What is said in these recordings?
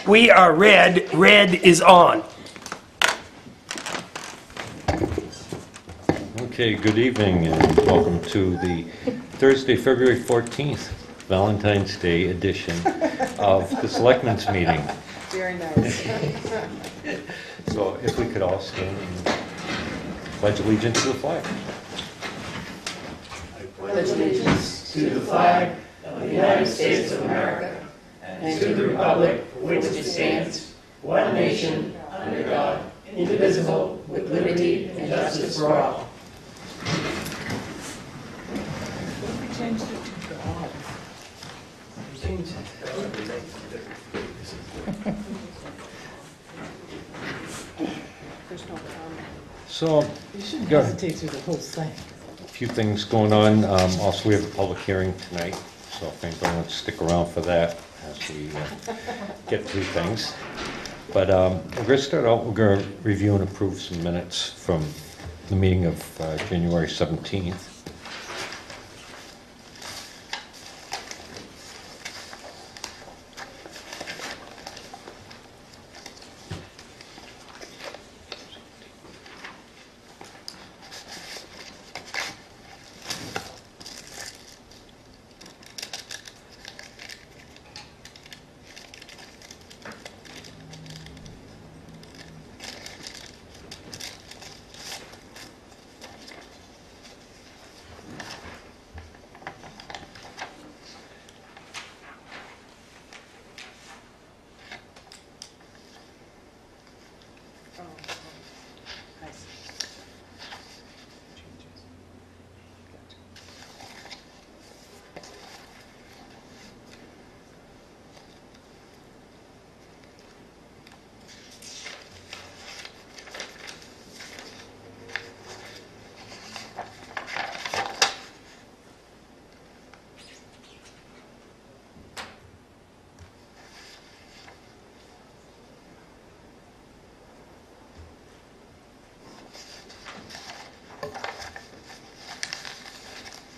We are red. Red is on. Okay, good evening and welcome to the Thursday, February 14th, Valentine's Day edition of the Selectmen's Meeting. Very nice. So if we could all stand and pledge allegiance to the flag. Pledge allegiance to the flag of the United States of America and to the republic for which it stands, one nation, under God, indivisible, with liberty and justice for all. What if we changed it to God? There's no comment. So, You shouldn't Go ahead. hesitate through the whole thing. a few things going on. Also, we have a public hearing tonight, so if anybody wants to stick around for that as we get through things. But we're going to start out, we're going to review and approve some minutes from the meeting of January 17th.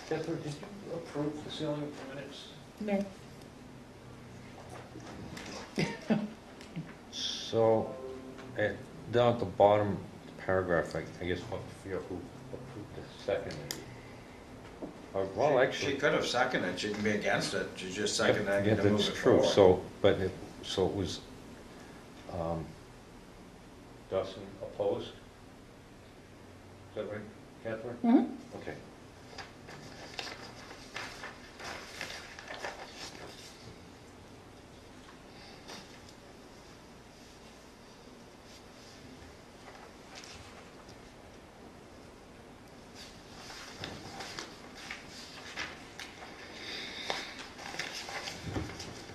Catherine, did you approve the sealing of the minutes? No. So, down at the bottom paragraph, I guess, I forget who approved the second. Well, She actually, could have seconded, she can be against it, she just seconded yeah, it to move that's it true. forward. So, but so it was Dawson opposed. Is that right, Catherine? Mm-hmm. Okay.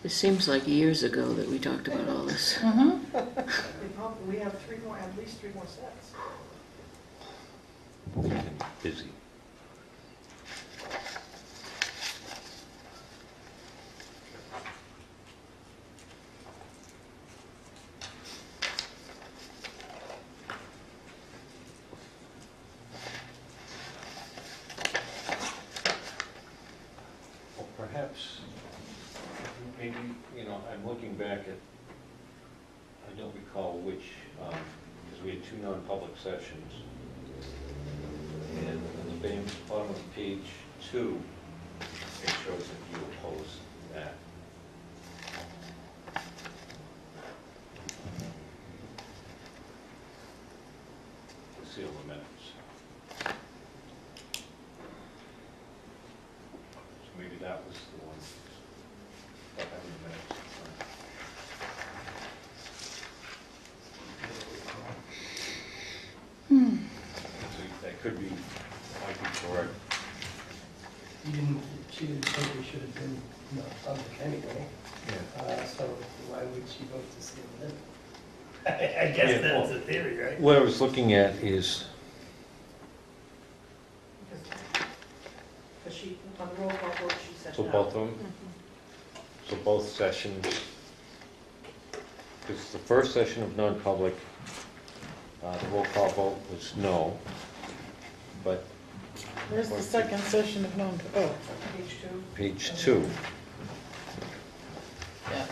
It seems like years ago that we talked about all this. We have at least three more sets. We've been busy. Well, perhaps, maybe, I'm looking back at, I don't recall which, because we had two non-public sessions. And on the bottom of page 2, it shows that you opposed that. To seal the minutes. So maybe that was the one. That having the minutes. So that could be, might be correct. She didn't think we should have been public anyway, so why would she vote to seal it? I guess Yeah, that's well, the theory, right? What I was looking at is, Because she, on the roll call vote, she said so no. both of them, so both sessions, because the first session of non-public, the roll call vote was no, but Where's the second session of non, oh, Page 2. page 2, yeah.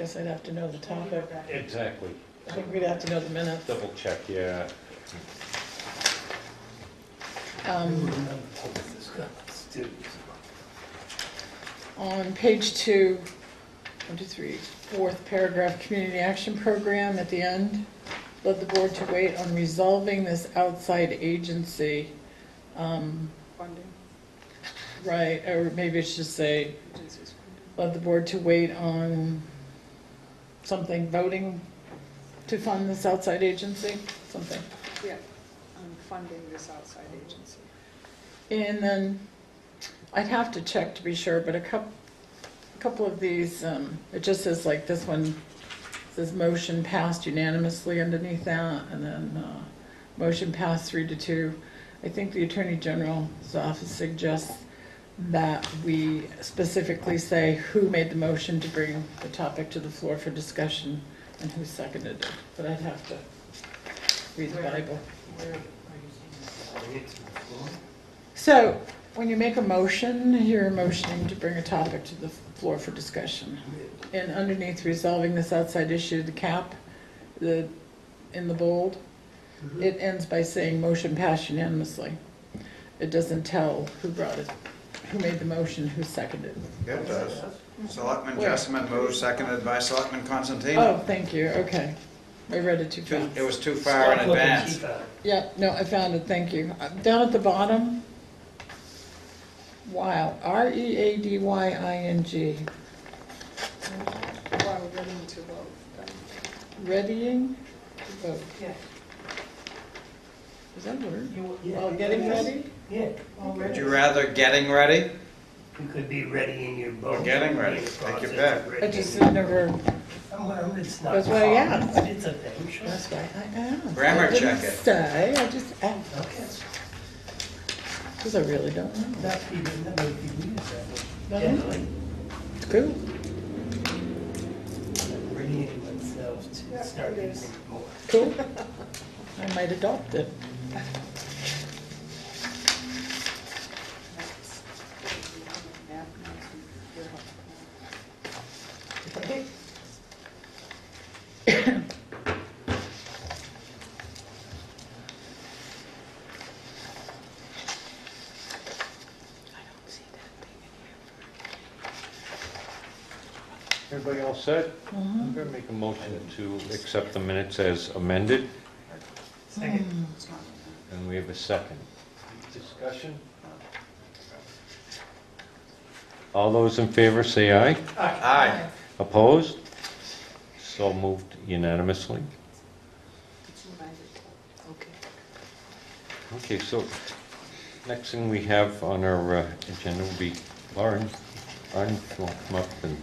guess I'd have to know the topic. Exactly. I think we'd have to know the minutes. Double check, yeah. Students. On page 2, 1, 2, 3, fourth paragraph, community action program at the end. Let the board to wait on resolving this outside agency. Funding. Right, or maybe it should say, let the board to wait on something, voting to fund this outside agency, something. Yeah, I'm funding this outside agency. And then, I'd have to check to be sure, but a couple of these, it just says like this one, says motion passed unanimously underneath that, and then motion passed 3-2. I think the Attorney General's office suggests that we specifically say who made the motion to bring the topic to the floor for discussion and who seconded it, but I'd have to read the Bible. So, when you make a motion, you're motioning to bring a topic to the floor for discussion. And underneath resolving this outside issue, the cap, in the bold, it ends by saying motion passed unanimously. It doesn't tell who brought it, who made the motion, who seconded. It does. Selectman Where? Jessamine moved, seconded by Selectman Oh, Constantino. thank you, okay. I read it too fast. It was too far in advance. Yeah, no, I found it, thank you. Down at the bottom, wow, READYING. While we're ready to vote. Readying to vote. Yeah. Is that a word? Yeah. Well, getting ready? Yeah. Would you rather getting ready? You could be ready in your boat. Or getting ready. Take your pick. I just never, Well, it's not. That's why I common, asked. but it's a thing, sure. that's why I asked. Grammar I didn't check it. say, I just asked, Okay. because I really don't know. That people, that many people use that. Uh-huh. Generally, It's cool. readying themselves Yeah, to start it is. using it more. Cool. I might adopt it. Okay. Everybody all set? I'm gonna make a motion to accept the minutes as amended, Second. and we have a second. Discussion? All those in favor say aye. Aye. Opposed? So moved unanimously. Okay, so next thing we have on our agenda will be Lauren. Lauren, if you want to come up and...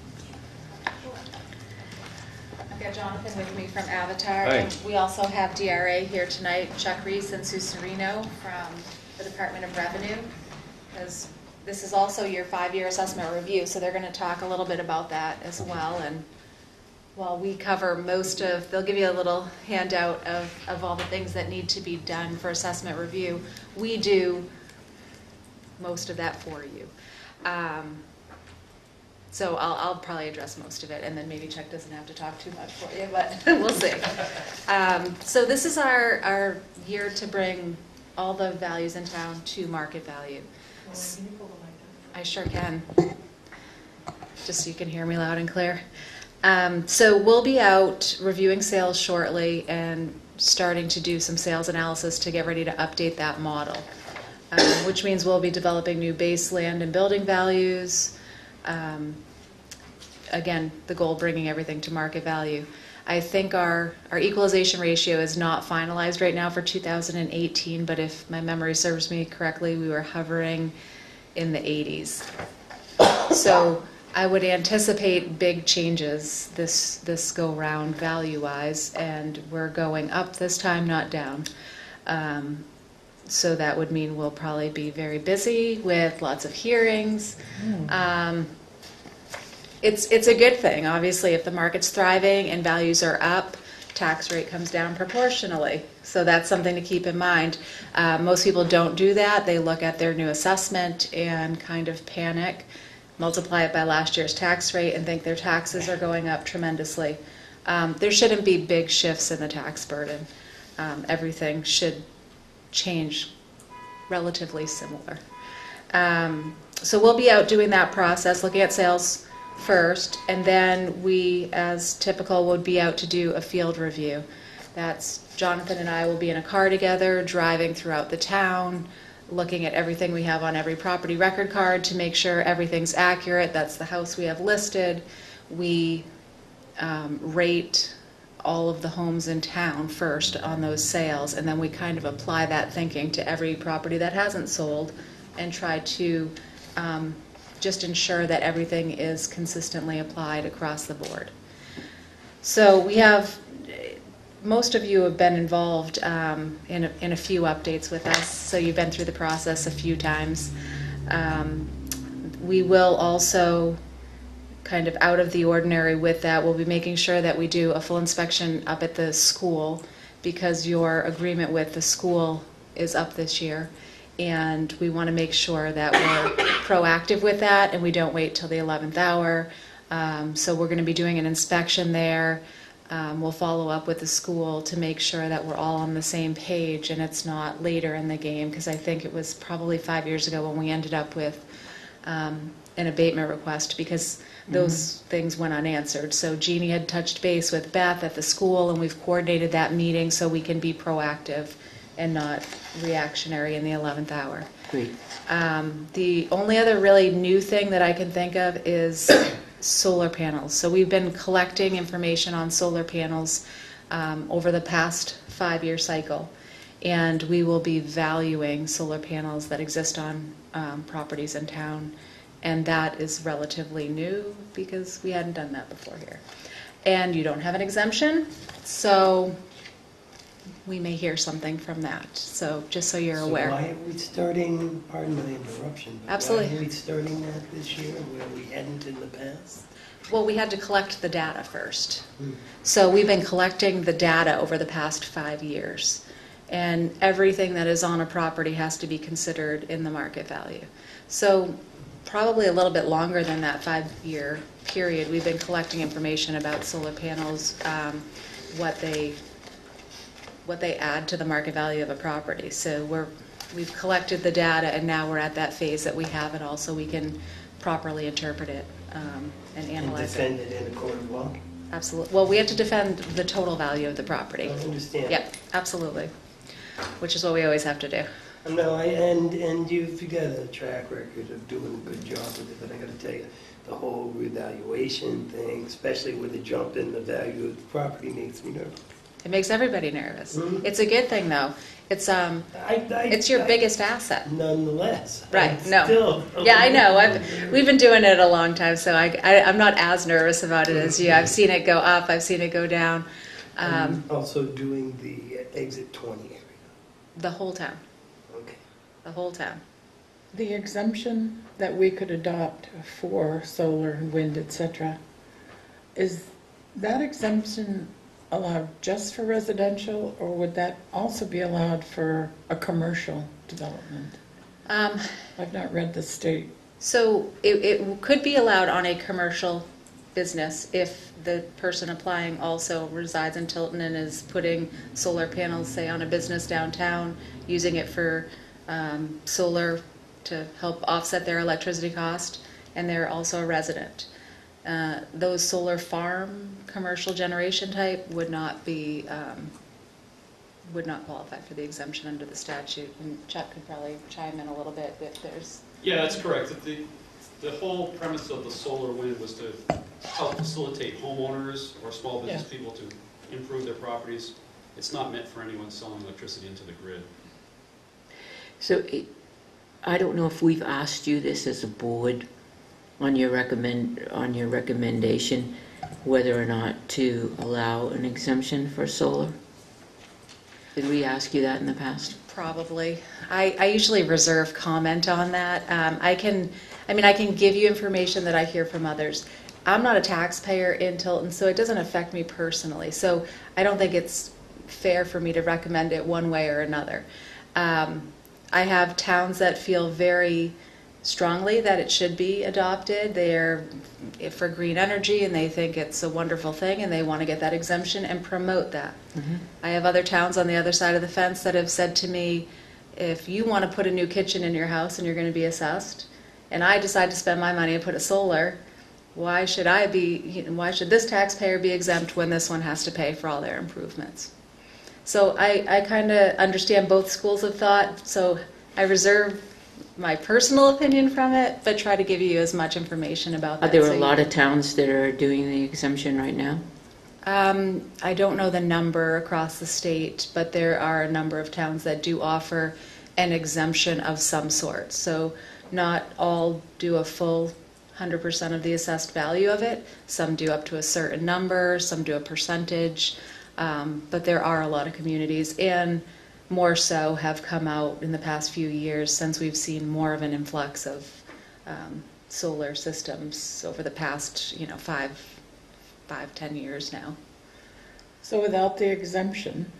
I've got Jonathan with me from Avatar. Hi. And we also have DRA here tonight, Chuck Reese and Sue Serino from the Department of Revenue. Because this is also your 5-year assessment review, so they're going to talk a little bit about that as well. And while we cover most of, they'll give you a little handout of all the things that need to be done for assessment review. We do most of that for you. So I'll probably address most of it, and then maybe Chuck doesn't have to talk too much for you, but we'll see. So this is our year to bring all the values in town to market value. I sure can. Just so you can hear me loud and clear. So we'll be out reviewing sales shortly and starting to do some sales analysis to get ready to update that model, which means we'll be developing new base land and building values. Again, the goal bringing everything to market value. I think our equalization ratio is not finalized right now for 2018, but if my memory serves me correctly, we were hovering in the 80s. So I would anticipate big changes this go round value-wise, and we're going up this time, not down. So that would mean we'll probably be very busy with lots of hearings. It's a good thing, obviously, if the market's thriving and values are up, tax rate comes down proportionally. So that's something to keep in mind. Most people don't do that. They look at their new assessment and kind of panic multiply it by last year's tax rate and think their taxes are going up tremendously. There shouldn't be big shifts in the tax burden. Everything should change relatively similar. So we'll be out doing that process, looking at sales first, and then we, as typical, would be out to do a field review. That's Jonathan and I will be in a car together, driving throughout the town, looking at everything we have on every property record card to make sure everything's accurate. That's the house we have listed. We rate all of the homes in town first on those sales, and then we kind of apply that thinking to every property that hasn't sold and try to just ensure that everything is consistently applied across the board. So we have, most of you have been involved in a few updates with us, so you've been through the process a few times. We will also, kind of out of the ordinary with that, we'll be making sure that we do a full inspection up at the school, because your agreement with the school is up this year, and we want to make sure that we're proactive with that and we don't wait till the 11th hour. So we're going to be doing an inspection there. We'll follow up with the school to make sure that we're all on the same page and it's not later in the game, because I think it was probably 5 years ago when we ended up with an abatement request because those things went unanswered. So Jeannie had touched base with Beth at the school, and we've coordinated that meeting so we can be proactive and not reactionary in the 11th hour. Great. The only other really new thing that I can think of is solar panels. So we've been collecting information on solar panels over the past 5-year cycle, and we will be valuing solar panels that exist on properties in town, and that is relatively new because we hadn't done that before here. And you don't have an exemption, so we may hear something from that. So just so you're aware. So why are we starting, pardon my interruption, but Absolutely. why are we starting that this year where we hadn't in the past? Well, we had to collect the data first. So we've been collecting the data over the past 5 years. And everything that is on a property has to be considered in the market value. So probably a little bit longer than that 5-year period, we've been collecting information about solar panels, what they add to the market value of a property. So we've collected the data, and now we're at that phase that we have it all, so we can properly interpret it and analyze And defend it in a court of law? Absolutely. Well, we have to defend the total value of the property. I understand. Yep, absolutely. Which is what we always have to do. No, and you've got a track record of doing a good job with it, but I got to tell you, the whole revaluation thing, especially with the jump in the value of the property, makes me nervous. It makes everybody nervous. Mhm. It's a good thing, though. It's your biggest asset. Nonetheless. Right, I'm no. still- Yeah, I know. We've been doing it a long time, so I'm not as nervous about it as you. I've seen it go up. I've seen it go down. I'm also doing the exit 20 area. The whole town. Okay. The whole town. The exemption that we could adopt for solar, wind, etc., is that exemption allowed just for residential, or would that also be allowed for a commercial development? I've not read the state. So it could be allowed on a commercial business if the person applying also resides in Tilton and is putting solar panels, say, on a business downtown, using it for solar to help offset their electricity cost, and they're also a resident. Those solar farm commercial generation type would not qualify for the exemption under the statute. And Chuck could probably chime in a little bit if there's. Yeah, that's correct. The whole premise of the solar wind was to help facilitate homeowners or small business people to improve their properties. It's not meant for anyone selling electricity into the grid. So I don't know if we've asked you this as a board on your recommendation, whether or not to allow an exemption for solar. Did we ask you that in the past? Probably. I usually reserve comment on that. I can give you information that I hear from others. I'm not a taxpayer in Tilton, so it doesn't affect me personally. So I don't think it's fair for me to recommend it one way or another. I have towns that feel very strongly that it should be adopted. They're for green energy and they think it's a wonderful thing and they want to get that exemption and promote that. I have other towns on the other side of the fence that have said to me, if you want to put a new kitchen in your house and you're going to be assessed, and I decide to spend my money and put a solar, why should this taxpayer be exempt when this one has to pay for all their improvements? So I kind of understand both schools of thought, so I reserve my personal opinion from it, but try to give you as much information about Are that. there so a lot of towns that are doing the exemption right now? I don't know the number across the state, but there are a number of towns that do offer an exemption of some sort. So not all do a full 100% of the assessed value of it. Some do up to a certain number, some do a percentage, but there are a lot of communities, and more so have come out in the past few years since we've seen more of an influx of solar systems over the past 5-10 years now. So without the exemption,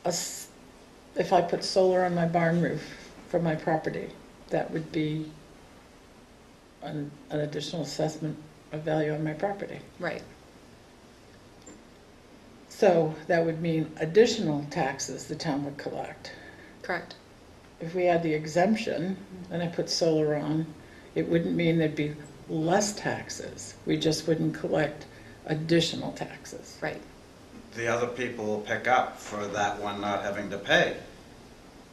if I put solar on my barn roof for my property, that would be an additional assessment of value on my property. Right. So that would mean additional taxes the town would collect. Correct. If we had the exemption and I put solar on, it wouldn't mean there'd be less taxes. We just wouldn't collect additional taxes. Right. The other people will pick up for that one not having to pay.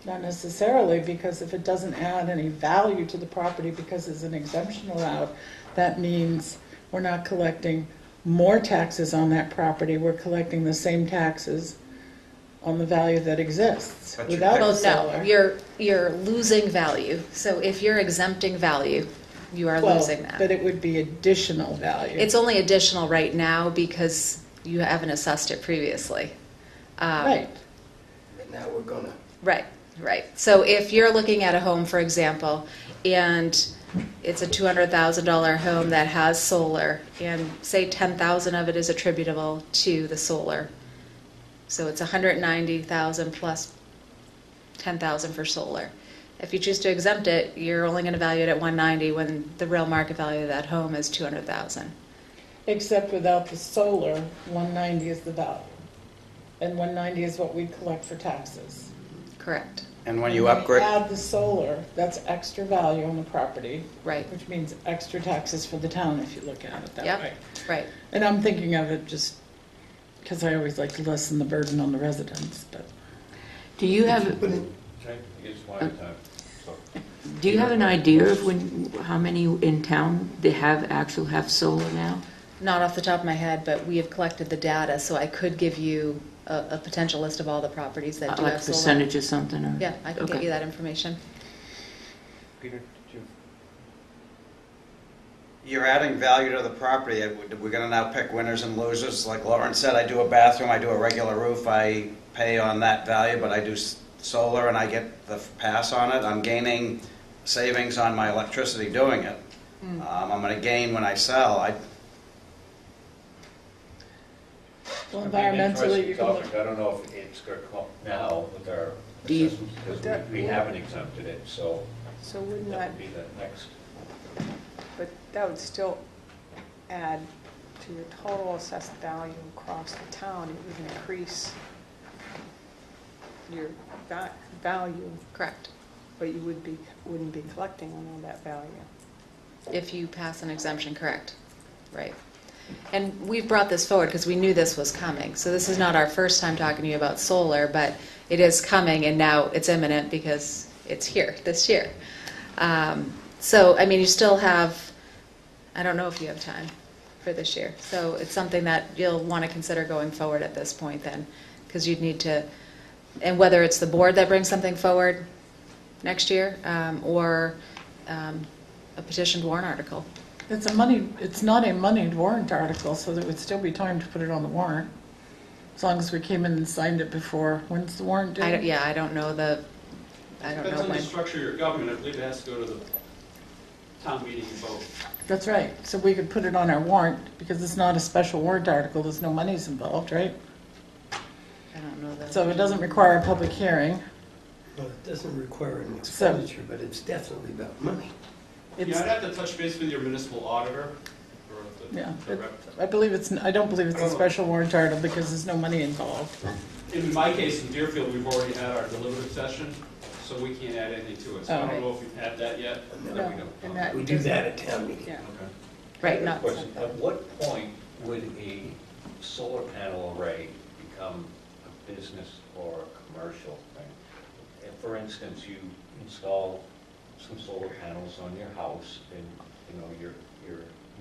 Not necessarily, because if it doesn't add any value to the property because there's an exemption allowed, that means we're not collecting more taxes on that property. We're collecting the same taxes on the value that exists. But you Without pick- the solar. No, you're losing value. So if you're exempting value, you are losing that. But it would be additional value. It's only additional right now because you haven't assessed it previously. Right. And now we're gonna. Right, right. So if you're looking at a home, for example, and it's a $200,000 home that has solar, and say 10,000 of it is attributable to the solar. So it's 190,000 plus 10,000 for solar. If you choose to exempt it, you're only going to value it at 190 when the real market value of that home is 200,000. Except without the solar, 190 is the value. And 190 is what we collect for taxes. Correct. And when you upgrade, add the solar, that's extra value on the property. Right. Which means extra taxes for the town if you look at it that Yep. way. Right. And I'm thinking of it just because I always like to lessen the burden on the residents, but. Do you have Do you have an idea of how many in town they have solar now? Not off the top of my head, but we have collected the data, so I could give you a potential list of all the properties that do Like have solar. percentage or something? Or? Yeah, I can get Okay. you that information. Peter, did you? you're adding value to the property. We're going to now pick winners and losers. Like Lauren said, I do a bathroom, I do a regular roof, I pay on that value, but I do solar and I get the pass on it. I'm gaining savings on my electricity doing it. I'm going to gain when I sell. Well, It'd be an environmentally, interesting you can look. topic. I don't know if it's going to come up now with our Do you- assessments, because we haven't exempted it, so So wouldn't that that, would be the next. but that would still add to your total assessed value across the town. It would increase your value, Correct. but you wouldn't be collecting on all that value. If you pass an exemption, correct. Right. And we've brought this forward because we knew this was coming. So this is not our first time talking to you about solar, but it is coming, and now it's imminent because it's here this year. So, I mean, you still have, I don't know if you have time for this year. So it's something that you'll want to consider going forward at this point then, because you'd need to, and whether it's the board that brings something forward next year, or a petitioned warrant article. It's not a moneyed warrant article, so there would still be time to put it on the warrant. As long as we came in and signed it before. When's the warrant due? I don't know Depends on when. the structure of your government. I believe it has to go to the town meeting and vote. That's right. So we could put it on our warrant because it's not a special warrant article. There's no monies involved, right? I don't know that. So it doesn't require a public hearing. Well, it doesn't require an expenditure, but it's definitely about money. Yeah, I'd have to touch base with your municipal auditor, or the Yeah, the rep. I don't believe it's a special warrant article because there's no money involved. In my case, in Deerfield, we've already had our deliberative session, so we can't add anything to it. So I Oh. don't know if you've had that yet. No, That we don't. and that We do that at town meeting. Yeah. Okay. Right, I have a not question. something. At what point would a solar panel array become a business or a commercial thing? If, for instance, you install some solar panels on your house, and you know your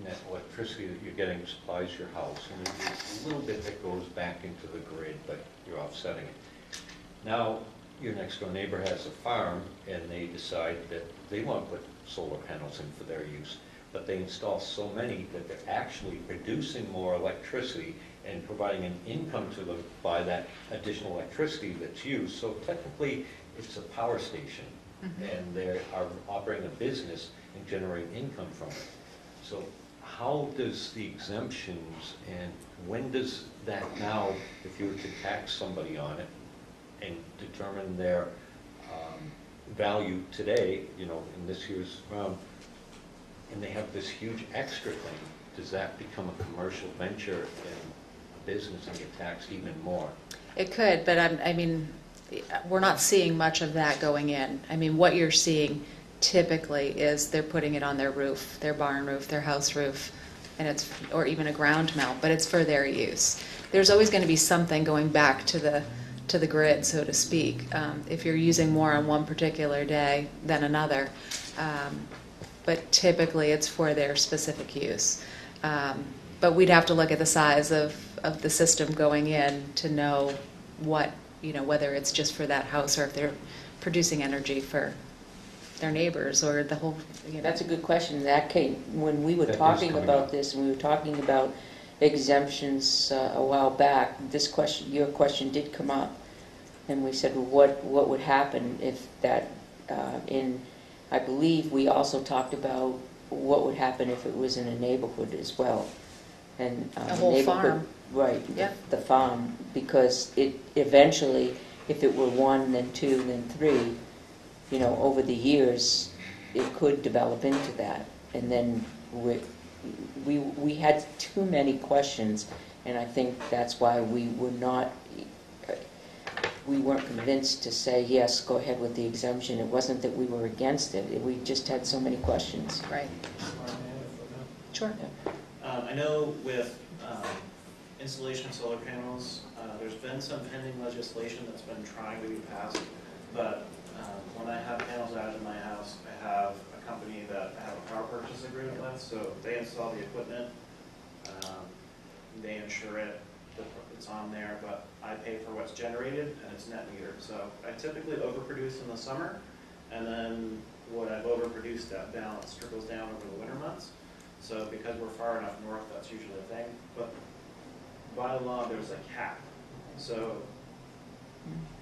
net electricity that you're getting supplies your house, and there's a little bit that goes back into the grid, but you're offsetting it. Now, your next door neighbor has a farm, and they decide that they want to put solar panels in for their use, but they install so many that they're actually producing more electricity and providing an income to them by that additional electricity that's used. So technically, it's a power station, and they are operating a business and generating income from it. So how does the exemptions, and when does that now, if you were to tax somebody on it and determine their value today, you know, in this year's round, and they have this huge extra thing, does that become a commercial venture and business and get taxed even more? It could, but I mean, we're not seeing much of that going in. I mean, what you're seeing typically is they're putting it on their roof, their barn roof, their house roof, and it's, or even a ground mount, but it's for their use. There's always going to be something going back to the grid, so to speak, if you're using more on one particular day than another. But typically it's for their specific use. But we'd have to look at the size of the system going in to know what, you know, whether it's just for that house or if they're producing energy for their neighbors or the whole, you know. That's a good question. That came, when we were That is talking coming about up. this, and we were talking about exemptions a while back, this question, your question did come up. And we said, well, what would happen if that, I believe we also talked about what would happen if it was in a neighborhood as well. And A whole neighborhood- farm. Right, Yeah. the farm, because it eventually, if it were one, then two, then three, you know, over the years, it could develop into that. And then we had too many questions, and I think that's why we weren't convinced to say, yes, go ahead with the exemption. It wasn't that we were against it. We just had so many questions. Right. Sure. I know with installation of solar panels, there's been some pending legislation that's been trying to be passed, but when I have panels out in my house, I have a company that I have a power purchase agreement with, so they install the equipment, they insure it, it's on there, but I pay for what's generated and it's net metered. So I typically overproduce in the summer, and then what I've overproduced, that balance trickles down over the winter months. So because we're far enough north, that's usually a thing. But by law, there's a cap. So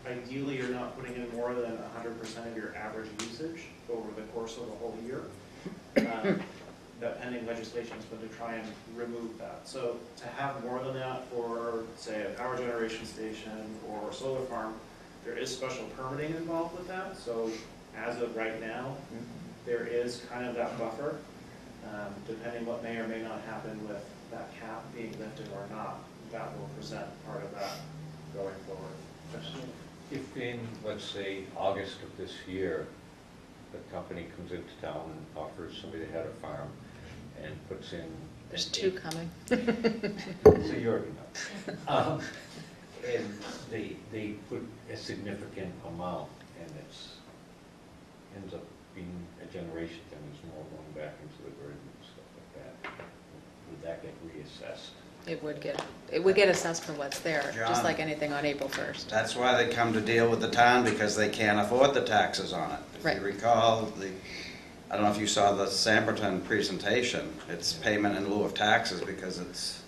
ideally, you're not putting in more than 100% of your average usage over the course of the whole year. That pending legislation has been to try and remove that. So to have more than that for, say, a power generation station or a solar farm, there is special permitting involved with that. So as of right now, there is kind of that buffer, depending what may or may not happen with that cap being lifted or not. That will present part of that going forward. If in, let's say, August of this year, the company comes into town and offers somebody that had a farm and puts in... There's two coming. So you already know. And they put a significant amount, and it's ends up being a generation thing. There's more going back into the grid and stuff like that. Would that get reassessed? It would get assessed for what's there, just John. like anything on April 1st. That's why they come to deal with the town, because they can't afford the taxes on it. If Right. you recall, I don't know if you saw the Samperton presentation, it's payment in lieu of taxes because it's...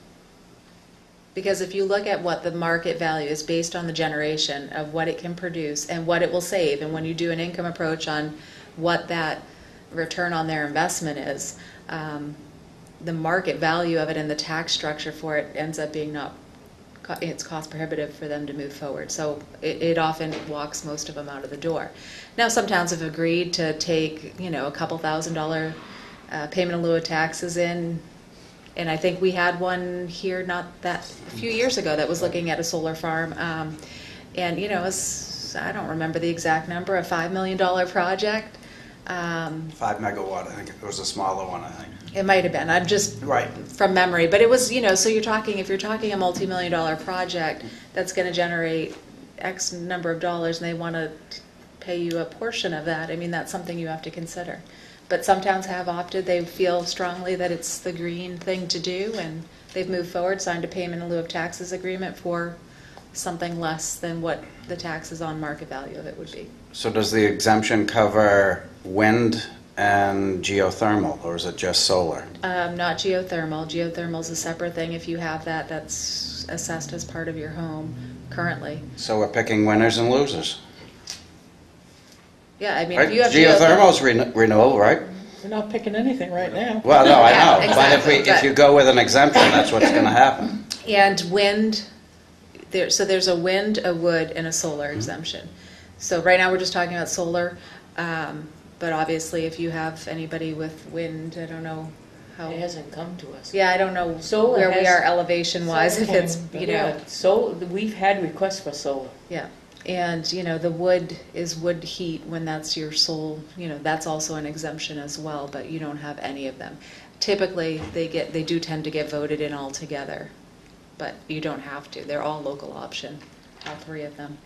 Because if you look at what the market value is based on the generation of what it can produce and what it will save, and when you do an income approach on what that return on their investment is, the market value of it and the tax structure for it ends up being not it's cost prohibitive for them to move forward. So it often walks most of them out of the door. Now, some towns have agreed to take, a couple $1,000 payment in lieu of taxes in. And I think we had one here a few years ago that was looking at a solar farm. And, it was, I don't remember the exact number, a $5 million project. 5 megawatt, I think it was a smaller one, I think. It might have been. I'm just Right. from memory, but it was, so if you're talking a multi-million-dollar project that's going to generate X number of dollars, and they want to pay you a portion of that, I mean, that's something you have to consider. But some towns have opted; they feel strongly that it's the green thing to do, and they've moved forward, signed a payment in lieu of taxes agreement for something less than what the taxes on market value of it would be. So does the exemption cover wind and geothermal, or is it just solar? Not geothermal. Geothermal is a separate thing. If you have that, that's assessed as part of your home currently. So we're picking winners and losers. Yeah, I mean, Right? if you have Geothermal's renewable, right? We're not picking anything right now. Well, no, I Yeah, know, but exactly, if you go with an exemption, that's what's going to happen. And wind, there's a wind, a wood, and a solar exemption. So right now we're just talking about solar, but obviously if you have anybody with wind, I don't know how. It hasn't come to us. Yeah, I don't know Solar where we has- are elevation-wise, if it's, Yeah, so we've had requests for solar. Yeah, and, the wood is wood heat when that's your sole, that's also an exemption as well, but you don't have any of them. Typically, they do tend to get voted in all together, but you don't have to. They're all local option, all three of them.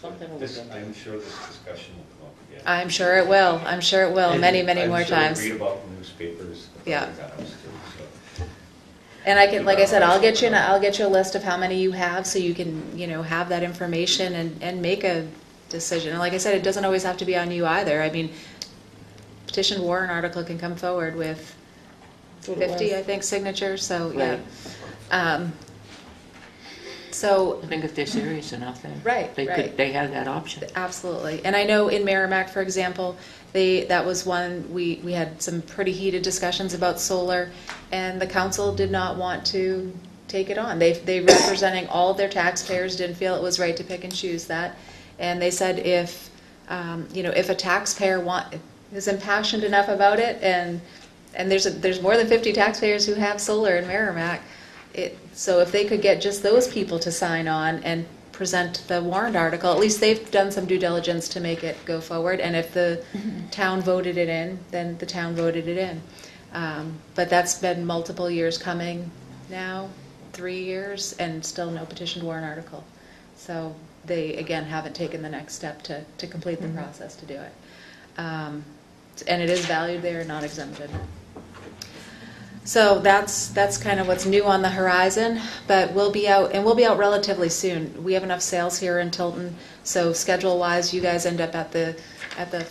Something will This, get done. I'm sure this discussion will come up again. I'm sure it will. I'm sure it will. Many, many I'm more sure times. read about the newspapers. Yeah. about the times, too, so. And I can, like I said, I'll get you a list of how many you have, so you can, have that information and make a decision. And like I said, it doesn't always have to be on you either. I mean, petition warrant article can come forward with 50, I think, signatures. So yeah. So I think if they're serious enough, then Right, right. they have that option. absolutely. And I know in Merrimack, for example, that was one, we had some pretty heated discussions about solar, and the council did not want to take it on. They representing all of their taxpayers didn't feel it was right to pick and choose that. And they said if a taxpayer is impassioned enough about it, and there's more than 50 taxpayers who have solar in Merrimack, so if they could get just those people to sign on and present the warrant article, at least they've done some due diligence to make it go forward. And if the town voted it in, then the town voted it in. But that's been multiple years coming now, 3 years, and still no petitioned warrant article. So they, again, haven't taken the next step to complete the process to do it. And it is valued there, not exempted. So that's kind of what's new on the horizon, but we'll be out relatively soon. We have enough sales here in Tilton, so schedule-wise, you guys end up at the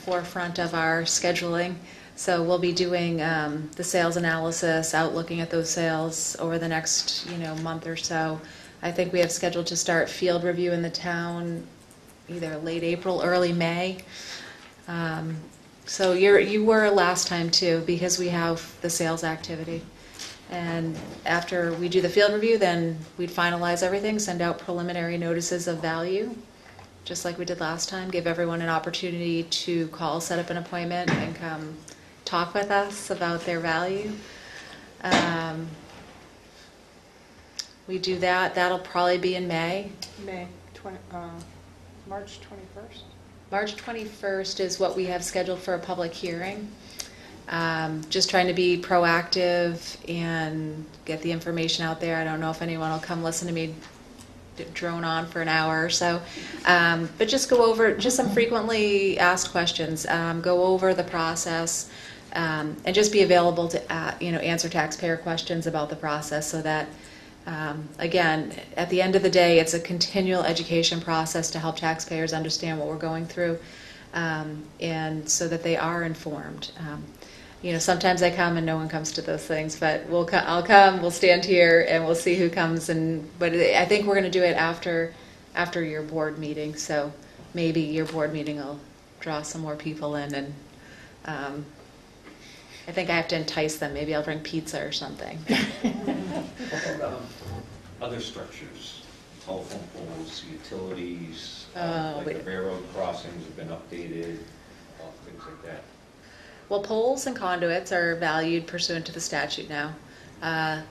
forefront of our scheduling. So we'll be doing the sales analysis, out looking at those sales over the next month or so. I think we have scheduled to start field review in the town either late April, early May. So you were last time too, because we have the sales activity. And after we do the field review, then we'd finalize everything, send out preliminary notices of value, just like we did last time, give everyone an opportunity to call, set up an appointment, and come talk with us about their value. We do that. That'll probably be in May. March 21st. March 21st is what we have scheduled for a public hearing. Just trying to be proactive and get the information out there. I don't know if anyone will come listen to me drone on for an hour or so. But just go over just some frequently asked questions. Go over the process and just be available to answer taxpayer questions about the process, so that again, at the end of the day, it's a continual education process to help taxpayers understand what we're going through, and so that they are informed. Sometimes I come and no one comes to those things, but I'll come, we'll stand here, and we'll see who comes. But I think we're going to do it after your board meeting, so maybe your board meeting will draw some more people in, and I think I have to entice them. Maybe I'll bring pizza or something. other structures, telephone poles, utilities, wait. like the railroad crossings have been updated, things like that. Well, poles and conduits are valued pursuant to the statute now.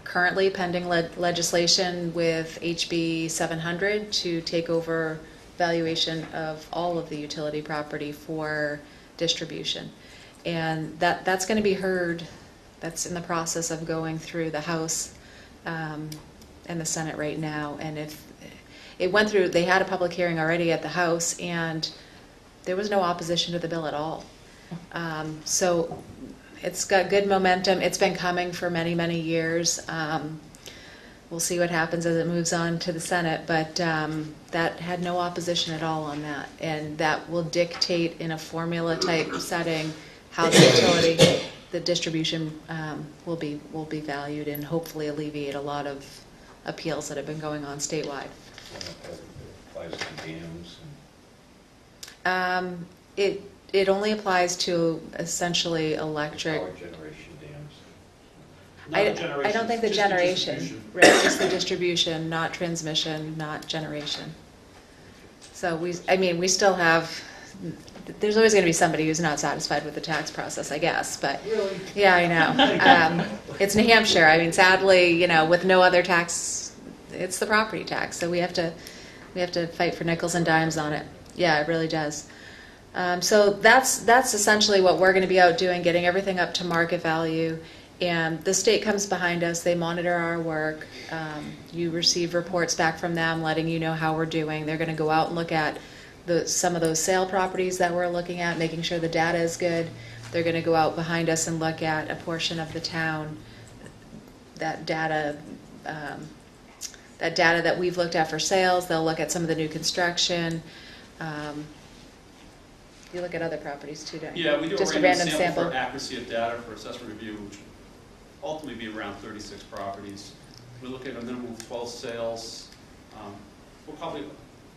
Currently pending legislation with HB 700 to take over valuation of all of the utility property for distribution. And that's going to be heard, that's in the process of going through the House and the Senate right now. And if it went through, they had a public hearing already at the House, and there was no opposition to the bill at all. So it's got good momentum. It's been coming for many, many years. We'll see what happens as it moves on to the Senate, but that had no opposition at all on that. And that will dictate in a formula type setting how the utility, the distribution will be valued, and hopefully alleviate a lot of appeals that have been going on statewide. It applies to dams. It only applies to essentially electric. Power generation dams. Not the I generation, don't think the just generation, distribution. right, just the distribution, not transmission, not generation. So we still have, there's always going to be somebody who's not satisfied with the tax process, I guess, but. Really? Yeah, I know. It's New Hampshire. I mean, sadly, with no other tax, it's the property tax, so we have to fight for nickels and dimes on it. Yeah, it really does. So that's essentially what we're going to be out doing, getting everything up to market value. And the state comes behind us. They monitor our work. You receive reports back from them letting you know how we're doing. They're going to go out and look at some of those sale properties that we're looking at, making sure the data is good. They're going to go out behind us and look at a portion of the town, that data that we've looked at for sales. They'll look at some of the new construction. You look at other properties too, don't you? Yeah, we do Just a a random random sample sample. for accuracy of data for assessment review, which will ultimately be around 36 properties. We look at a minimum of 12 sales. We'll probably,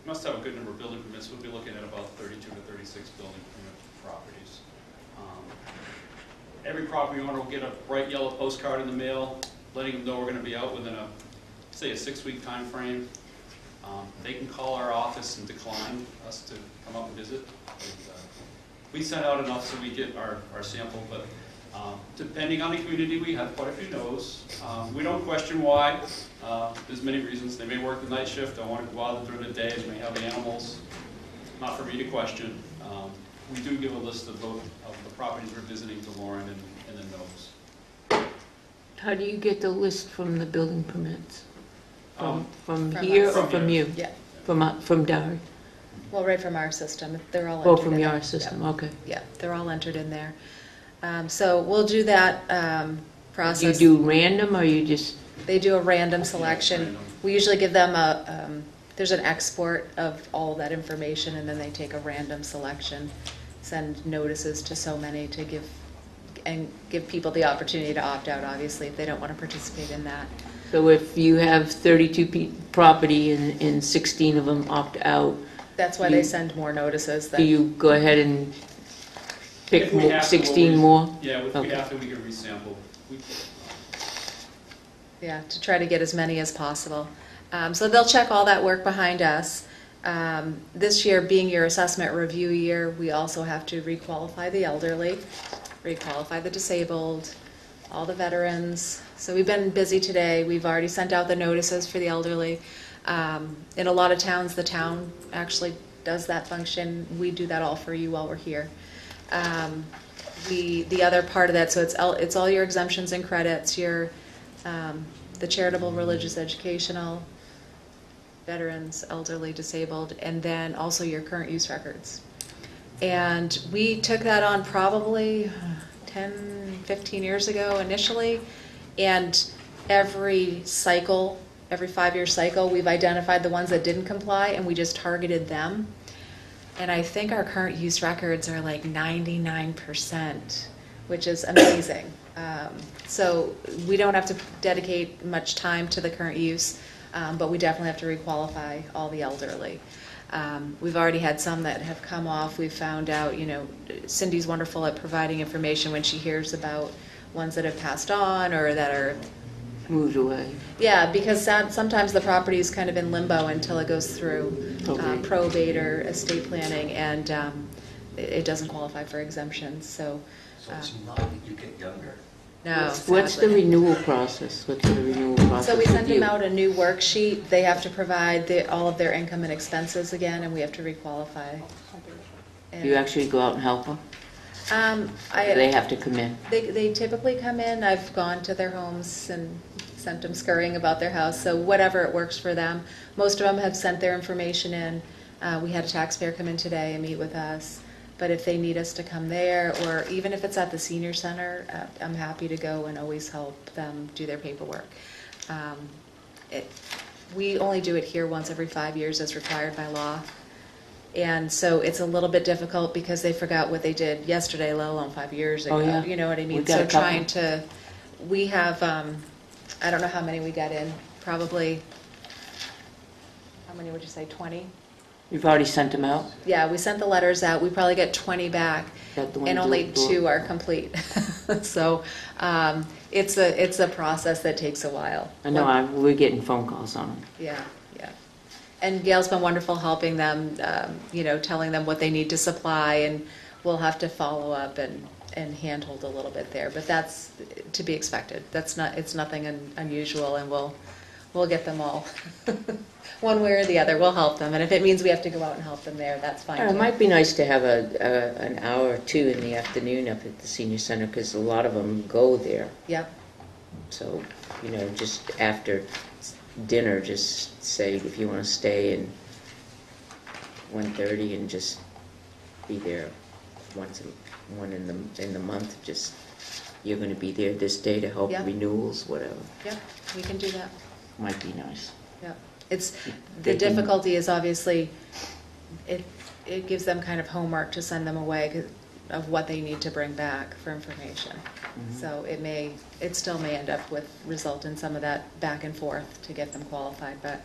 must have a good number of building permits. We'll be looking at about 32 to 36 building permit properties. Every property owner will get a bright yellow postcard in the mail, letting them know we're going to be out within say a 6-week time frame. They can call our office and decline us to come up and visit. We send out enough so we get our sample, but depending on the community, we have quite a few no's. We don't question why. There's many reasons. They may work the night shift, don't want to go out during the day, they may have animals. Not for me to question. We do give a list of both of the properties we're visiting to Lauren and the no's. How do you get the list from the building permits? From From here us. or from you? Yeah. From Derek? Well, right from our system. They're all Oh, entered from in your there. system, Yeah. okay. Yeah, they're all entered in there. So we'll do that process. You do random or you just, They do a random selection. Random. We usually give them there's an export of all that information, and then they take a random selection, send notices to so many to give people the opportunity to opt out, obviously, if they don't want to participate in that. so if you have 32 property and 16 of them opt out, That's why they send more notices. do you go ahead and pick If we have to, 16 we'll more? Yeah, if we Okay. have to, we can resample. Yeah, to try to get as many as possible. So they'll check all that work behind us. This year, being your assessment review year, we also have to requalify the elderly, requalify the disabled, all the veterans. So we've been busy today. We've already sent out the notices for the elderly. In a lot of towns, the town actually does that function. We do that all for you while we're here. The other part of that, so it's all your exemptions and credits, your the charitable, religious, educational, veterans, elderly, disabled, and then also your current use records. And we took that on probably 10, 15 years ago initially, and every 5-year cycle, we've identified the ones that didn't comply, and we just targeted them. And I think our current use records are like 99%, which is amazing. So we don't have to dedicate much time to the current use, but we definitely have to requalify all the elderly. We've already had some that have come off. We've found out, Cindy's wonderful at providing information when she hears about ones that have passed on or that are moved away. Yeah, because sometimes the property is kind of in limbo until it goes through Okay. probate or estate planning, and it doesn't qualify for exemptions, so. So it's not that you get younger. No. What's the sadly. renewal process? What's the renewal process? So we with send them you? out a new worksheet. They have to provide all of their income and expenses again, and we have to requalify. Do you actually go out and help them? I, They have to come in. They typically come in. I've gone to their homes and sent them scurrying about their house, so whatever it works for them. Most of them have sent their information in. We had a taxpayer come in today and meet with us. But if they need us to come there, or even if it's at the senior center, I'm happy to go and always help them do their paperwork. We only do it here once every 5 years as required by law. And so it's a little bit difficult because they forgot what they did yesterday, let alone 5 years ago. Oh, yeah. You know what I mean? We got a So couple. trying to, we have, I don't know how many we got in, probably, how many would you say, 20? You've already sent them out? Yeah, we sent the letters out. We probably get 20 back, Got the one and only door to door? 2 are complete. So it's a process that takes a while. I know, we're getting phone calls on them. Yeah, yeah. And Gail's been wonderful helping them, telling them what they need to supply, and we'll have to follow up and handhold a little bit there. But that's to be expected. It's nothing unusual, and we'll get them all. One way or the other, we'll help them. And if it means we have to go out and help them there, that's fine It too. might be nice to have an hour or two in the afternoon up at the senior center, because a lot of them go there. Yep, So, just after dinner, just say if you want to stay in 1:30 and just be there one in the month, just, you're going to be there this day to help Yeah. renewals, whatever. yep, we can do that. Might be nice. Yep. The They can- difficulty is obviously, it gives them kind of homework to send them away 'cause of what they need to bring back for information. Mhm. So it still may end up result in some of that back and forth to get them qualified, but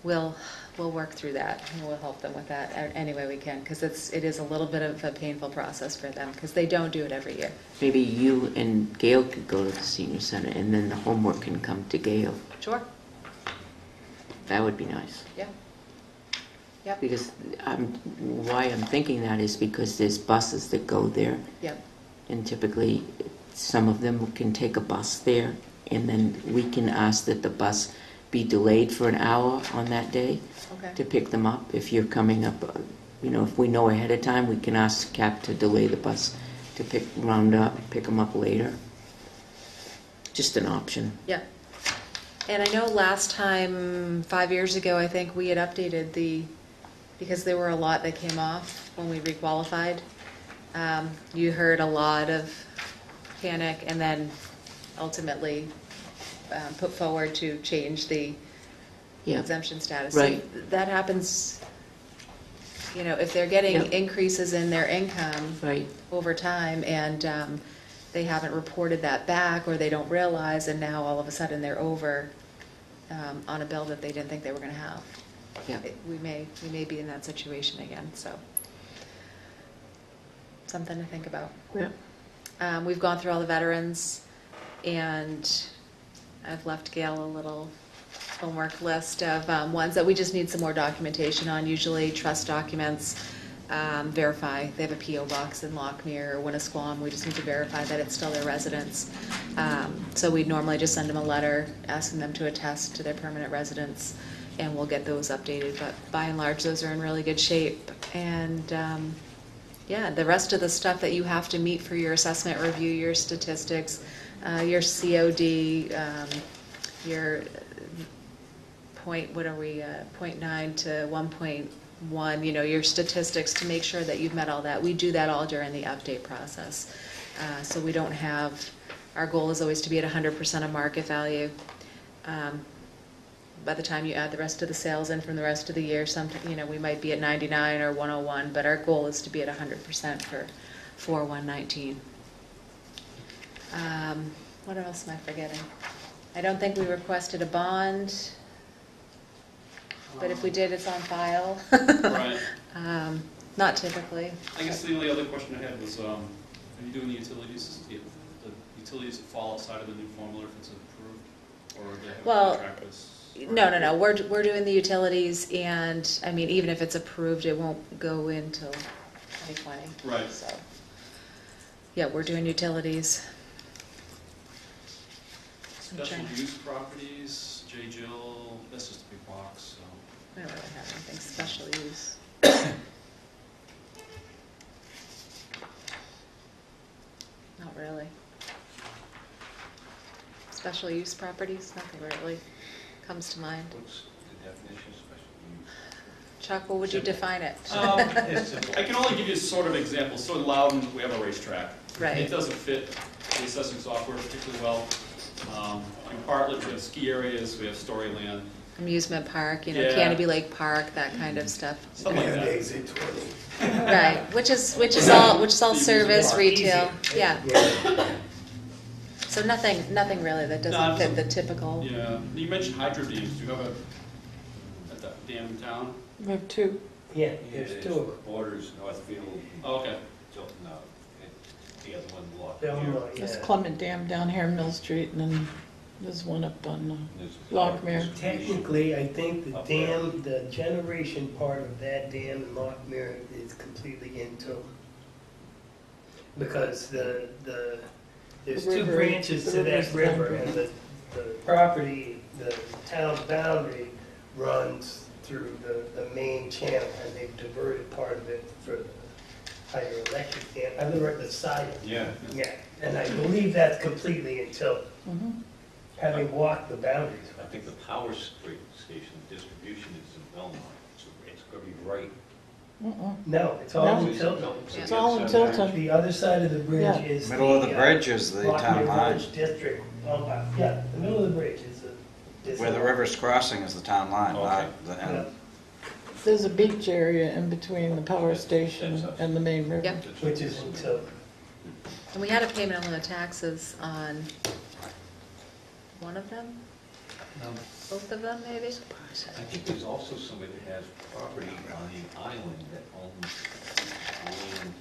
we'll work through that, and we'll help them with that any way we can, because it is a little bit of a painful process for them, because they don't do it every year. Maybe you and Gail could go to the senior center, and then the homework can come to Gail. Sure, That would be nice. yeah. Yep, Because why I'm thinking that is because there's buses that go there, yep, and typically some of them can take a bus there, and then we can ask that the bus be delayed for an hour on that day okay. to pick them up. If you're coming up, if we know ahead of time, we can ask CAP to delay the bus to pick them up later. Just an option. Yeah. And I know last time, 5 years ago, I think we had updated because there were a lot that came off when we requalified. You heard a lot of panic, and then ultimately put forward to change the Yeah. exemption status. Right. So that happens, if they're getting Yep. increases in their income Right. over time, and they haven't reported that back, or they don't realize, and now all of a sudden they're over on a bill that they didn't think they were going to have. Yeah. We may be in that situation again, so something to think about. Yeah. We've gone through all the veterans, and I've left Gail a little homework list of ones that we just need some more documentation on, usually trust documents. Verify they have a P.O. box in Lockmere or Winnisquam. We just need to verify that it's still their residence. So we'd normally just send them a letter asking them to attest to their permanent residence, and we'll get those updated. But by and large, those are in really good shape. And the rest of the stuff that you have to meet for your assessment review, your statistics, your COD, your 0.9 to 1.1, your statistics to make sure that you've met all that. We do that all during the update process. So we don't have, our goal is always to be at 100% of market value. By the time you add the rest of the sales in from the rest of the year, we might be at 99 or 101, but our goal is to be at 100% for 4/1/19. What else am I forgetting? I don't think we requested a bond, but if we did, it's on file. Right. Not typically. I guess the only other question I had was, are you doing the utilities that fall outside of the new formula if it's approved? or they have a Well, contract with? No, we're doing the utilities, and, I mean, even if it's approved, it won't go in till 2020. Right. So, yeah, we're doing utilities. I'm Special trying- use properties, J. Jill, that's just a big box, so. I don't really have anything special use. Not really. Special use properties, nothing really comes to mind. What's the definition of special use? Chuck, what would you define it? It's simple. I can only give you sort of examples. So in Loudon, we have a racetrack. Right. It doesn't fit the assessment software particularly well. In Bartlett, we have ski areas, we have Storyland, Amusement park, Yeah. Canopy Lake Park, that kind of stuff. something like And that. exit 20. Right, which is all The service, amusement retail, Easy. yeah. Yeah. So nothing really that No, doesn't fit the typical. Yeah. You mentioned hydro dams. Do you have a dam in town? We have two. Yeah, there's two of them. Borders Northfield, Oh, okay. Tilton, the other one block. Belmont, There's yeah. Clement Dam down here in Mill Street, and then there's one up on, Lockmere. Technically, I think the Up there. dam, the generation part of that dam in Lockmere is completely into. Because there's The two river- branches the to that river's river, boundary. and the property, the town boundary runs through the main channel, and they've diverted part of it for the hydroelectric dam. I live right beside it. Yeah. Yeah, and I believe that's completely until, Mhm. having walked the boundaries. I think the power station distribution is in Belmont, so it's gonna be right. No, it's all No. in Tilton. It's all in Tilton. The other side of the bridge Yeah. is Middle of the bridge is the Lockmere town line. Village District. Yeah, the middle of the bridge is Where the river's crossing is the town line, not the Yeah. end. There's a beach area in between the power station and the main river. Yep. Which is in Tilton. And we had a payment on the taxes on one of them? Both of them, maybe? I think there's also somebody that has property on the island that owns land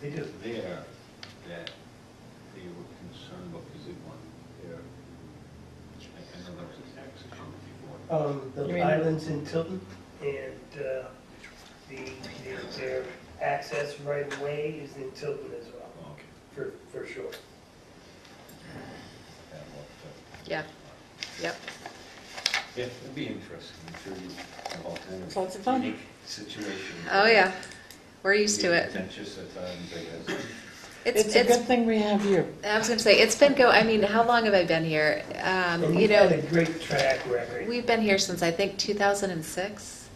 They do. there that they were concerned about because they want their, I know that was a tax issue before. You The mean- islands in Tilton, and their access right away is in Tilton as well, Okay. for sure. Yeah, yep. Yeah, it'd be interesting, I'm sure you have all kinds of. Lots of fun. unique situations. Oh, yeah, we're used to Be it. Contentious at times, I guess. It's a good thing we have you. I was gonna say, it's been I mean, how long have I been here? And You you've had know, a great track record. we've been here since, I think, 2006.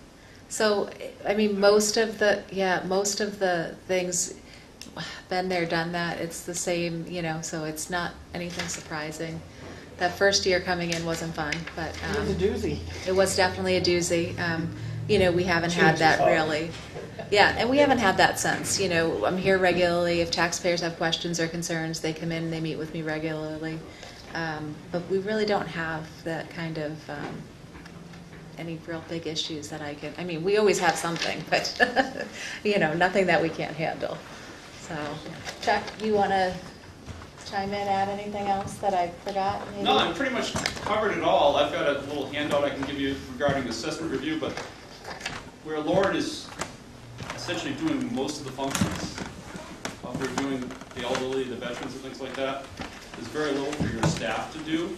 So, I mean, most of the things, been there, done that, it's the same, so it's not anything surprising. That first year coming in wasn't fun, but It was a doozy. it was definitely a doozy. We haven't Change had is that hard. really. Yeah, and we haven't had that since. I'm here regularly. If taxpayers have questions or concerns, they come in, they meet with me regularly. But we really don't have that kind of any real big issues that we always have something, but, nothing that we can't handle. So, Chuck, you want to chime in, add anything else that I forgot? Maybe? No, I pretty much covered it all. I've got a little handout I can give you regarding assessment review, but where Lauren is essentially doing most of the functions of reviewing the elderly, the veterans, and things like that, there's very little for your staff to do,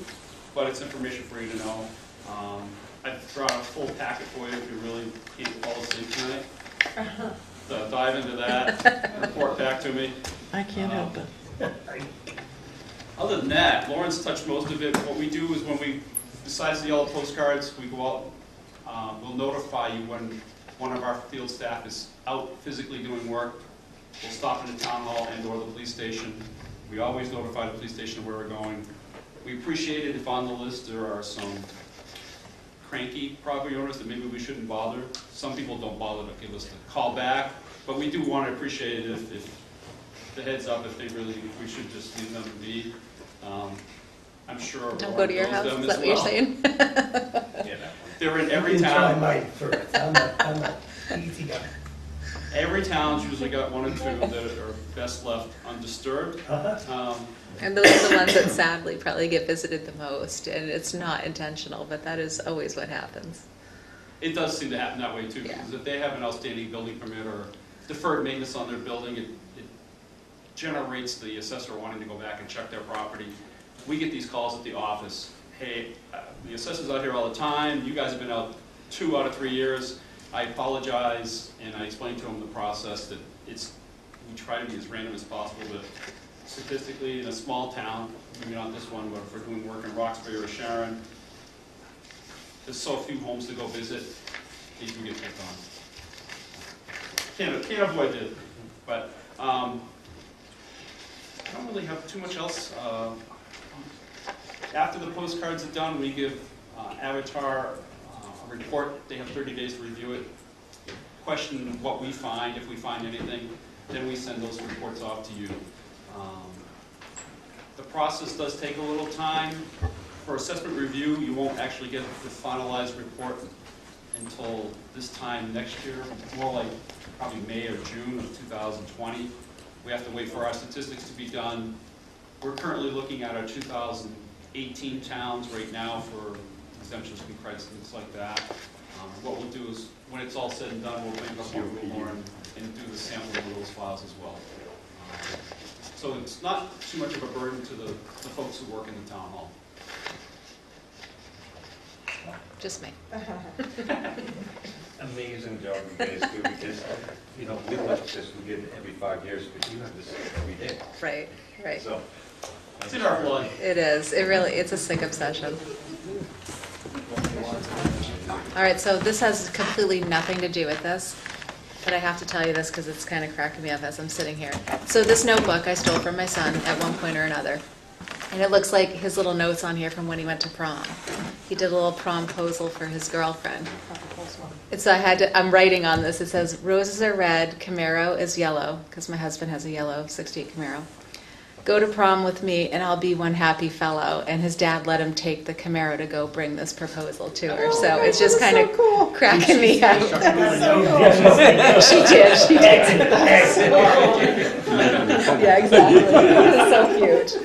but it's information for you to know. I've brought a full packet for you if you really can't fall asleep tonight. So dive into that, report back to me. I can't help it. Other than that, Lawrence touched most of it. What we do is besides the yellow postcards, we go out, we'll notify you when one of our field staff is out physically doing work. We'll stop in the town hall and or the police station. We always notify the police station where we're going. We appreciate it if on the list there are some cranky property owners that maybe we shouldn't bother. Some people don't bother to give us the call back, but we do want to appreciate it if the heads up if we should just leave them be. I'm sure. Don't Lauren go to your knows house, them is as that what you're well. saying? Yeah, that one. They're in You every can try town. mine first. I'm not easy guy. Every town's usually got one or two that are best left undisturbed. And those are the ones that sadly probably get visited the most, and it's not intentional, but that is always what happens. It does seem to happen that way too, Yeah. because if they have an outstanding building permit or deferred maintenance on their building, it generates the assessor wanting to go back and check their property. We get these calls at the office, hey, the assessor's out here all the time, you guys have been out 2 out of 3 years, I apologize, and I explain to them the process that we try to be as random as possible, but statistically in a small town, maybe not this one, but if we're doing work in Roxbury or Sharon, there's so few homes to go visit, they do get picked on. Can't avoid it, but I don't really have too much else. After the postcards are done, we give Avatar a report. They have 30 days to review it, question what we find, if we find anything, then we send those reports off to you. The process does take a little time. For assessment review, you won't actually get the finalized report until this time next year, more like probably May or June of 2020. We have to wait for our statistics to be done. We're currently looking at our 2018 towns right now for exemptions from credits and things like that. What we'll do is, when it's all said and done, we'll make up a little more and do the sampling of those files as well. So it's not too much of a burden to the folks who work in the town hall. Just me. Amazing job you guys do, because, you know, we look at this, we get it every 5 years, but you have this every day. Right, right. So, It's in our blood. It is. It's a sick obsession. All right, so this has completely nothing to do with this, but I have to tell you this because it's kind of cracking me up as I'm sitting here. So this notebook I stole from my son at one point or another, and it looks like his little notes on here from when he went to prom. He did a little promposal for his girlfriend. So I'm writing on this. It says, roses are red, Camaro is yellow, because my husband has a yellow 68 Camaro. Go to prom with me and I'll be one happy fellow. And his dad let him take the Camaro to go bring this proposal to her. So it's just kind of cracking me up. She did. Yeah, exactly. It was so cute.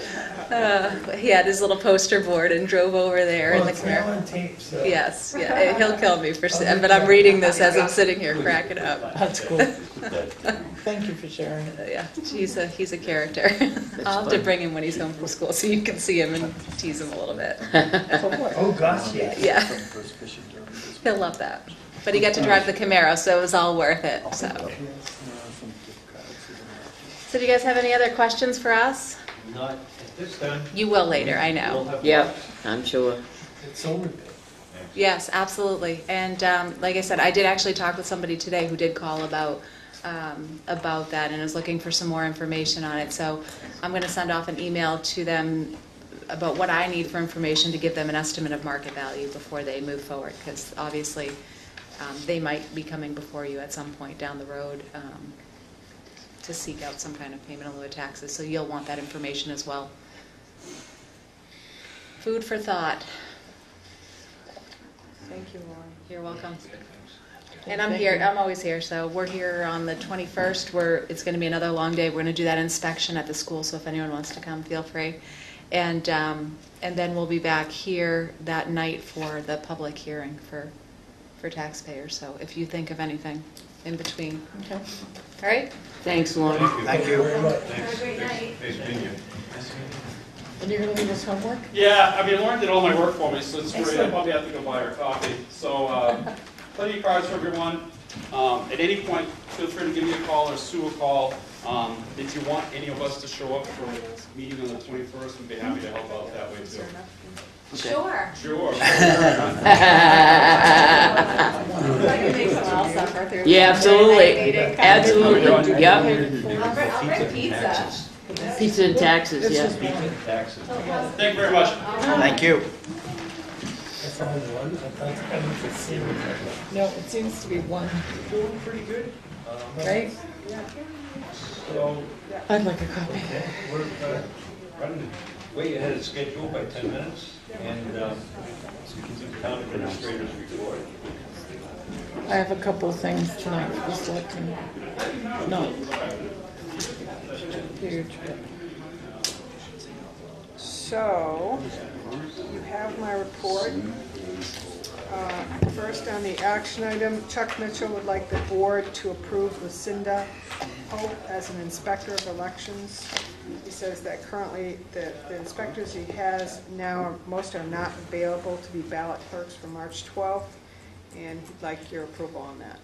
He had his little poster board and drove over there in the Camaro. On tape, so. Yes, yeah, he'll kill me for, but I'm reading this as I'm sitting here cracking up. That's cool. Thank you for sharing it. Yeah, he's a character. I'll have to bring him when he's home from school so you can see him and tease him a little bit. Oh, gosh, yeah. Yeah, he'll love that. But he got to drive the Camaro, so it was all worth it. So do you guys have any other questions for us? not at this time. You will later, I We'll know. have Yep, I'm sure. It's over. Yes, absolutely. And like I said, I did actually talk with somebody today who did call about that and is looking for some more information on it. So I'm going to send off an email to them about what I need for information to give them an estimate of market value before they move forward, because obviously they might be coming before you at some point down the road to seek out some kind of payment in lieu of taxes. So you'll want that information as well. Food for thought. Thank you, Lauren. You're welcome. And I'm here, I'm always here, so we're here on the 21st, it's going to be another long day. We're going to do that inspection at the school, so if anyone wants to come, feel free. And then we'll be back here that night for the public hearing for taxpayers, so if you think of anything in between. Okay. All right? Thanks, Lauren. Thank you. Thanks. Nice meeting you. And you're going to leave us homework? Yeah, I mean, Lauren did all my work for me, so it's great. I'll probably have to go buy her coffee. So, plenty of cards for everyone. At any point, feel free to give me a call or Sue a call. If you want any of us to show up for a meeting on the 21st, we'd be happy to help out that way too. Sure. Sure. Yeah, absolutely. Absolutely. Yep. I'll bring pizza. Pizza and taxes, yeah. Thank you very much. Thank you. That's all one. I thought it was a series. No, it seems to be one, Doing pretty good. right? So, I'd like a copy. we're running way ahead of schedule by 10 minutes, and the town administrator's report. I have a couple of things tonight for the selectmen. Not huge, but. So, you have my report. First, on the action item, Chuck Mitchell would like the board to approve Lucinda Pope as an inspector of elections. He says that currently the inspectors he has now, most are not available to be ballot clerks for March 12th, and he'd like your approval on that.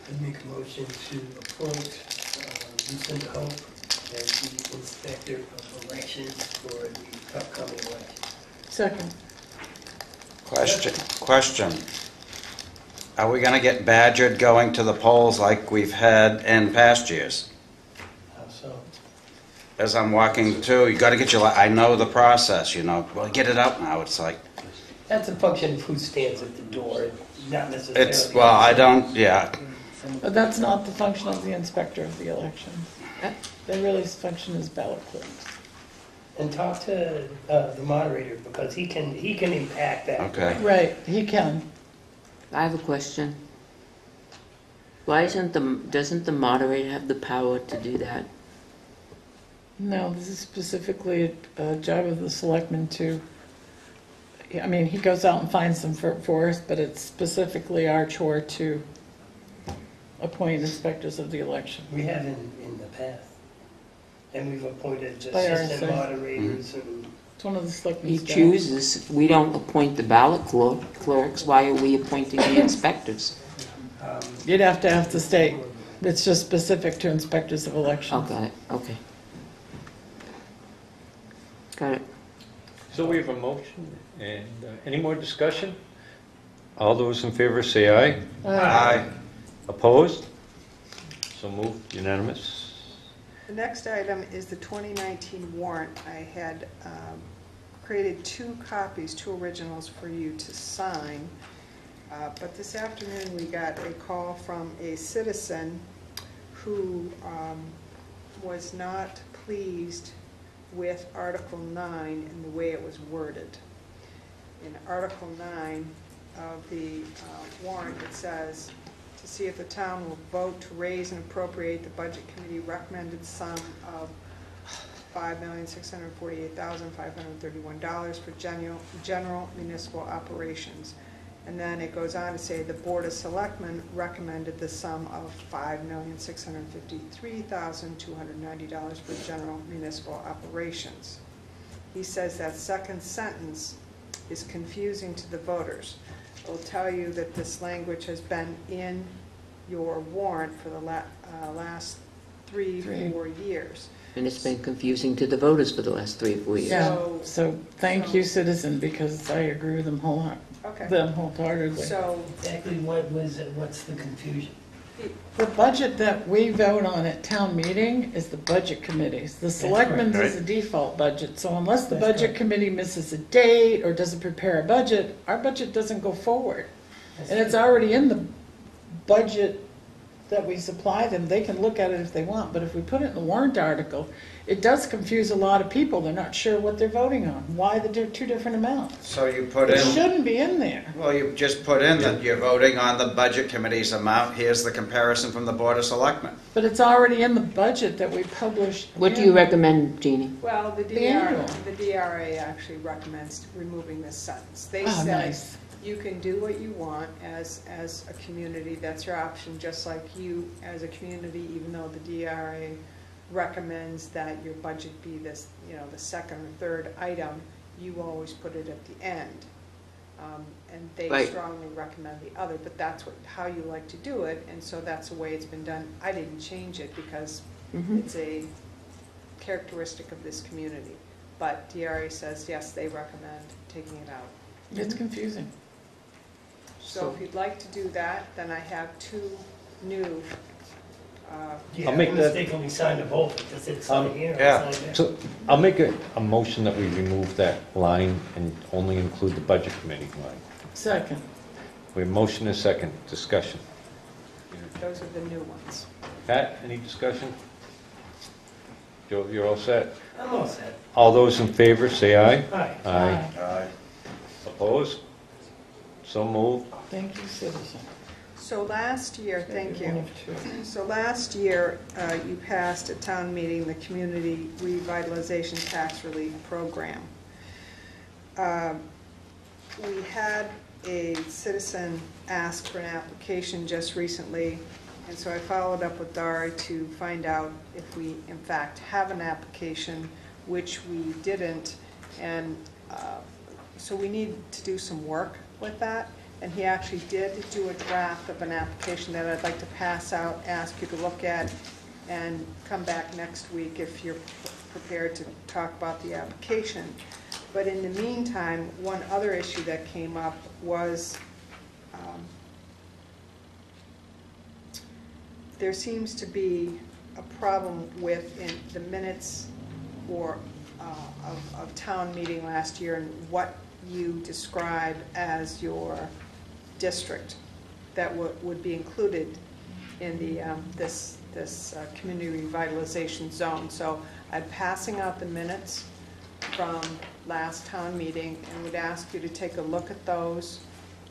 I make a motion to appoint Lucinda Hope as the inspector of elections for the upcoming election. Second. Question. Are we gonna get badgered going to the polls like we've had in past years? How so? As I'm walking too, you gotta get your, I know the process, well, get it out now, it's like, That's a function of who stands at the door, not necessarily. yeah. But that's not the function of the inspector of the elections. Their really function is ballot clerks. And talk to the moderator, because he can impact that. Okay. Right, he can. I have a question. Why doesn't the moderator have the power to do that? No, this is specifically a job of the selectman to, I mean, he goes out and finds them for us, but it's specifically our chore to appoint inspectors of the election. We have in the past. And we've appointed By our assistant side. moderators and It's one of the He selectmen's jobs. chooses. We don't appoint the ballot clerks. Why are we appointing the inspectors? You'd have to ask the state. It's just specific to inspectors of Oh, elections. got it. Okay. Got it. So we have a motion, and any more discussion? All those in favor say aye. Aye. Opposed? So moved, unanimous. The next item is the 2019 warrant. I had created two originals for you to sign. But this afternoon, we got a call from a citizen who was not pleased with Article 9 and the way it was worded. In Article 9 of the warrant, it says, to see if the town will vote to raise and appropriate the Budget Committee recommended sum of $5,648,531 for general municipal operations. And then it goes on to say the Board of Selectmen recommended the sum of $5,653,290 for general municipal operations. He says that second sentence is confusing to the voters. It will tell you that this language has been in your warrant for the last three, 4 years. And it's been confusing to the voters for the last 3 or 4 years. Yeah, so thank you, citizen, because I agree with them wholeheartedly. So exactly what's the confusion? The budget that we vote on at town meeting is the budget committees. The selectmen's is a default budget, so unless the budget committee misses a date or doesn't prepare a budget, our budget doesn't go forward. And it's already in the budget that we supply them. They can look at it if they want, but if we put it in the warrant article, it does confuse a lot of people. They're not sure what they're voting on, why the two different amounts. So you put It in, shouldn't be in there. well, you just put in that you're voting on the budget committee's amount. Here's the comparison from the Board of Selectmen. But it's already in the budget that we published. What do you recommend, Jeannie? Well, The annual. the DRA actually recommends removing this sentence. They Oh, said nice. you can do what you want as a community, that's your option, just like you as a community, even though the DRA recommends that your budget be this, the second or third item, you always put it at the end. And they Right. strongly recommend the other, but that's how you like to do it, and so that's the way it's been done. I didn't change it because it's a characteristic of this community. But DRA says, yes, they recommend taking it out. It's confusing. So if you'd like to do that, then I have two new, Yeah, I'll make I that- mistakenly signed a vote because it's on here. yeah. It's on there. So I'll make a motion that we remove that line and only include the budget committee line. Second. We have motion and second, discussion. those are the new ones. Pat, any discussion? Joe, you're all set? I'm all set. All those in favor, say aye. Aye. Aye. Aye. Opposed? So moved. Thank you, citizen. So last year, thank One you. of two. So last year, you passed at town meeting the Community Revitalization Tax Relief Program. We had a citizen ask for an application just recently, and so I followed up with Dari to find out if we in fact have an application, which we didn't, and so we need to do some work with that. And he actually did do a draft of an application that I'd like to pass out, ask you to look at, and come back next week if you're prepared to talk about the application. But in the meantime, one other issue that came up was there seems to be a problem with in the minutes or of town meeting last year and what you describe as your district that would be included in the this community revitalization zone. So I'm passing out the minutes from last town meeting and would ask you to take a look at those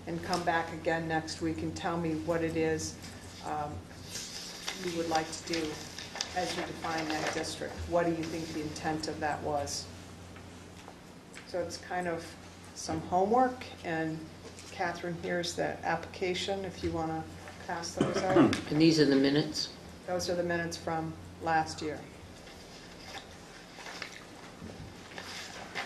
and come back again next week and tell me what it is you would like to do as you define that district. What do you think the intent of that was? So it's kind of some homework, and Catherine, here's the application if you want to pass those out. And these are the minutes? Those are the minutes from last year.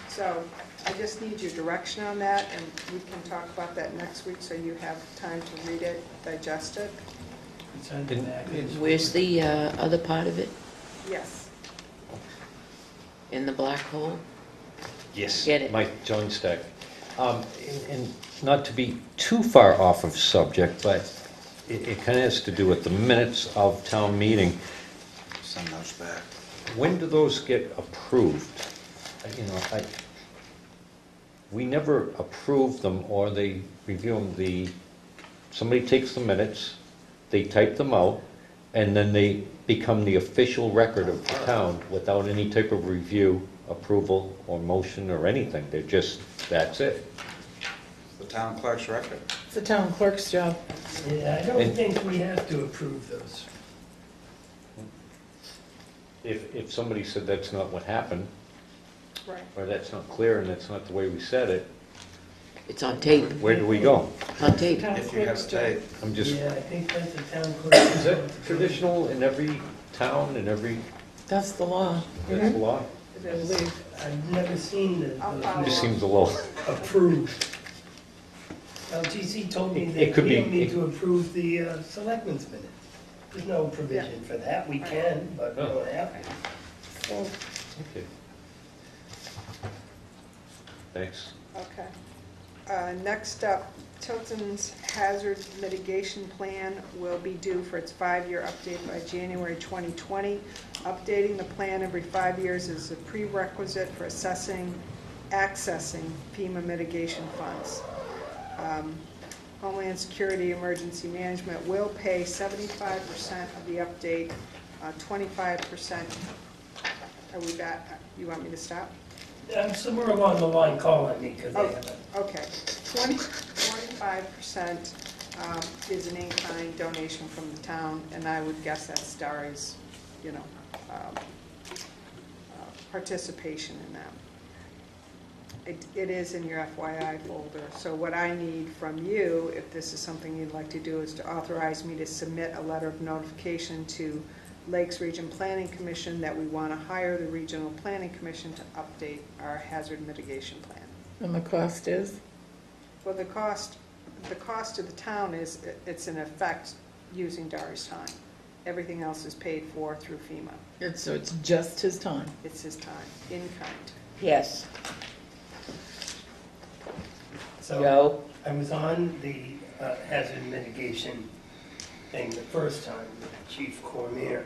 So I just need your direction on that, and we can talk about that next week so you have time to read it, digest it. It's on the back. Where's the other part of it? Yes. In the black hole? Yes. Get it. Mike Johnstack. And not to be too far off of subject, but it kind of has to do with the minutes of town meeting. Send those back. When do those get approved? You know, we never approve them, or they review them. Somebody takes the minutes, they type them out, and then they become the official record of the town without any type of review, approval, or motion, or anything. They're just, that's it. The town clerk's record. It's the town clerk's job. Yeah, I don't think we have to approve those. If somebody said that's not what happened, Right. or that's not clear and that's not the way we said it, It's on tape. where do we go? On tape. Town If you have clerk's a job. tape. I'm just, Yeah, I think that's the town clerk. is that traditional in every town, in every, That's the law, that's the law? It I is. believe. I've never seen I'll the follow It just up. seems a little, approved. LGC told me It that could we be- don't need to approve the selectmen's minutes. There's no provision for that. We can, but we don't have to. So, okay. Thanks. Okay. Next up, Tilton's hazard mitigation plan will be due for its 5-year update by January 2020. Updating the plan every 5 years is a prerequisite for accessing FEMA mitigation funds. Homeland Security Emergency Management will pay 75% of the update, 25%. Are we back? You want me to stop? Somewhere along the line, call on me because I haven't. Okay, 25% is an in-kind donation from the town, and I would guess that's Dari's, participation in that. It is in your FYI folder, so what I need from you, if this is something you'd like to do, is to authorize me to submit a letter of notification to Lakes Region Planning Commission that we want to hire the Regional Planning Commission to update our hazard mitigation plan. and the cost is? Well, the cost to the town is, it's in effect using Dari's time. Everything else is paid for through FEMA. So it's just his time. It's his time, in kind. Yes. So Joe? I was on the hazard mitigation thing the first time with Chief Cormier.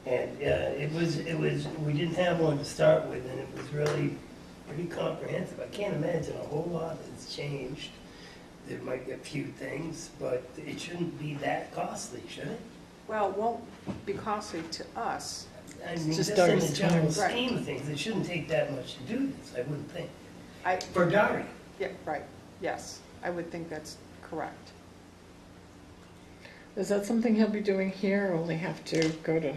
And it was, we didn't have one to start with, and it was really pretty comprehensive. I can't imagine a whole lot has changed. There might be a few things, but it shouldn't be that costly, should it? Well, it won't be costly to us. I mean, just just in the Dari's general time. scheme of things, it shouldn't take that much to do this, I wouldn't think. I, For Dari. yeah, right, yes. I would think that's Correct. Is that something he'll be doing here, or will he have to go to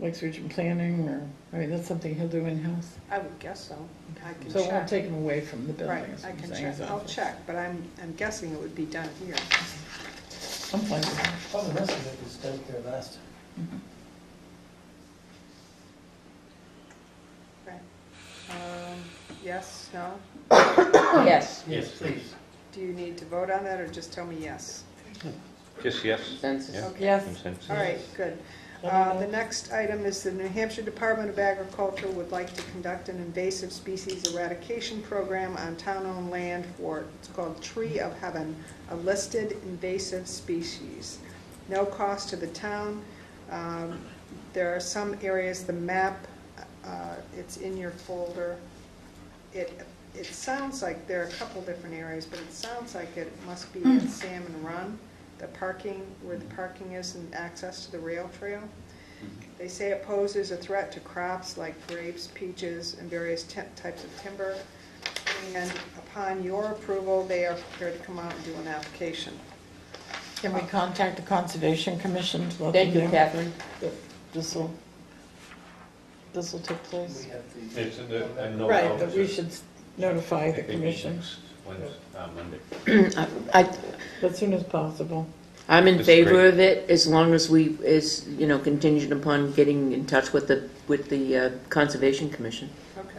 Lakes Region Planning, or, I mean, that's something he'll do in-house? I would guess so. I can So it won't check. take him away from the building, Right, is I what I'm can saying, check. his I'll office. check, but I'm guessing it would be done here. I'm fine with that. All the rest of it was done here last time. Mhm. Yes, no? Yes, Yes, please. Do you need to vote on that, or just tell me yes? Just yes? consensus. Yeah. Okay. Yes. Consensus. All right, good. The next item is the New Hampshire Department of Agriculture would like to conduct an invasive species eradication program on town-owned land for, it's called Tree of Heaven, a listed invasive species. No cost to the town. There are some areas, the map, it's in your folder. It sounds like there are a couple different areas, but it sounds like it must be at Salmon Run, the parking, where the parking is and access to the rail trail. They say it poses a threat to crops like grapes, peaches, and various types of timber. And upon your approval, they are prepared to come out and do an application. Can we contact the Conservation Commission to let them Thank you, know Catherine. that this will take place? We have the. It's in the, I know. Right, but we should notify the commission Monday. as soon as possible. I'm in That's favor great. of it, as long as we, contingent upon getting in touch with the Conservation Commission.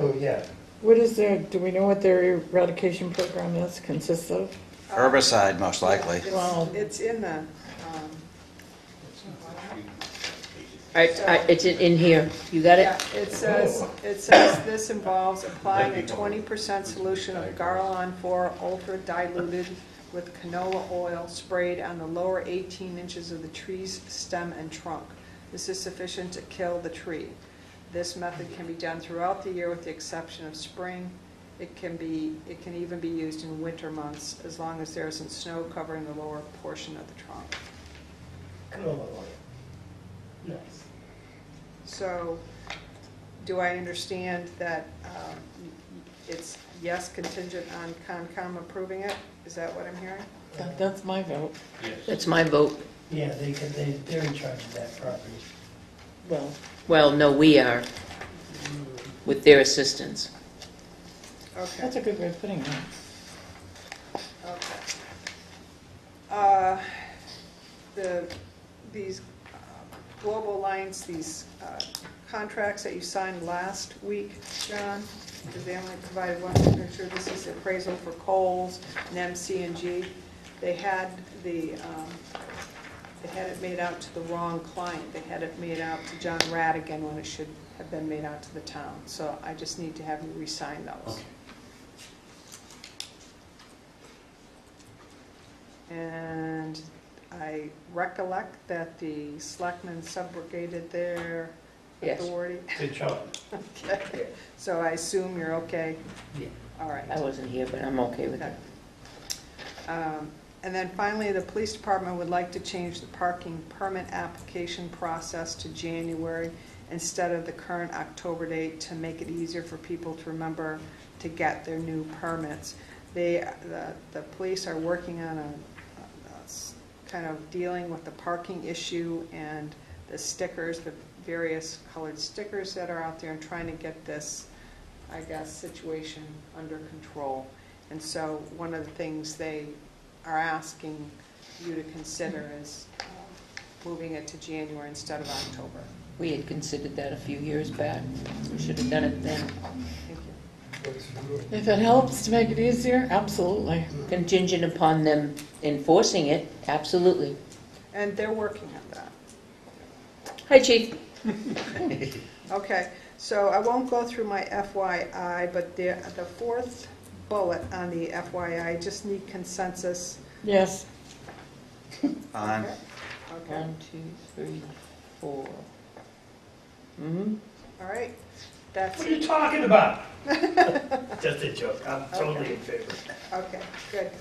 Oh, yeah. What is their, do we know what their eradication program is, consists of? Herbicide, most likely. Well- It's in the, It's in here. You got it? yeah, it says this involves applying a 20% solution of Garlon 4 ultra diluted with canola oil sprayed on the lower 18 inches of the tree's stem and trunk. This is sufficient to kill the tree. This method can be done throughout the year with the exception of spring. It can even be used in winter months as long as there isn't snow covering the lower portion of the trunk. Canola oil. Nice. So, do I understand that it's yes contingent on Concom approving it? Is that what I'm hearing? That's my vote. That's my vote. Yeah, they're in charge of that property. Well, Well, no, we are, with their assistance. Okay. that's a good way of putting it. Okay. These Global Alliance, these contracts that you signed last week, John, because they only provided one signature. This is appraisal for Coles and MC&G. They had it made out to the wrong client. They had it made out to John Radigan when it should have been made out to the town. So I just need to have you re-sign those. Okay. And I recollect that the selectmen subrogated their Yes. authority. Good job. Okay, so I assume you're okay? Yeah. All right. I wasn't here, but I'm okay with Okay. it. And then finally, the police department would like to change the parking permit application process to January instead of the current October date to make it easier for people to remember to get their new permits. The police are working on a kind of dealing with the parking issue and the stickers, the various colored stickers that are out there, and trying to get this, I guess, situation under control. And so one of the things they are asking you to consider is moving it to January instead of October. We had considered that a few years back. We should have done it then. Thank you. Works for me. If it helps to make it easier, absolutely. Contingent upon them enforcing it, absolutely. And they're working on that. Hi, Chief. Okay, so I won't go through my FYI, but the fourth bullet on the FYI, I just need consensus. Yes. Fine. Okay, 1, 2, 3, 4. Mm-hmm. all right. That's What are you it. talking about? Just a joke. I'm totally in favor. Okay, good.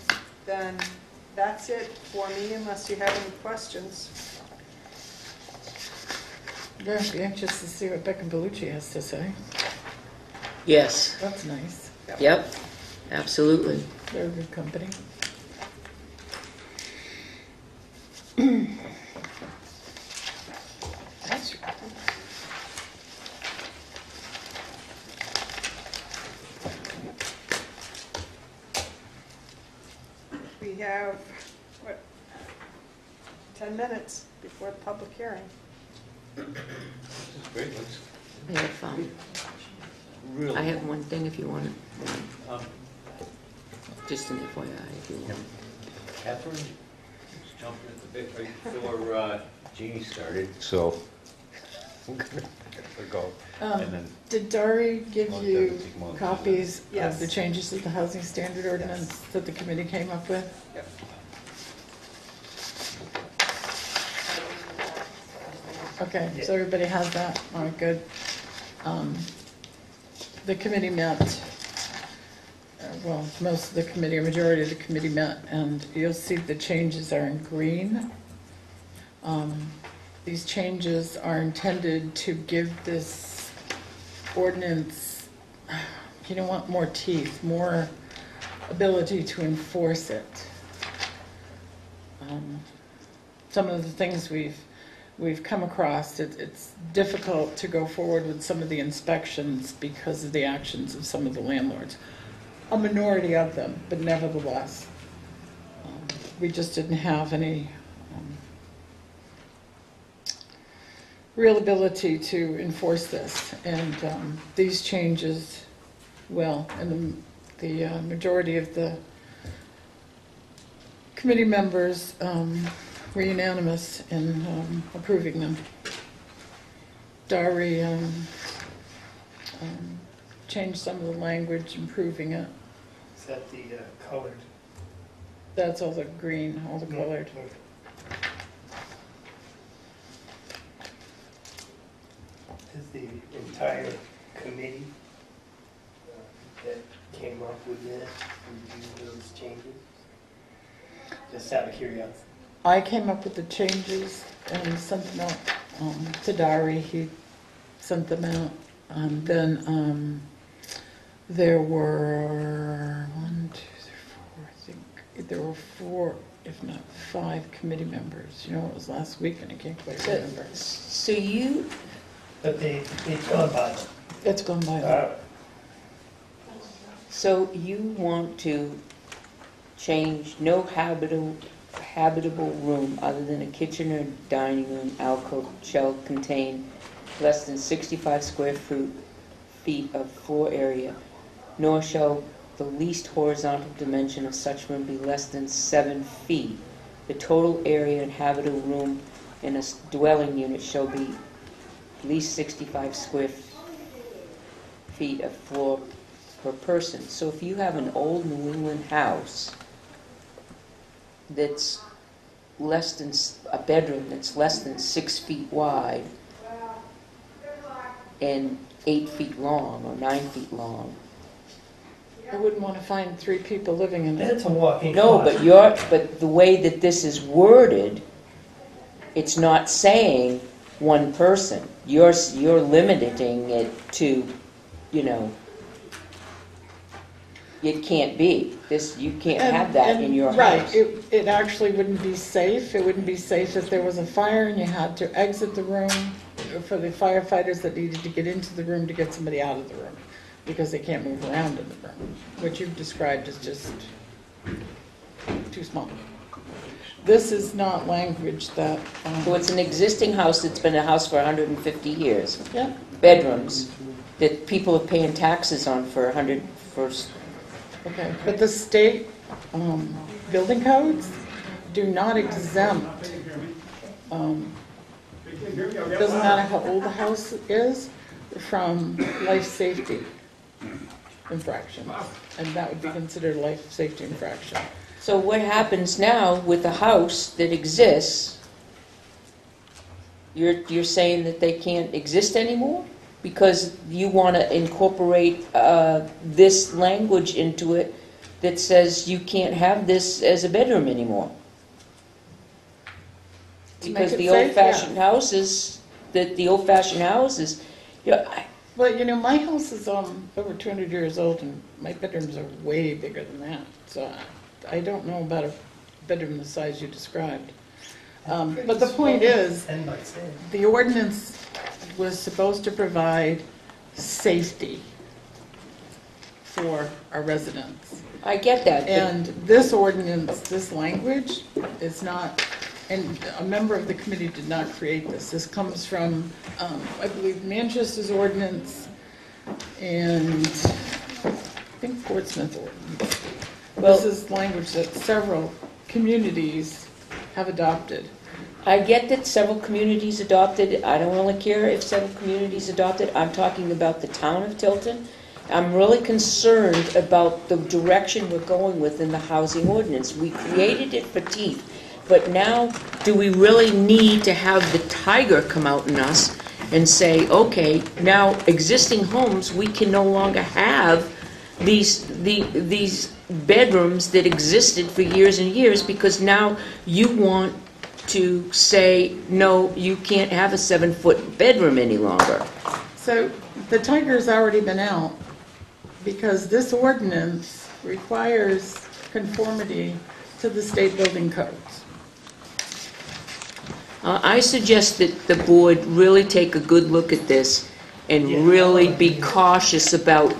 Then that's it for me, unless you have any questions. You're going to be anxious to see what Beck and Bellucci has to say. Yes. That's nice. Yep. Absolutely. They're a good company. That's We have, what, 10 minutes before the public hearing. Great, let's I have, really. I have one thing if you want it, Um, just an FYI if you want. Catherine, just jumping at the bit right before Jeannie started, so I'm gonna let her go. And then, Did Dari give Well, it you doesn't take long. copies Yes. of the changes to the housing standard ordinance that the committee came up with? Yep. Okay, so everybody has that? All right, good. The committee met, well, most of the committee, a majority of the committee met, and you'll see the changes are in green. These changes are intended to give this ordinance, you don't want more teeth, more ability to enforce it. Some of the things we've come across, it's difficult to go forward with some of the inspections because of the actions of some of the landlords. A minority of them, but nevertheless, we just didn't have any real ability to enforce this. And these changes will, and the majority of the committee members were unanimous in approving them. Dari changed some of the language, improving it. Is that the colored? That's all the green, all the colored. Is the entire committee that came up with this, review those changes? Just out of curiosity. I came up with the changes and sent them out to Dari. He sent them out. And then there were 1, 2, 3, 4, I think there were 4, if not 5 committee members. You know, it was last week and I can't quite remember. So you, But they've gone by it. It's gone by. so you want to change no habitable room other than a kitchen or dining room alcove shall contain less than 65 square feet of floor area, nor shall the least horizontal dimension of such room be less than 7 feet. The total area and habitable room in a dwelling unit shall be at least 65 square feet of floor per person. So if you have an old New England house that's less than a bedroom that's less than 6 feet wide and 8 feet long or 9 feet long. I wouldn't want to find 3 people living in it. That's a walk-in No, closet. but the way that this is worded, it's not saying one person. You're limiting it to, you know, it can't be. You can't have that in your house. Right, it actually wouldn't be safe. It wouldn't be safe if there was a fire and you had to exit the room for the firefighters that needed to get into the room to get somebody out of the room because they can't move around in the room. What you've described is just too small. This is not language that... So it's an existing house that's been a house for 150 years. Yeah. Bedrooms that people are paying taxes on for 100 for. Okay, but the state building codes do not exempt, doesn't matter how old the house is, from life safety infractions. And that would be considered a life safety infraction. So what happens now with a house that exists? You're saying that they can't exist anymore? Because you want to incorporate this language into it that says you can't have this as a bedroom anymore. To make Because it the safe, old-fashioned yeah. houses, the old-fashioned houses, you know, Well, you know, my house is over 200 years old, and my bedrooms are way bigger than that. So I don't know about a bedroom the size you described. But the point is, And by saying. the ordinance was supposed to provide safety for our residents. I get that, but And this ordinance, this language is not, and a member of the committee did not create this. This comes from, I believe, Manchester's ordinance and I think Portsmouth ordinance. Well- This is language that several communities have adopted. I get that several communities adopted. I don't really care if several communities adopted. I'm talking about the town of Tilton. I'm really concerned about the direction we're going with in the housing ordinance. We created it for teeth, but now do we really need to have the tiger come out in us and say, okay, now existing homes, we can no longer have these bedrooms that existed for years and years because now you want to say, no, you can't have a 7-foot bedroom any longer. So the tiger's already been out because this ordinance requires conformity to the state building codes. I suggest that the board really take a good look at this and really be cautious about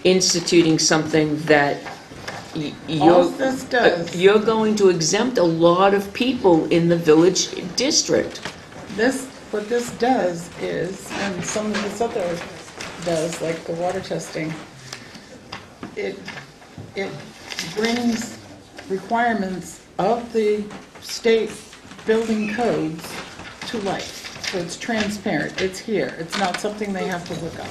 instituting something that All this does, you're going to exempt a lot of people in the village district. what this does is, and some of this other does, like the water testing, it brings requirements of the state building codes to life. So it's transparent, it's here, it's not something they have to look up.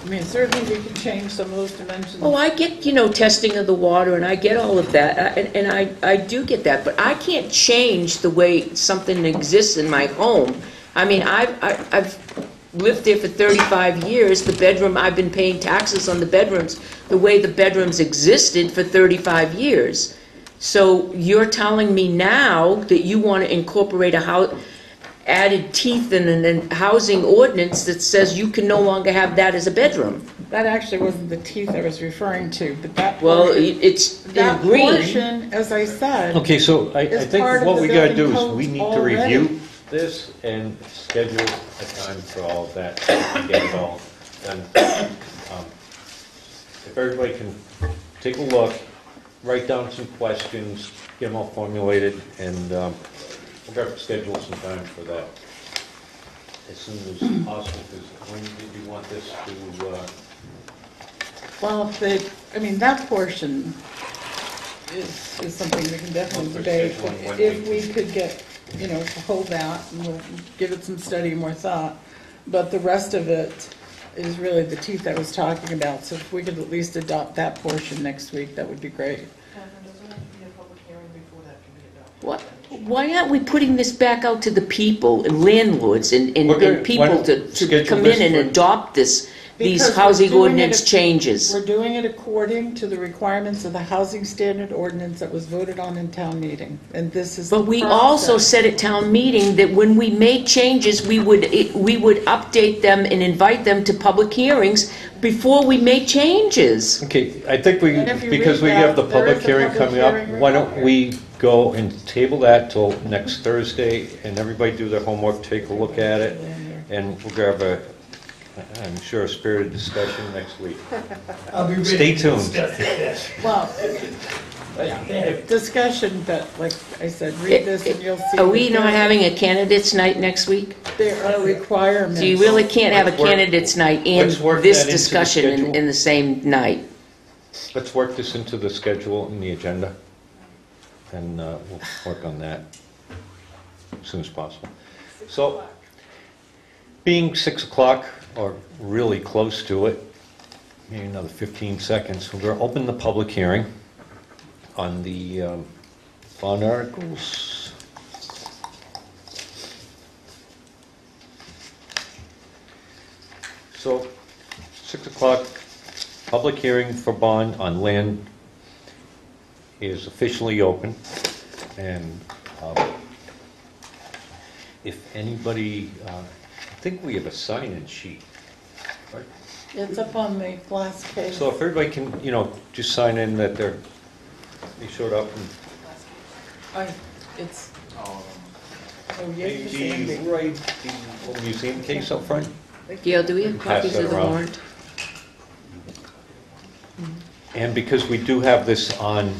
I mean, certainly we can change some of those dimensions. Oh, I get, testing of the water, and I get all of that, and I do get that, but I can't change the way something exists in my home. I mean, I've lived there for 35 years, the bedroom, I've been paying taxes on the bedrooms, the way the bedrooms existed for 35 years. So you're telling me now that you want to incorporate added teeth in a housing ordinance that says you can no longer have that as a bedroom. That actually wasn't the teeth I was referring to, but that Well, portion, it's in that green. portion, as I said, Okay, so I It's think part of what the we gotta building do is codes we need to already. review this and schedule a time for all of that, and get it all done. If everybody can take a look, write down some questions, get them all formulated, and we'll have to schedule some time for that as soon as possible, because when did you want this to, well, that portion is something we can definitely Well, debate. for scheduling when If we we could get, to hold that, and we'll give it some study, more thought. But the rest of it is really the teeth I was talking about, so if we could at least adopt that portion next week, that would be great. What? Why aren't we putting this back out to the people and landlords and Why people don't to schedule come this in and for- adopt these Because we're housing doing ordinance it- changes? We're doing it according to the requirements of the housing standard ordinance that was voted on in town meeting, and this is the But we also process. said at town meeting that when we made changes, we would update them and invite them to public hearings before we made changes. okay, I think And if you because we read have the that, there public is a hearing public coming up, hearing why don't required. we go and table that till next Thursday, and everybody do their homework, take a look at it, and we'll grab I'm sure, a spirited discussion next week. I'll be ready Stay to tuned. discuss it. Well, discussion, but like I said, read this and you'll see. Are we that not there- having a candidates night next week? There are requirements. So you really can't have a Let's work- candidates night and let's work this that into the discussion schedule. in the same night. Let's work this into the schedule and the agenda, and we'll work on that as soon as possible. So, being 6 o'clock, or really close to it, maybe another 15 seconds, we're going to open the public hearing on the bond articles. So, 6 o'clock, public hearing for bond on land is officially open, and if anybody, I think we have a sign-in sheet, right? It's up on the glass case. So if everybody can, just sign in that they showed up, and It's, Oh, yes, Do you write the whole museum case up front? Gail, do we have Pass copies that of the around. warrant? And because we do have this on,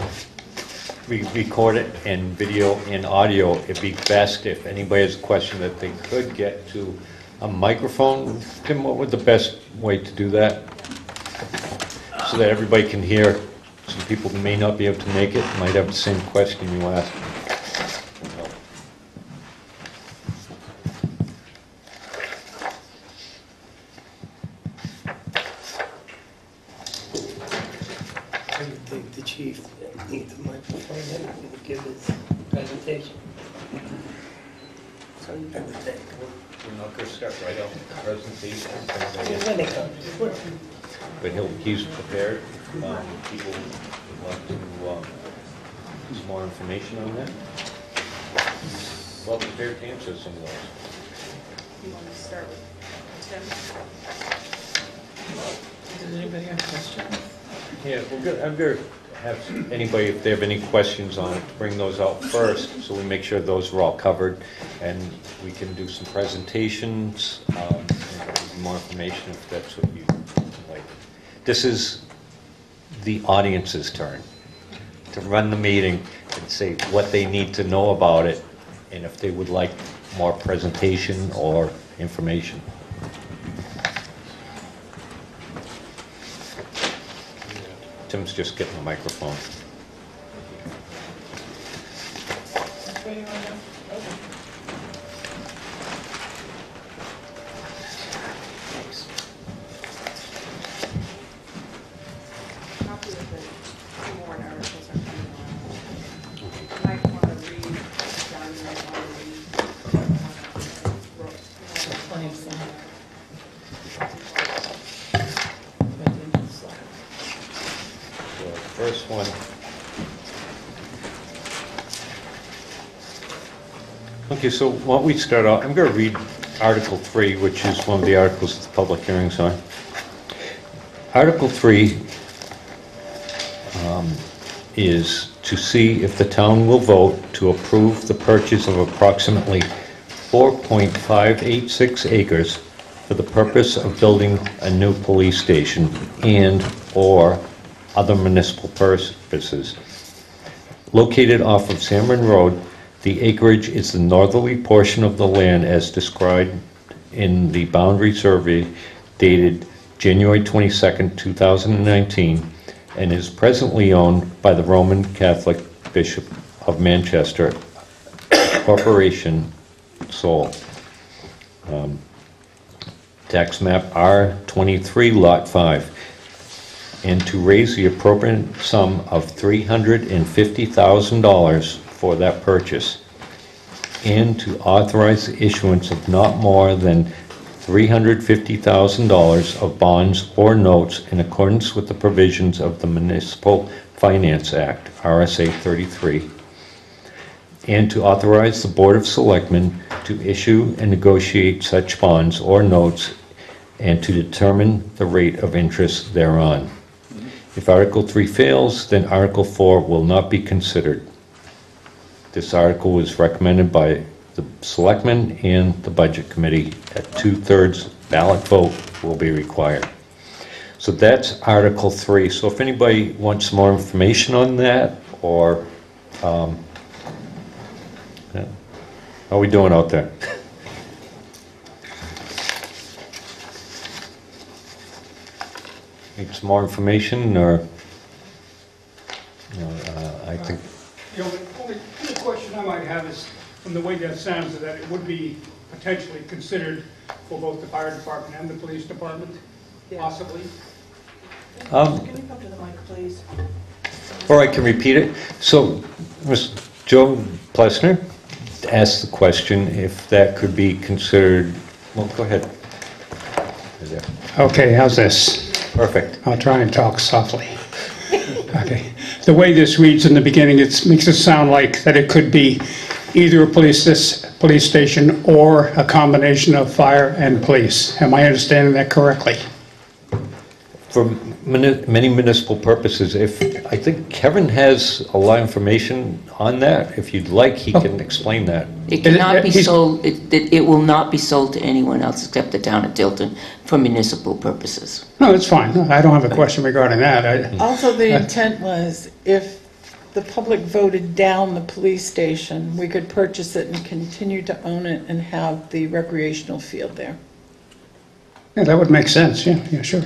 we record it in video and audio, it'd be best if anybody has a question that they could get to a microphone. Tim, what would the best way to do that? So that everybody can hear. Some people who may not be able to make it might have the same question you asked. I would think the chief needs the microphone and give his presentation. I would think. We're not going to start right off with the presentation. When they come. But he's prepared. People would like to some more information on that. Well prepared to answer some of those. You want to start with Tim? Does anybody have questions? Yeah, I'm going to have anybody, if they have any questions on it, to bring those out first, so we make sure those are all covered, and we can do some presentations, and give you more information if that's what you like. This is the audience's turn to run the meeting and say what they need to know about it, and if they would like more presentation or information. Tim's just getting the microphone. Copy of the two warrant articles are coming around. You might want to read, John, you might want to read. Plenty of time. So the first one. Okay, so why don't we start out, I'm going to read Article 3, which is one of the articles that the public hearings on. Article 3 is to see if the town will vote to approve the purchase of approximately 4.586 acres for the purpose of building a new police station and/or other municipal purposes. Located off of Samron Road, the acreage is the northerly portion of the land as described in the boundary survey dated January 22nd, 2019, and is presently owned by the Roman Catholic Bishop of Manchester Corporation, Seoul. Tax map R23, Lot 5. And to raise the appropriate sum of $350,000 for that purchase, and to authorize the issuance of not more than $350,000 of bonds or notes in accordance with the provisions of the Municipal Finance Act, RSA 33, and to authorize the Board of Selectmen to issue and negotiate such bonds or notes and to determine the rate of interest thereon. If Article 3 fails, then Article 4 will not be considered. This article was recommended by the Selectmen and the Budget Committee. At 2/3 ballot vote will be required. So that's Article 3. So if anybody wants more information on that, or yeah. How are we doing out there? Need some more information, or I think. The only question I might have is, from the way that sounds, that it would be potentially considered for both the fire department and the police department, possibly? Can you come to the mic, please? Or I can repeat it. So, Ms. Joe Plessner asked the question if that could be considered. Well, go ahead. There. Okay, how's this? Perfect. I'll try and talk softly. Okay. The way this reads in the beginning, it makes it sound like that it could be either a police station or a combination of fire and police. Am I understanding that correctly? for many municipal purposes, I think Kevin has a lot of information on that. If you'd like, he can explain that. It cannot be sold, it will not be sold to anyone else except the town of Tilton for municipal purposes. No, it's fine. No, I don't have a question regarding that. Also, the intent was if the public voted down the police station, we could purchase it and continue to own it and have the recreational field there. Yeah, that would make sense. Yeah, sure.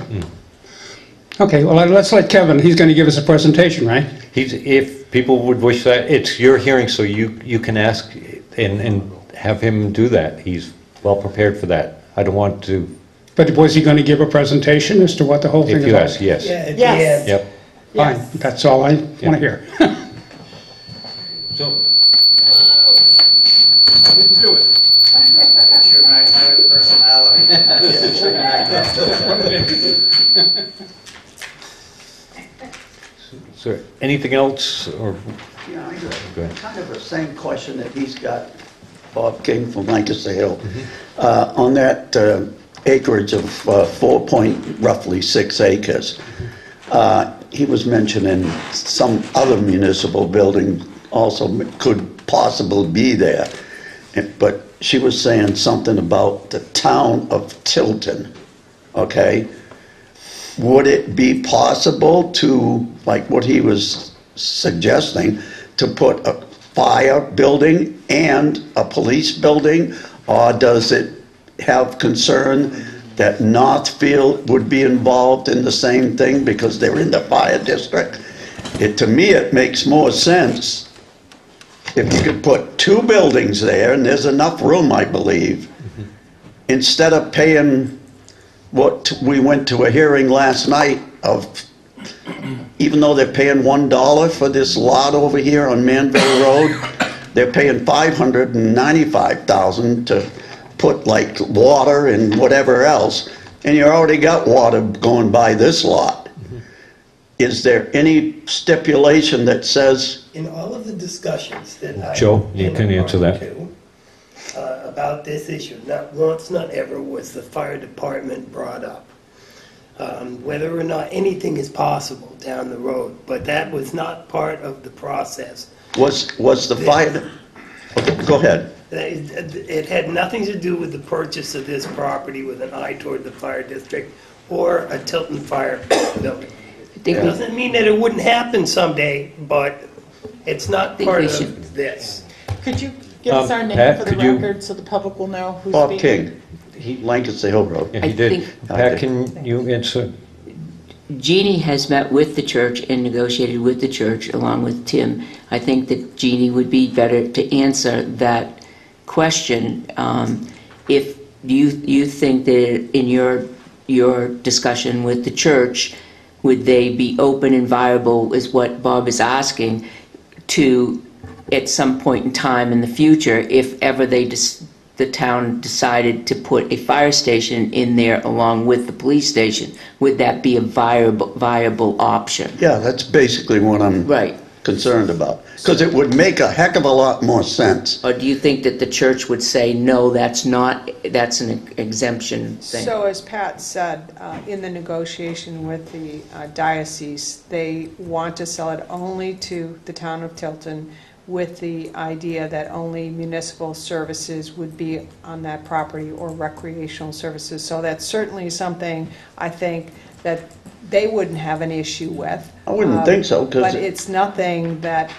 Okay, well, let's let Kevin, he's going to give us a presentation, right? If people would wish that, it's your hearing, so you can ask and have him do that. He's well prepared for that. I don't want to, But was he going to give a presentation as to what the whole thing is if you about? ask, yes. Yeah, at the Yes. end. Yep. Fine, that's all I want to hear. So, Didn't do it. It's your magnetic personality. is there anything else, or? Yeah, I Go got ahead. kind of the same question that he's got, Bob King from Lancaster Hill. On that acreage of roughly 6 acres, he was mentioning some other municipal building also could possibly be there. But she was saying something about the town of Tilton, okay? Would it be possible to, like what he was suggesting, to put a fire building and a police building? Or does it have concern that Northfield would be involved in the same thing because they're in the fire district? To me, it makes more sense if you could put 2 buildings there, and there's enough room, I believe, instead of paying what we went to a hearing last night of, even though they're paying $1 for this lot over here on Manville Road, they're paying $595,000 to put like water and whatever else, and you already got water going by this lot. Is there any stipulation that says, In all of the discussions that I... Joe, you can answer that. About this issue, not once, not ever was the fire department brought up. Whether or not anything is possible down the road, but that was not part of the process. was the fire... Okay, go ahead. It had nothing to do with the purchase of this property with an eye toward the fire district or a Tilton fire building. It doesn't mean that it wouldn't happen someday, but it's not part of this. Could you give us our name Pat, for the could you- record so the public will know who's Bob speaking? King, Lancaster Hill Road. Yeah, he I did. think- Pat, can you answer? Jeannie has met with the church and negotiated with the church along with Tim. I think that Jeannie would be better to answer that question. If you think that in your discussion with the church, would they be open and viable, is what Bob is asking, to at some point in time in the future, if ever the town decided to put a fire station in there along with the police station, would that be a viable option? Yeah, that's basically what I'm Right. concerned about. Because it would make a heck of a lot more sense. Or do you think that the church would say, no, that's an exemption thing? So as Pat said, in the negotiation with the diocese, they want to sell it only to the town of Tilton with the idea that only municipal services would be on that property or recreational services. So that's certainly something I think that they wouldn't have an issue with. I wouldn't think so, because... But it's nothing that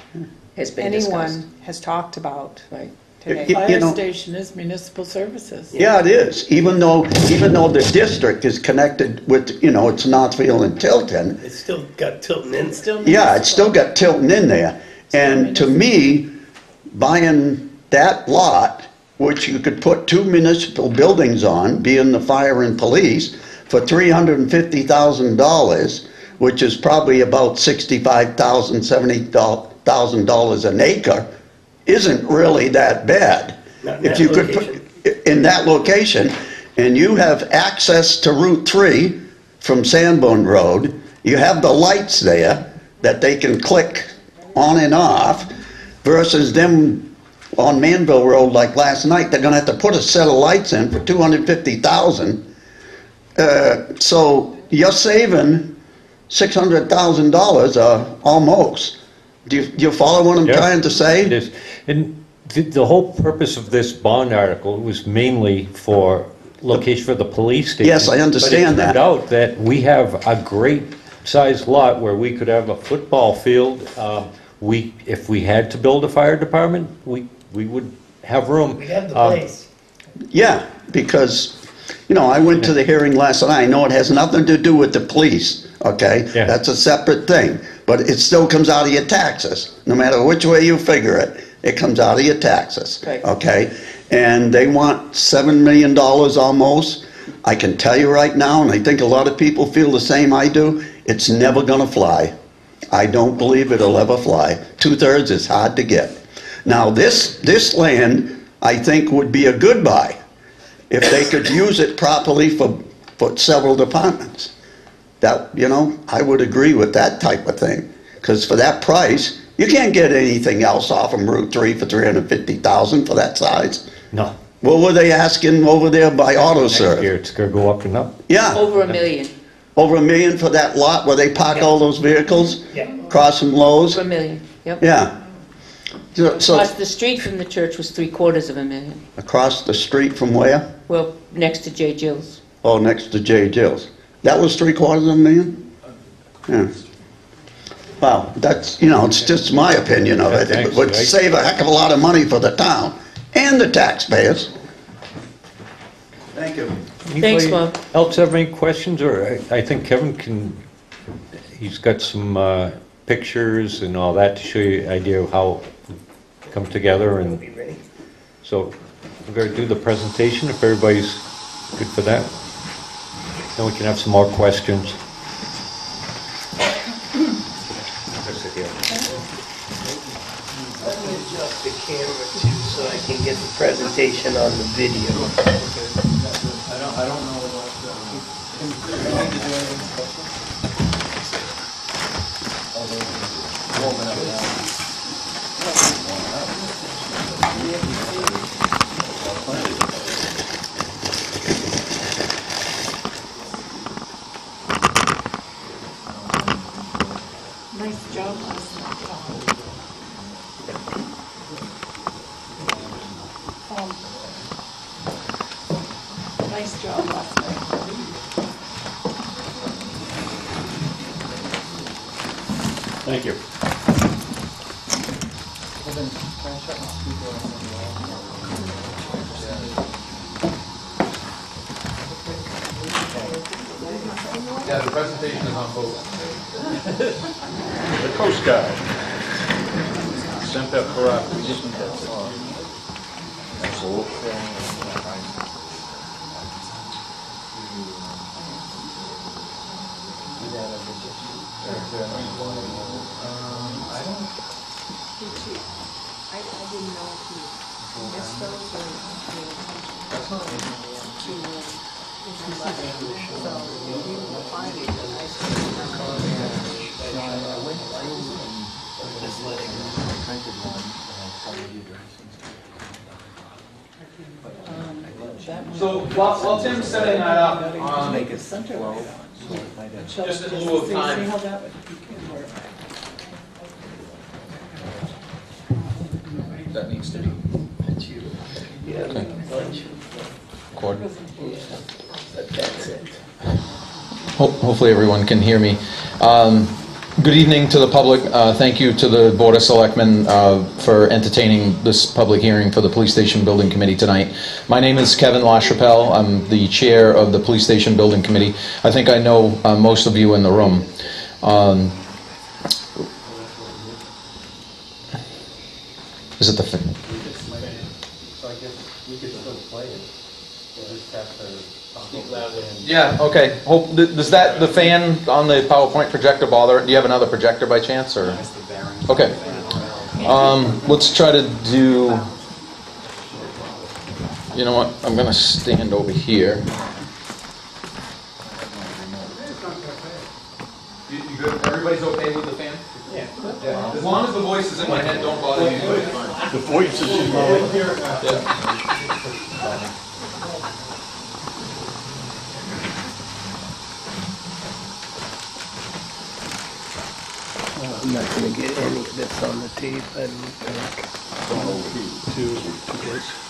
Has been discussed. anyone has talked about Right. today. You Fire know- station is municipal services. Yeah, it is. Even though the district is connected with, it's Northfield and Tilton, It's still got Tilton in. yeah, it's still got Tilton in there. And to me, buying that lot, which you could put 2 municipal buildings on, being the fire and police, for $350,000, which is probably about $65,000, $70,000 an acre, isn't really that bad. Not in If that you could location. put in that location, and you have access to Route 3 from Sanborn Road, you have the lights there that they can click on and off, versus them on Manville Road like last night, they're gonna have to put a set of lights in for $250,000. So you're saving $600,000, almost. Do you follow what I'm Yeah. trying to say? It is. And the whole purpose of this bond article was mainly for location for the police station. Yes, I understand But it that. turned out that we have a great sized lot where we could have a football field. If we had to build a fire department, we would have room. We have the place. Yeah, because, I went to the hearing last night. I know it has nothing to do with the police, okay? Yeah. That's a separate thing, but it still comes out of your taxes. No matter which way you figure it, it comes out of your taxes, Right. okay? And they want $7 million almost. I can tell you right now, and I think a lot of people feel the same I do, it's never gonna fly. I don't believe it'll ever fly. 2/3 is hard to get. Now, this land, I think, would be a good buy if they could use it properly for several departments. That, I would agree with that type of thing. Because for that price, you can't get anything else off of Route 3 for $350,000 for that size. No. What were they asking over there by Next AutoServe? year, it's gonna go up and up. Yeah, Over $1 million, over $1 million for that lot where they park all those vehicles Yeah. across from Lowe's. over $1 million, yep. Yeah. So Across the street from the church was $750,000. across the street from where? Well, next to J. Jill's. Oh, next to J. Jill's. That was $750,000? Yeah. Wow, that's, it's just my opinion of it. It would save a heck of a lot of money for the town and the taxpayers. Thank you. Thanks, Bob. Anybody else have any questions, or I think Kevin he's got some pictures and all that to show you an idea of how it come together, and Be ready. so we're going to do the presentation if everybody's good for that. Then we can have some more questions. Just sit here. Let me adjust the camera too so I can get the presentation on the video. I don't know what, Nice job last night, Tom. Nice job last night. Thank you. Yeah, the presentation is on both. The Coast Guard. Semper Paratus. I didn't know if you missed those or so you will find it, but I So while Tim's setting that up, Make it center. just in lieu of time. See how that would work. That needs to be recorded. That's it. Hopefully everyone can hear me. Good evening to the public. Thank you to the Board of Selectmen for entertaining this public hearing for the Police Station Building Committee tonight. My name is Kevin LaChapelle. I'm the chair of the Police Station Building Committee. I think I know most of you in the room. Is it the... So I guess we could still play it. We'll just have to speak loudly and... Yeah, okay. Does that, the fan on the PowerPoint projector bother? Do you have another projector by chance, or? Okay. Let's try to do, you know what, I'm gonna stand over here. You good? Everybody's okay with the fan? Yeah. As long as the voices in my head don't bother you. The voices in my Yeah. that's on the tape and.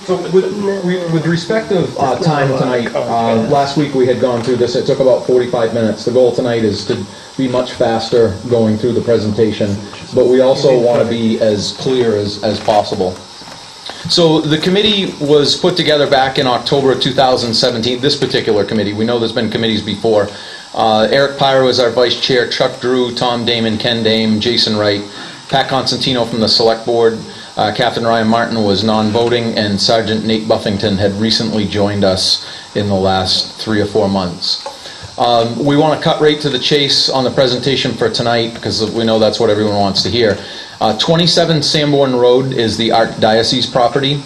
So with respect of time tonight, last week we had gone through this, it took about 45 minutes. The goal tonight is to be much faster going through the presentation, but we also want to be as clear as possible. So the committee was put together back in October of 2017, this particular committee. We know there's been committees before. Eric Pyro is our vice chair, Chuck Drew, Tom Damon, Ken Dame, Jason Wright, Pat Constantino from the select board, Captain Ryan Martin was non-voting, and Sergeant Nate Buffington had recently joined us in the last 3 or 4 months. We want to cut right to the chase on the presentation for tonight because we know that's what everyone wants to hear. 27 Sanborn Road is the Archdiocese property.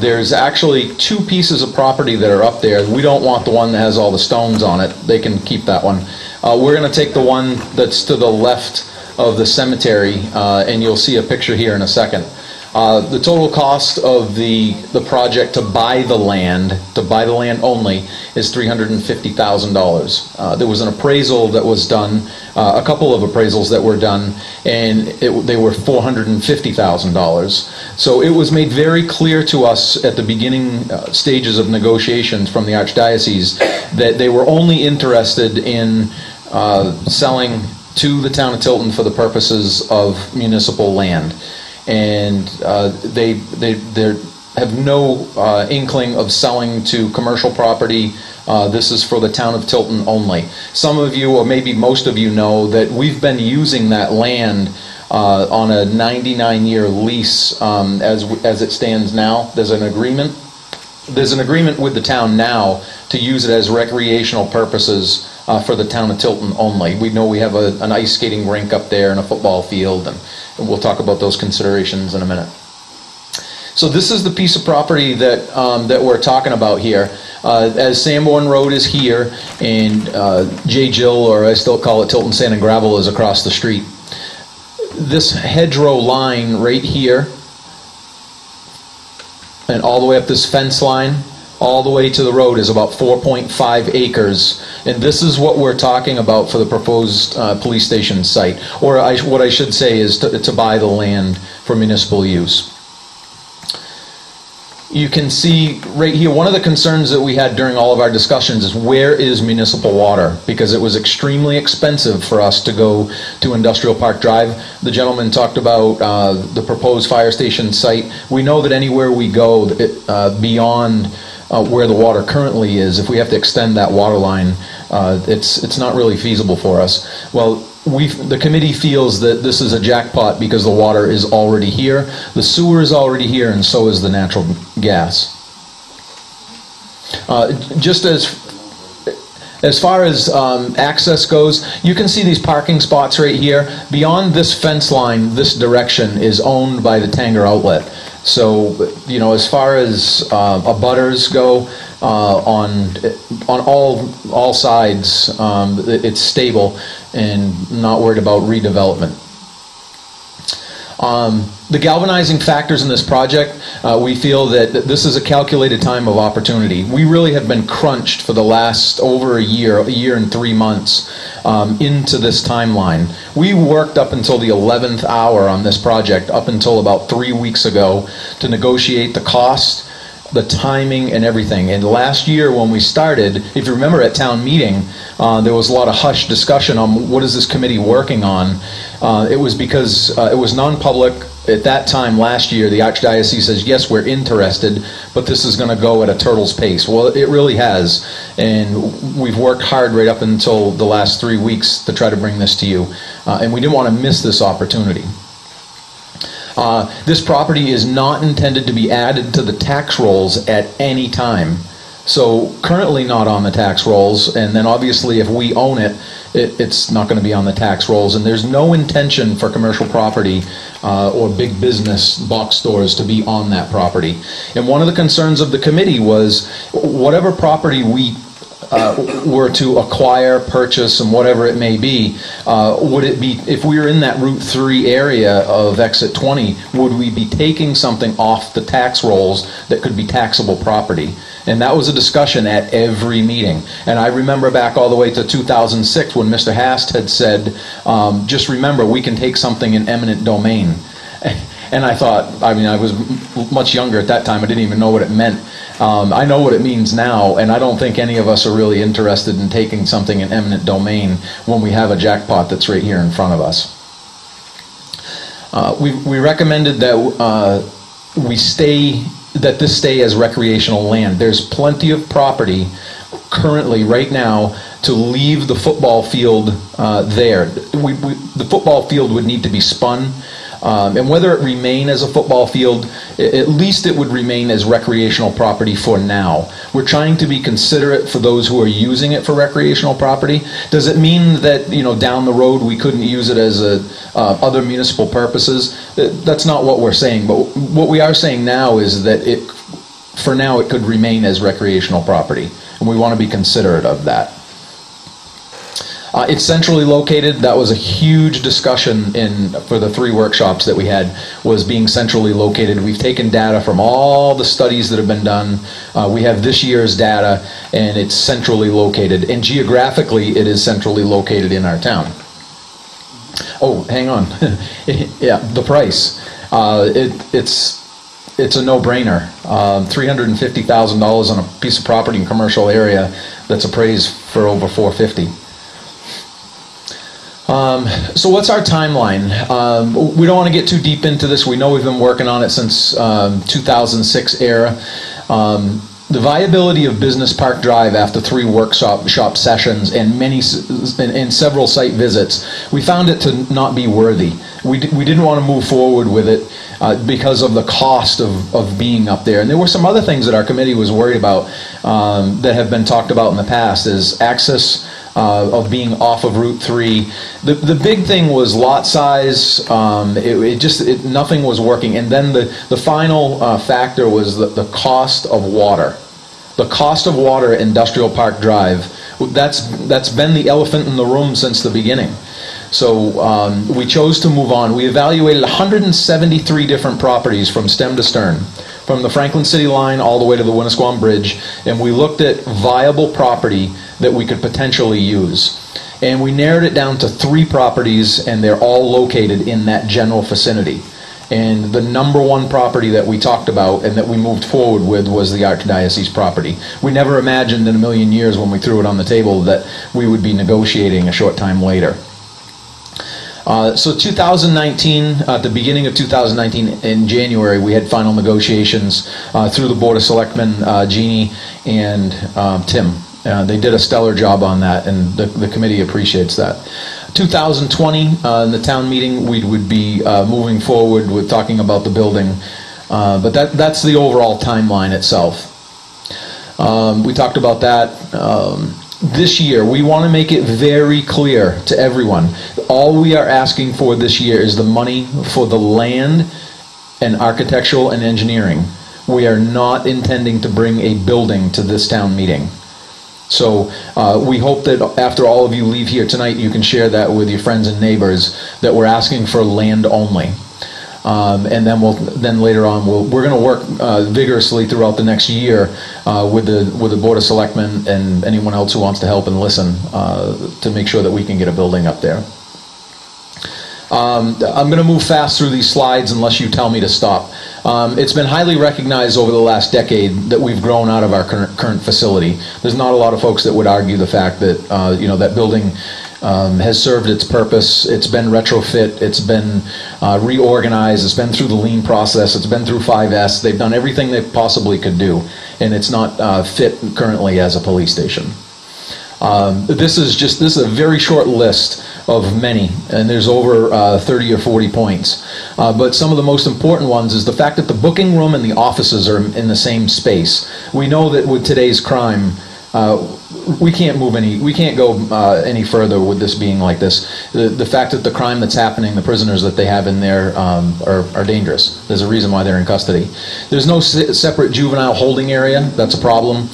There's actually 2 pieces of property that are up there. We don't want the one that has all the stones on it. They can keep that one. We're going to take the one that's to the left of the cemetery, and you'll see a picture here in a second. The total cost of the project to buy the land only, is $350,000. There was an appraisal that was done, a couple of appraisals that were done, and they were $450,000. So it was made very clear to us at the beginning stages of negotiations from the Archdiocese that they were only interested in selling to the town of Tilton for the purposes of municipal land. And they have no inkling of selling to commercial property. This is for the town of Tilton only. Some of you, or maybe most of you, know that we've been using that land on a 99-year lease as it stands now. There's an agreement with the town now to use it as recreational purposes for the town of Tilton only. We know we have an ice skating rink up there and a football field, and we'll talk about those considerations in a minute. So this is the piece of property that we're talking about here. As Sanborn Road is here, and J. Jill, or I still call it Tilton Sand and Gravel, is across the street. This hedgerow line right here, and all the way up this fence line, all the way to the road, is about 4.5 acres. And this is what we're talking about for the proposed police station site. Or what I should say is to buy the land for municipal use. You can see right here, one of the concerns that we had during all of our discussions is where is municipal water? Because it was extremely expensive for us to go to Industrial Park Drive. The gentleman talked about the proposed fire station site. We know that anywhere we go beyond where the water currently is, if we have to extend that water line, it's not really feasible for us. Well, the committee feels that this is a jackpot because the water is already here, the sewer is already here, and so is the natural gas. Just as far as access goes, you can see these parking spots right here. Beyond this fence line, this direction is owned by the Tanger Outlet. So, you know, as far as abutters go, on all sides, it's stable and not worried about redevelopment. The galvanizing factors in this project, we feel that this is a calculated time of opportunity. We really have been crunched for the last over a year and 3 months into this timeline. We worked up until the 11th hour on this project, up until about 3 weeks ago, to negotiate the cost, the timing, and everything. And last year when we started, if you remember at town meeting, there was a lot of hush discussion on what is this committee working on. It was because it was non-public. At that time last year, the Archdiocese says, yes, we're interested, but this is going to go at a turtle's pace. Well, it really has, and we've worked hard right up until the last 3 weeks to try to bring this to you, and we didn't want to miss this opportunity. This property is not intended to be added to the tax rolls at any time. So currently not on the tax rolls, and then obviously if we own it, it's not going to be on the tax rolls, and there's no intention for commercial property or big business box stores to be on that property. And one of the concerns of the committee was whatever property we were to acquire, purchase, and whatever it may be, would it be, if we were in that Route 3 area of Exit 20, would we be taking something off the tax rolls that could be taxable property? And that was a discussion at every meeting. And I remember back all the way to 2006 when Mr. Hast had said, just remember, we can take something in eminent domain. And I thought, I mean, I was much younger at that time. I didn't even know what it meant. I know what it means now, and I don't think any of us are really interested in taking something in eminent domain when we have a jackpot that's right here in front of us. We recommended that this stay as recreational land. There's plenty of property currently, right now, to leave the football field there. The football field would need to be spun. And whether it remain as a football field, at least it would remain as recreational property for now. We're trying to be considerate for those who are using it for recreational property. Does it mean that, you know, down the road we couldn't use it as other municipal purposes? That's not what we're saying. But what we are saying now is that for now it could remain as recreational property, and we want to be considerate of that. It's centrally located. That was a huge discussion for the 3 workshops that we had, was being centrally located. We've taken data from all the studies that have been done. We have this year's data, and it's centrally located. And geographically, it is centrally located in our town. Oh, hang on. Yeah, the price. It's a no-brainer. $350,000 on a piece of property in commercial area that's appraised for over $450,000. So what's our timeline? We don't want to get too deep into this. We know we've been working on it since 2006 era. The viability of Business Park Drive after 3 workshop sessions and several site visits, we found it to not be worthy. We didn't want to move forward with it because of the cost of being up there. And there were some other things that our committee was worried about that have been talked about in the past, is access of being off of Route 3. The big thing was lot size. Nothing was working. And then the final factor was the cost of water. The cost of water at Industrial Park Drive, that's been the elephant in the room since the beginning. So we chose to move on. We evaluated 173 different properties from stem to stern, from the Franklin City line all the way to the Winnisquam Bridge, and we looked at viable property that we could potentially use. And we narrowed it down to 3 properties, and they're all located in that general vicinity. And the number 1 property that we talked about and that we moved forward with was the Archdiocese property. We never imagined in a million years when we threw it on the table that we would be negotiating a short time later. So 2019, at the beginning of 2019, in January, we had final negotiations through the Board of Selectmen, Jeannie and Tim. They did a stellar job on that, and the committee appreciates that. 2020, in the town meeting, we would be moving forward with talking about the building, but that's the overall timeline itself. We talked about that. This year, we want to make it very clear to everyone. All we are asking for this year is the money for the land and architectural and engineering. We are not intending to bring a building to this town meeting. So we hope that after all of you leave here tonight, you can share that with your friends and neighbors, that we're asking for land only. And then later on, we're going to work vigorously throughout the next year with the Board of Selectmen and anyone else who wants to help and listen to make sure that we can get a building up there. I'm going to move fast through these slides unless you tell me to stop. It's been highly recognized over the last decade that we've grown out of our current facility. There's not a lot of folks that would argue the fact that that building has served its purpose. It's been retrofit, it's been reorganized, it's been through the lean process, it's been through 5S. They've done everything they possibly could do, and it's not fit currently as a police station. This is a very short list of many, and there's over 30 or 40 points. But some of the most important ones is the fact that the booking room and the offices are in the same space. We know that with today's crime, we can't go any further with this being like this. The fact that the crime that's happening, the prisoners that they have in there are dangerous. There's a reason why they're in custody. There's no separate juvenile holding area. That's a problem.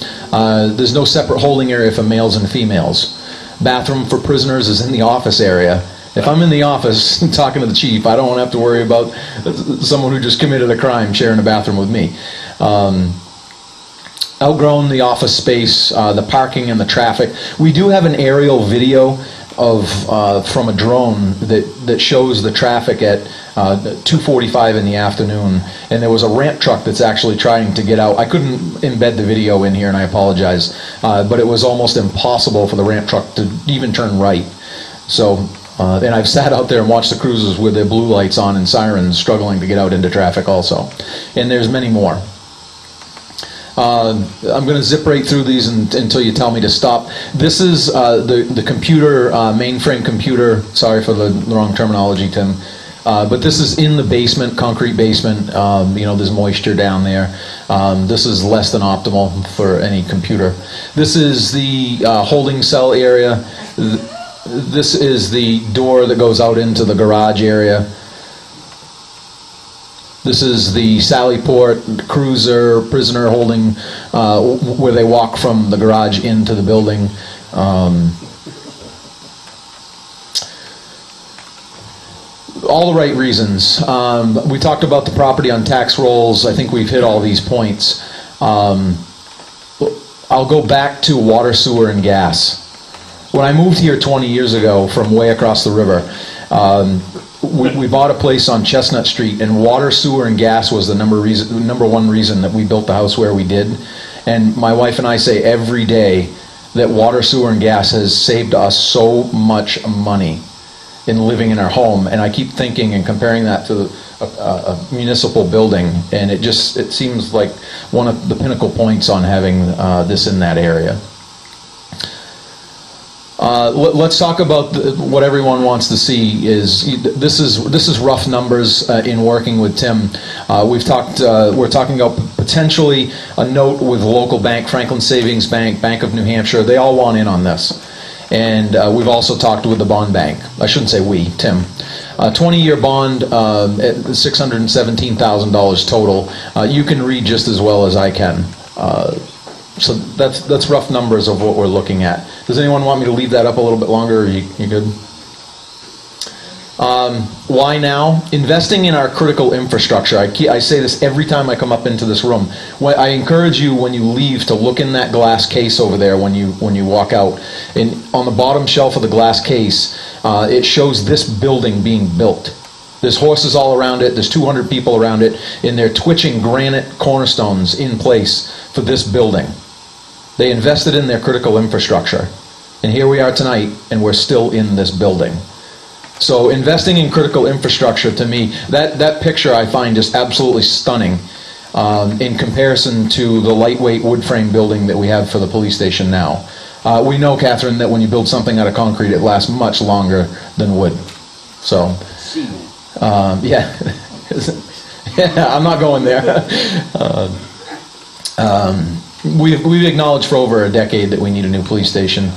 There's no separate holding area for males and females. Bathroom for prisoners is in the office area. If I'm in the office talking to the chief, I don't have to worry about someone who just committed a crime sharing a bathroom with me. outgrown the office space, the parking and the traffic. We do have an aerial video of from a drone that shows the traffic at 2:45 in the afternoon, and there was a ramp truck that's actually trying to get out. I couldn't embed the video in here, and I apologize, but it was almost impossible for the ramp truck to even turn right. So, and I've sat out there and watched the cruisers with their blue lights on and sirens struggling to get out into traffic also. And there's many more. I'm going to zip right through these until you tell me to stop. This is the computer, mainframe computer. Sorry for the wrong terminology, Tim. But this is in the basement, concrete basement. You know, there's moisture down there. This is less than optimal for any computer. This is the holding cell area. This is the door that goes out into the garage area. This is the Sally Port cruiser prisoner holding, where they walk from the garage into the building. All the right reasons. We talked about the property on tax rolls. I think we've hit all these points. I'll go back to water, sewer, and gas. When I moved here 20 years ago from way across the river, we bought a place on Chestnut Street, and water, sewer, and gas was the number one reason that we built the house where we did. And my wife and I say every day that water, sewer, and gas has saved us so much money in living in our home. And I keep thinking and comparing that to a municipal building, and it seems like one of the pinnacle points on having this in that area. Let's talk about what everyone wants to see. This is rough numbers in working with Tim. We're talking about potentially a note with a local bank, Franklin Savings Bank, Bank of New Hampshire. They all want in on this. And we've also talked with the bond bank. I shouldn't say we, Tim. 20-year bond at $617,000 total. You can read just as well as I can. So that's rough numbers of what we're looking at. Does anyone want me to leave that up a little bit longer, or you good? Why now? Investing in our critical infrastructure. I say this every time I come up into this room. I encourage you when you leave to look in that glass case over there when you walk out. And on the bottom shelf of the glass case, it shows this building being built. There's horses all around it. There's 200 people around it, and they're twitching granite cornerstones in place for this building. They invested in their critical infrastructure. And here we are tonight, and we're still in this building. So investing in critical infrastructure, to me, that picture I find just absolutely stunning in comparison to the lightweight wood frame building that we have for the police station now. We know, Catherine, that when you build something out of concrete, it lasts much longer than wood. So, yeah. Yeah, I'm not going there. We've acknowledged for over a decade that we need a new police station.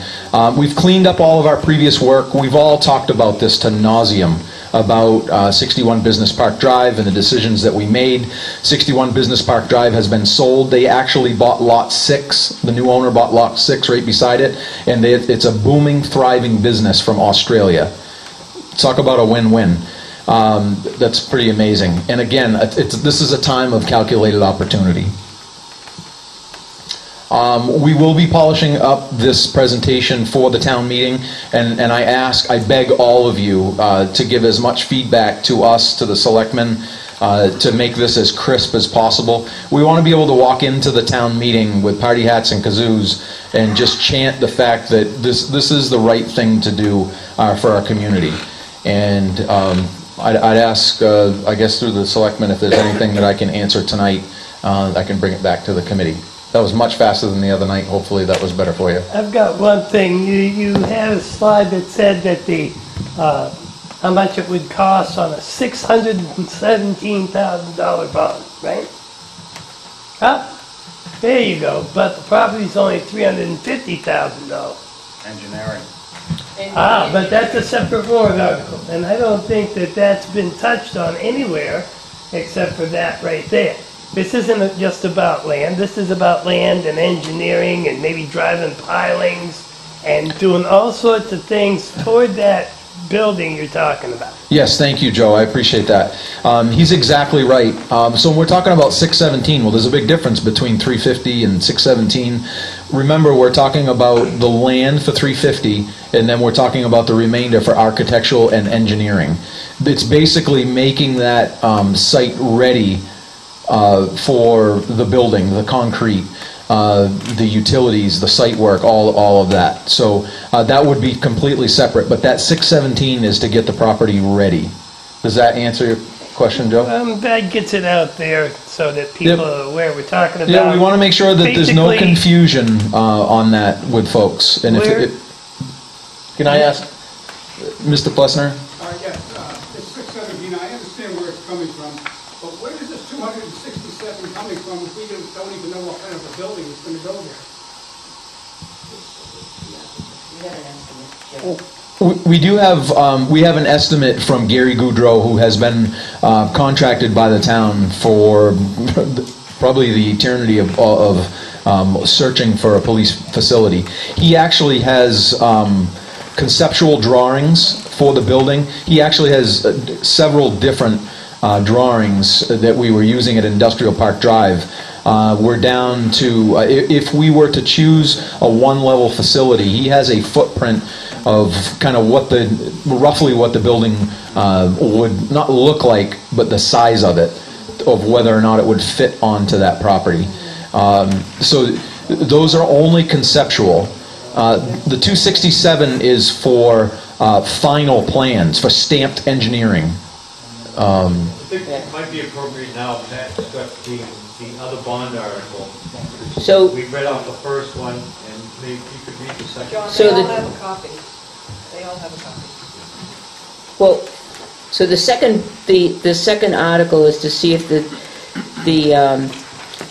We've cleaned up all of our previous work. We've all talked about this to nauseam, about 61 Business Park Drive and the decisions that we made. 61 Business Park Drive has been sold. They actually bought Lot 6. The new owner bought Lot 6 right beside it, and it's a booming, thriving business from Australia. Talk about a win-win. That's pretty amazing. And again, this is a time of calculated opportunity. We will be polishing up this presentation for the town meeting, and I beg all of you to give as much feedback to us, to the selectmen, to make this as crisp as possible. We want to be able to walk into the town meeting with party hats and kazoos and just chant the fact that this is the right thing to do for our community. And I'd ask, I guess through the selectmen, if there's anything that I can answer tonight, I can bring it back to the committee. That was much faster than the other night. Hopefully that was better for you. I've got one thing. You had a slide that said that how much it would cost on a $617,000 bond, right? Ah, there you go. But the property's only $350,000. Engineering. Ah, but that's a separate warrant article, and I don't think that that's been touched on anywhere except for that right there. This isn't just about land. This is about land and engineering and maybe driving pilings and doing all sorts of things toward that building you're talking about. Yes, thank you, Joe. I appreciate that. He's exactly right. So when we're talking about 617, well, there's a big difference between 350 and 617. Remember, we're talking about the land for 350, and then we're talking about the remainder for architectural and engineering. It's basically making that site ready for the building, the concrete, the utilities, the site work, all of that. So that would be completely separate, but that 617 is to get the property ready. Does that answer your question, Joe? That gets it out there so that people are aware we're talking about. Yeah, we want to make sure that there's no basically- confusion on that with folks. And can I ask, Mr. Plessner? Yes, it's 617, I understand where it's coming from, but where is this 267 coming from if we don't even know what kind of a building is going to go there? We do have, we have an estimate from Gary Goudreau, who has been contracted by the town for probably the eternity of searching for a police facility. He actually has conceptual drawings for the building. He actually has several different drawings that we were using at Industrial Park Drive. We're down to, if we were to choose a one-level facility, he has a footprint of kind of roughly what the building would not look like, but the size of it, of whether or not it would fit onto that property. So those are only conceptual. The 267 is for final plans, for stamped engineering. I think it might be appropriate now, Pat, to discuss the other bond article. So- We read off the first one, and maybe you could read the second. John, So they all the- have a copy. They all have a copy. Well, so the second article is to see if the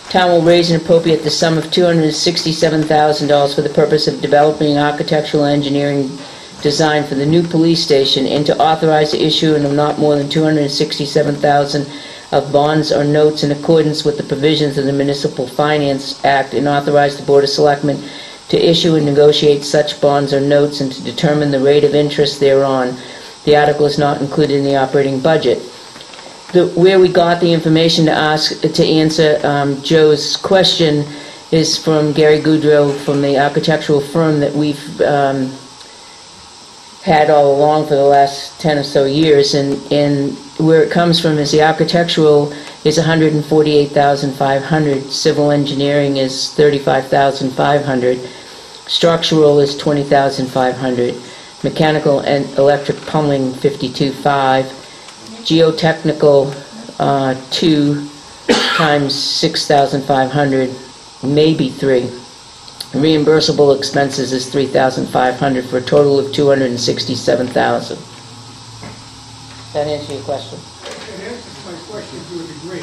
town will raise and appropriate the sum of $267,000 for the purpose of developing architectural engineering design for the new police station, and to authorize the issuing of not more than $267,000 of bonds or notes in accordance with the provisions of the Municipal Finance Act, and authorize the Board of Selectmen to issue and negotiate such bonds or notes and to determine the rate of interest thereon. The article is not included in the operating budget. Where we got the information to answer Joe's question is from Gary Goudreau from the architectural firm that we've had all along for the last 10 or so years, and where it comes from is the architectural is $148,500, civil engineering is $35,500, structural is $20,500, mechanical and electric plumbing $52,500, geotechnical 2 times $6,500, maybe 3. Reimbursable expenses is $3,500 for a total of $267,000. That answer your question? It answers my question to a degree.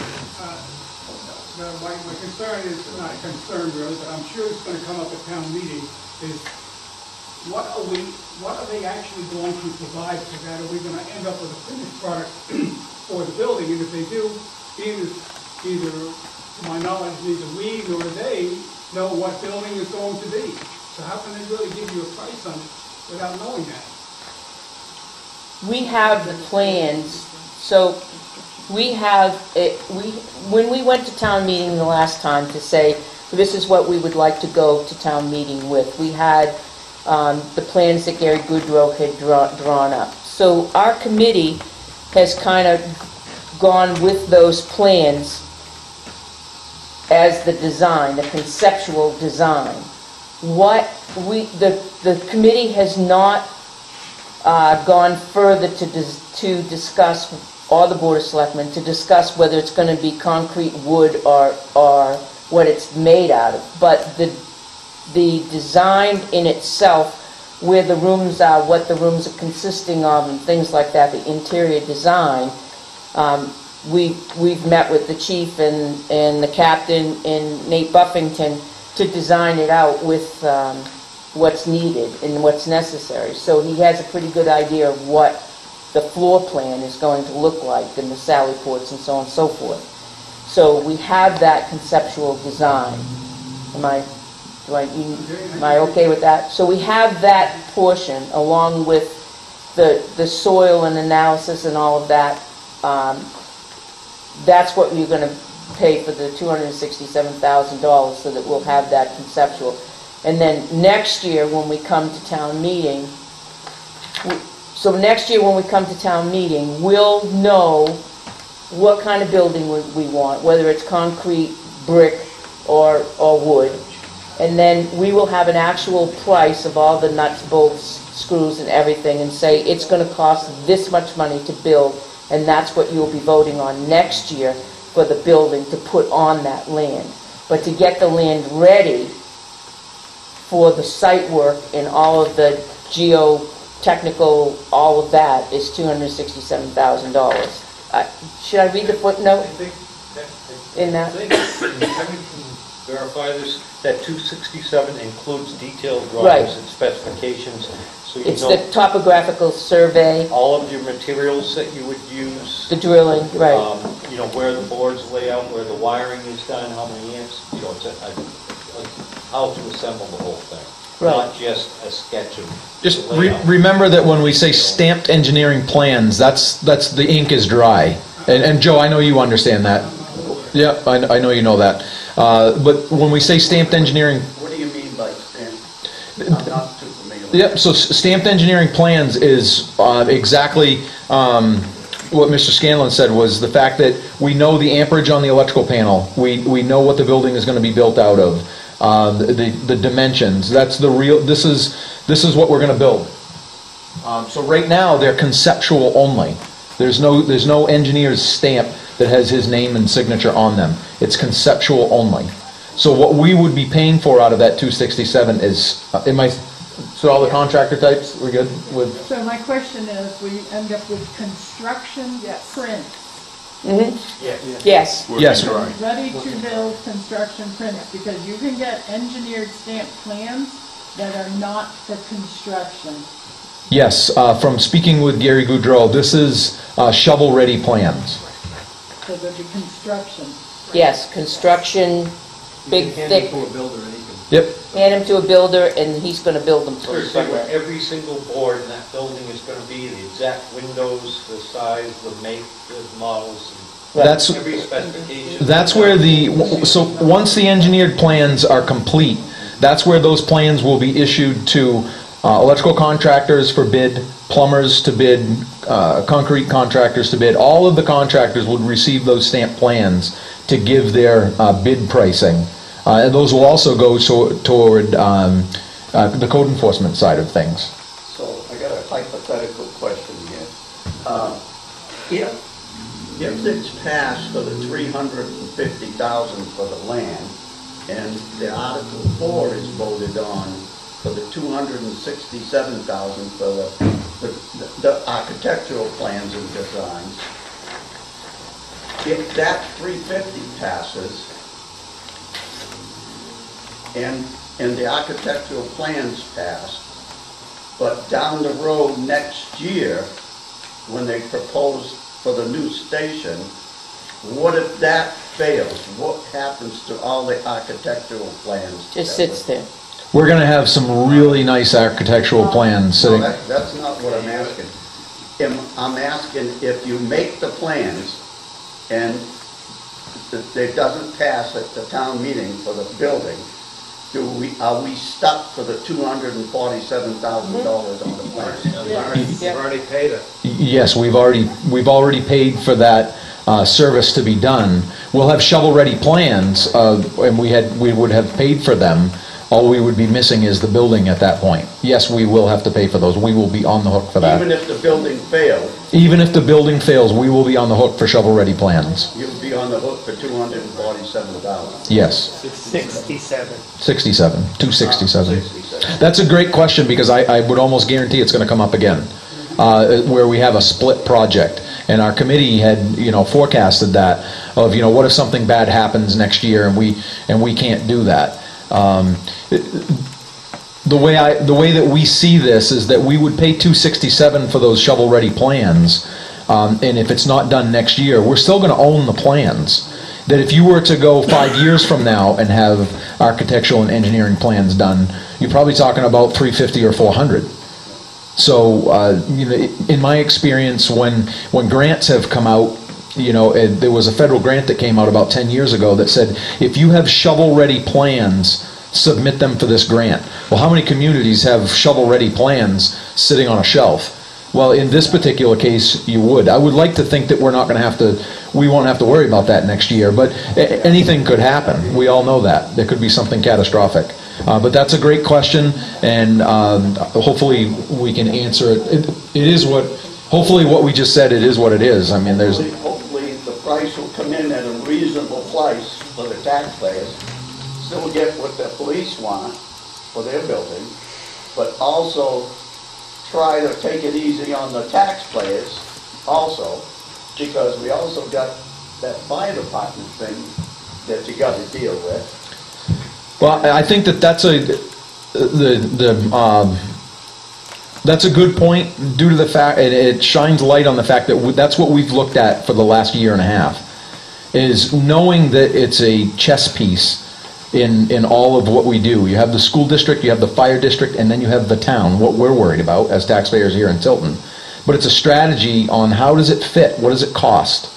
My concern is, not a concern really, but I'm sure it's going to come up at town meeting, is what are they actually going to provide for that? Are we going to end up with a finished product for the building? And if they do, either to my knowledge, neither we nor they know what building is going to be. So how can they really give you a price on it without knowing that? We have the plans, so we have it, when we went to town meeting the last time to say, this is what we would like to go to town meeting with, we had the plans that Gary Goudreau had drawn up. So our committee has kind of gone with those plans as the design, the conceptual design. The committee has not gone further to discuss, or the Board of Selectmen, to discuss whether it's going to be concrete, wood, or what it's made out of. But the design in itself, where the rooms are, what the rooms are consisting of, and things like that, the interior design, we've met with the chief and the captain and Nate Buffington to design it out with what's needed and what's necessary. So he has a pretty good idea of what the floor plan is going to look like, and the sally ports and so on and so forth. So we have that conceptual design. Am I okay with that? So we have that portion along with the soil and analysis and all of that, that's what you're going to pay for the $267,000, so that we'll have that conceptual. And then next year, when we come to town meeting, we'll know what kind of building we want, whether it's concrete, brick, or wood. And then we will have an actual price of all the nuts, bolts, screws, and everything, and say it's going to cost this much money to build, and that's what you'll be voting on next year for the building to put on that land. But to get the land ready for the site work and all of the geotechnical, all of that, is $267,000. Should I read the footnote in that? I think Kevin can verify this, that 267 includes detailed Right. drawings and specifications, so you It's know the topographical survey, all of your materials that you would use. the drilling, right. You know, where the boards lay out, where the wiring is done, how many amps, you know, it's how to assemble the whole thing. Right. Not just a sketch of Just the layout. remember that when we say stamped engineering plans, that's the ink is dry. And Joe, I know you understand that. Yeah, I know you know that. But when we say stamped engineering, What do you mean by stamped? I'm not too familiar. yep. So stamped engineering plans is exactly what Mr. Scanlon said, was the fact that we know the amperage on the electrical panel. We know what the building is going to be built out of. The dimensions. That's the real. This is what we're going to build. So right now they're conceptual only. There's no engineer's stamp that has his name and signature on them. It's conceptual only. So what we would be paying for out of that 267 is, so all the contractor types, we're good with? So my question is, will you end up with construction prints? Mm-hmm. Yes. Yes. Ready to build construction prints, because you can get engineered stamped plans that are not for construction. Yes, from speaking with Gary Goudreau, this is shovel-ready plans. So there'll be construction. Yes, construction, big, thick. to a builder and he can. Yep. Hand them to a builder, and he's going to build them for us. Every single board in that building is going to be the exact windows, the size, the make, the models, and That's every specification. That's where so once the engineered plans are complete, that's where those plans will be issued to electrical contractors for bid, plumbers to bid, concrete contractors to bid. All of the contractors would receive those stamped plans to give their bid pricing. And those will also go toward the code enforcement side of things. So I got a hypothetical question here. If it's passed for the 350,000 for the land, and the Article 4 is voted on for the 267,000 for the architectural plans and designs, if that 350 passes, and the architectural plans pass, but down the road next year, when they propose for the new station, what if that fails? What happens to all the architectural plans? Just sits there. We're going to have some really nice architectural plans No, sitting. that's not what I'm asking. I'm asking if you make the plans and it doesn't pass at the town meeting for the building, are we stuck for the $247,000 on the plan? You've already paid it. Yes, we've already paid for that service to be done. We'll have shovel-ready plans, and we would have paid for them. All we would be missing is the building at that point. Yes, we will have to pay for those. We will be on the hook for that. Even if the building fails, Even if the building fails, we will be on the hook for shovel-ready plans. you'll be on the hook for $247,000. Yes. 67. 267. That's a great question, because I would almost guarantee it's going to come up again, where we have a split project. And our committee had, forecasted that of, what if something bad happens next year and we can't do that. The way that we see this is that we would pay $267 for those shovel-ready plans, and if it's not done next year, we're still going to own the plans. That if you were to go 5 years from now and have architectural and engineering plans done, you're probably talking about $350 or $400. So, in my experience, when grants have come out, there was a federal grant that came out about 10 years ago that said, if you have shovel-ready plans, submit them for this grant. Well, how many communities have shovel-ready plans sitting on a shelf? Well, in this particular case, you would. I would like to think that we won't have to worry about that next year, but anything could happen. We all know that. There could be something catastrophic. But that's a great question, and hopefully we can answer it. Hopefully what we just said, it is what it is. I mean, Hopefully the price will come in at a reasonable price for the taxpayers, still get what the police want for their building, but also try to take it easy on the taxpayers also, because we also got that fire department thing that you got to deal with. Well, I think that's a good point, due to the fact, and it shines light on the fact that that's what we've looked at for the last year and a half, is knowing that it's a chess piece in all of what we do. You have the school district, you have the fire district, and then you have the town, what we're worried about as taxpayers here in Tilton. But it's a strategy on how does it fit, what does it cost?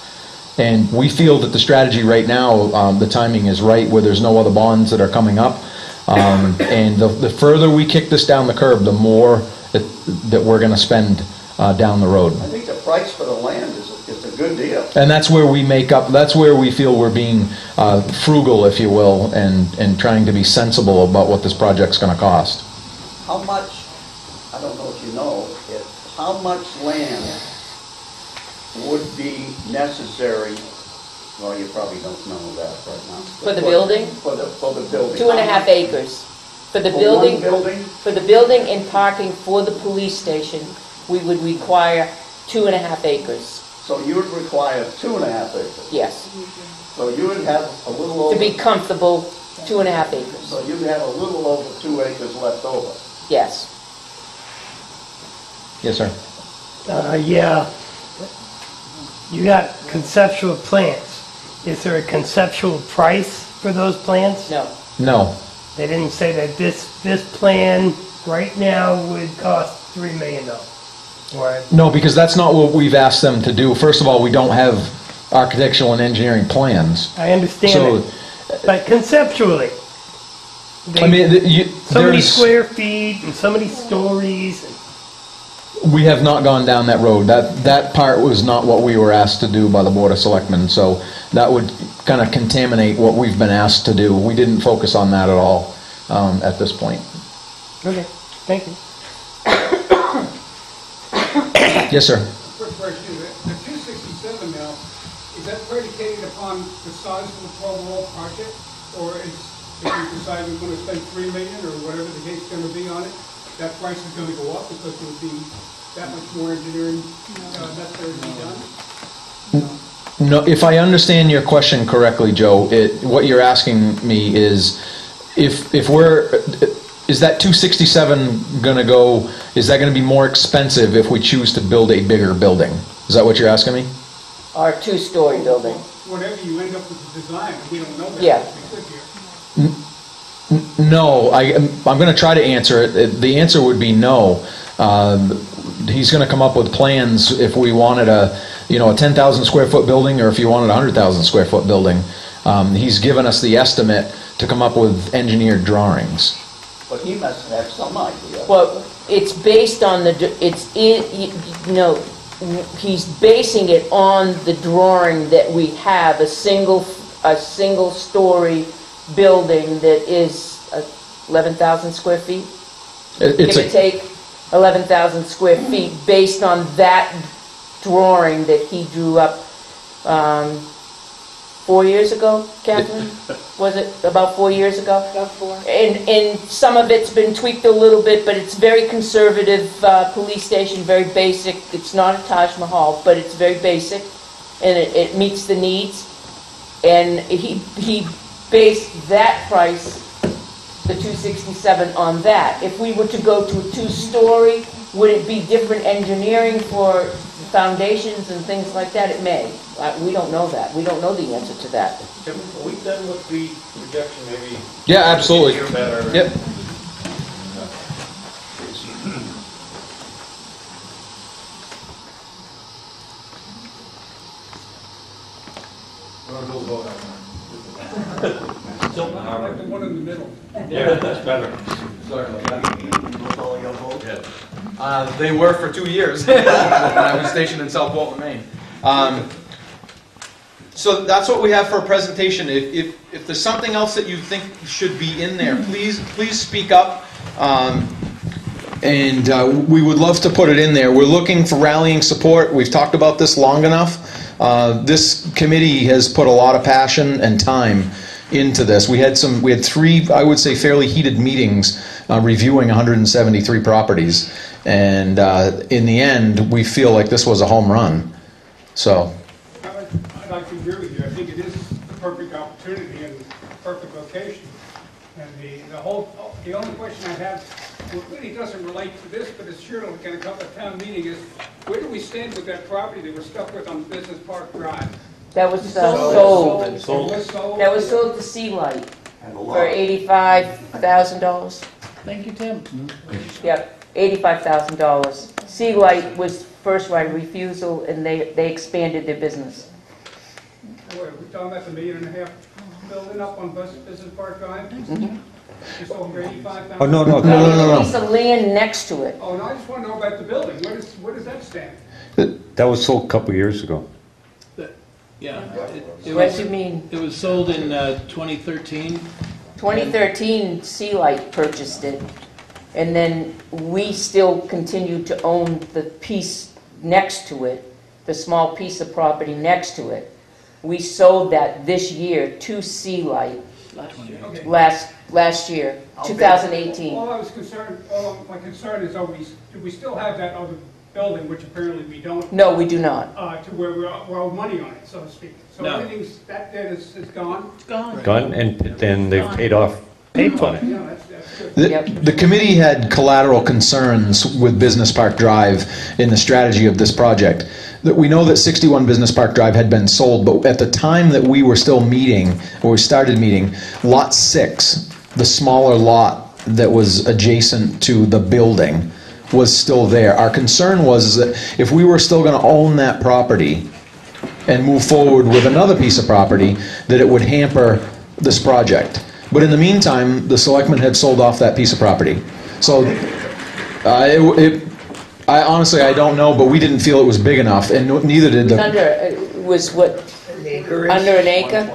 And we feel that the strategy right now, the timing is right, where there's no other bonds that are coming up. And the further we kick this down the curb, the more that we're going to spend down the road. I think the price for the land is a good deal. And that's where we that's where we feel we're being frugal, if you will, and trying to be sensible about what this project's going to cost. How much, I don't know if you know, how much land would be necessary, well, you probably don't know that right now. For the building? For the building. 2.5 acres. For the For building. one building? For the building and parking for the police station, we would require 2.5 acres. So you would require 2.5 acres? Yes. So you would have a little over... To be comfortable, 2.5 acres. So you'd have a little over 2 acres left over? Yes. Yes, sir. Yeah. You got conceptual plans. Is there a conceptual price for those plans? No. No. They didn't say that this plan right now would cost $3 million. Or No, because that's not what we've asked them to do. First of all, we don't have architectural and engineering plans. I understand it, but conceptually, I mean, so many square feet and so many stories. We have not gone down that road. That part was not what we were asked to do by the Board of Selectmen, so that would kind of contaminate what we've been asked to do. We didn't focus on that at all at this point. Okay, thank you. Yes, sir. Quick question, the 267 now, is that predicated upon the size of the overall project? Or is, if you decide we're going to spend $3 million or whatever the case's going to be on it, that price is going to go up because there would be that much more engineering necessary to be done? No, if I understand your question correctly, Joe, what you're asking me is, if is that 267 going to go, is that going to be more expensive if we choose to build a bigger building? Is that what you're asking me? Our 2-story building. Whatever you end up with the design, we don't know that. Yeah. No, I'm going to try to answer it. The answer would be no. He's going to come up with plans if we wanted a 10,000 square foot building, or if you wanted a 100,000 square foot building. He's given us the estimate to come up with engineered drawings. But he must have some idea. Well, it's based on he's basing it on the drawing that we have, a single story building that is 11,000 square feet. Give or take 11,000 square feet, based on that drawing that he drew up 4 years ago, Catherine? Was it about 4 years ago? About 4. And some of it's been tweaked a little bit, but it's very conservative police station, very basic. It's not a Taj Mahal, but it's very basic, and it meets the needs. And he based that price, the 267, on that. If we were to go to a 2-story, would it be different engineering for foundations and things like that? It may. We don't know that. We don't know the answer to that. Are we done with the projection, maybe? Yeah, absolutely. Hear better. Yep. Yeah, that's better. Sorry about that. They were for 2 years when I was stationed in South Walton, Maine. So that's what we have for a presentation. If there's something else that you think should be in there, please speak up. And we would love to put it in there. We're looking for rallying support. We've talked about this long enough. This committee has put a lot of passion and time into this. We had 3, I would say, fairly heated meetings reviewing 173 properties. And in the end, we feel like this was a home run. So. I'd like to agree with you. I think it is the perfect opportunity and perfect location. And the only question I have, what really doesn't relate to this, but it's sure going to come at town meeting, is where do we stand with that property that we're stuck with on Business Park Drive? That was sold. It was sold? That was sold to Sea Light for $85,000. Thank you, Tim. Yep, $85,000. Sea Light was first right of refusal, and they expanded their business. Wait, are we talking about the $1.5 million building up on Business Park Drive? Mhm. You sold for $85,000? Oh, no. There's a piece of land next to it. Oh, no, I just want to know about the building. Where does that stand? That was sold a couple years ago. Yeah. What do you mean? It was sold in 2013. 2013, Sea Light purchased it, and then we still continued to own the piece next to it, the small piece of property next to it. We sold that this year to Sea Light Okay. last year, 2018. My concern is, do we still have that other building, which apparently we don't? No, we do not. To where we're owed money on it, so to speak. So No. everything's, that debt is gone? It's gone. Gone, and then they've paid on it. Yeah, that's good. The committee had collateral concerns with Business Park Drive in the strategy of this project. That we know that 61 Business Park Drive had been sold, but at the time that we were still meeting, or we started meeting, Lot 6, the smaller lot that was adjacent to the building, was still there. Our concern was that if we were still going to own that property and move forward with another piece of property, that it would hamper this project. But in the meantime, the selectmen had sold off that piece of property. So I honestly, I don't know, but we didn't feel it was big enough, and neither did the... It was what, under an acre?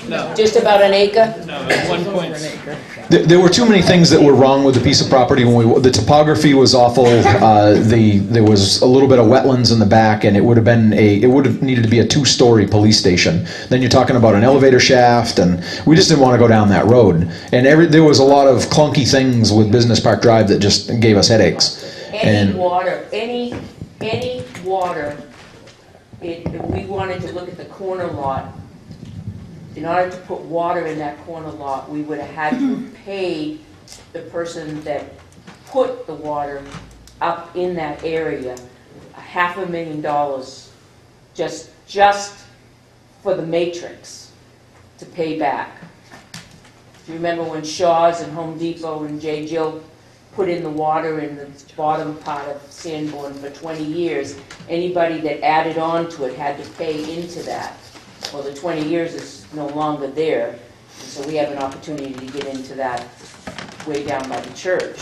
No. Just about an acre? No, it's 1.6. There were too many things that were wrong with the piece of property. The topography was awful. There was a little bit of wetlands in the back, and it would have needed to be a 2-story police station. Then you're talking about an elevator shaft, and we just didn't want to go down that road. And there was a lot of clunky things with Business Park Drive that just gave us headaches. Any water, we wanted to look at the corner lot. In order to put water in that corner lot, we would have had to pay the person that put the water up in that area $500,000 just for the matrix to pay back. Do you remember when Shaw's and Home Depot and J. Jill put in the water in the bottom part of Sanborn for 20 years? Anybody that added on to it had to pay into that. Well, the 20 years is no longer there, and so we have an opportunity to get into that way down by the church.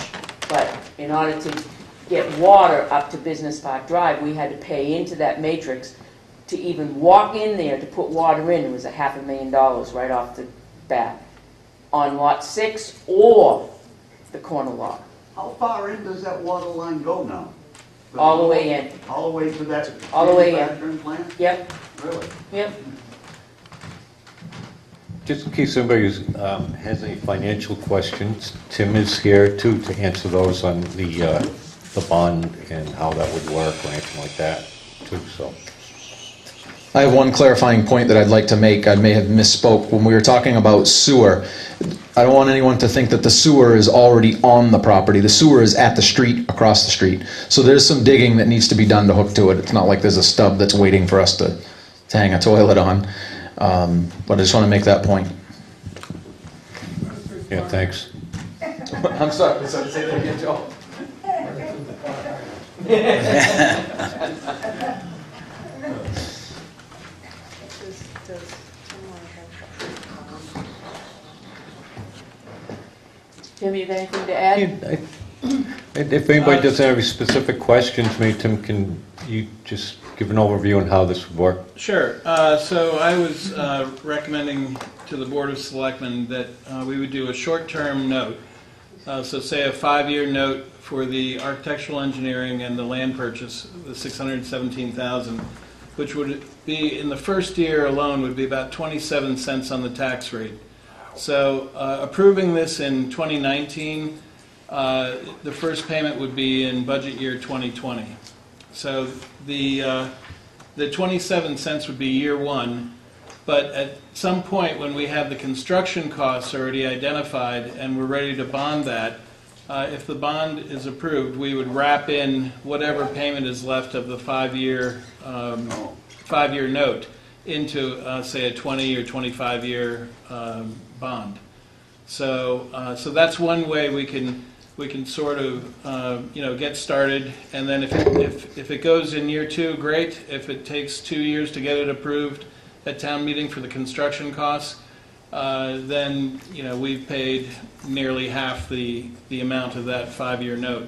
But in order to get water up to Business Park Drive, we had to pay into that matrix to even walk in there to put water in. It was $500,000 right off the bat on Lot 6 or the corner lot. How far in does that water line go now? All the way in. All the way to that All the way in. manufacturing plant? Yep. Really? Yep. Just in case anybody has any financial questions, Tim is here too to answer those on the bond and how that would work or anything like that too. So I have one clarifying point that I'd like to make. I may have misspoke when we were talking about sewer. I don't want anyone to think that the sewer is already on the property. The sewer is at the street, across the street. So there's some digging that needs to be done to hook to it. It's not like there's a stub that's waiting for us to hang a toilet on. But I just want to make that point. yeah, thanks. I'm sorry, say that again, Joe. Tim, you got anything to add? If anybody doesn't have any specific questions, maybe Tim, can you just give an overview on how this would work? Sure. So I was recommending to the Board of Selectmen that we would do a short-term note. So say a 5-year note for the architectural engineering and the land purchase, the $617,000, which would be, in the first year alone, would be about 27 cents on the tax rate. So approving this in 2019, the first payment would be in budget year 2020. So the 27 cents would be year one, but at some point when we have the construction costs already identified and we're ready to bond that, if the bond is approved, we would wrap in whatever payment is left of the 5-year note into, say, a 20 or 25-year bond. So that's one way we can sort of get started, and then if it goes in year 2, great. If it takes 2 years to get it approved at town meeting for the construction costs, then we've paid nearly half the amount of that 5-year note.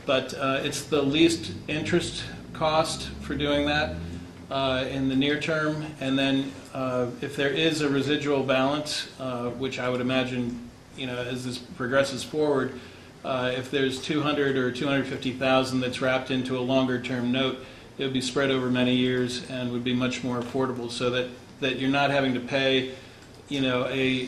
But it's the least interest cost for doing that in the near term, and then if there is a residual balance, which I would imagine, as this progresses forward, if there's 200 or 250,000 that's wrapped into a longer-term note, it would be spread over many years and would be much more affordable, so that you're not having to pay, a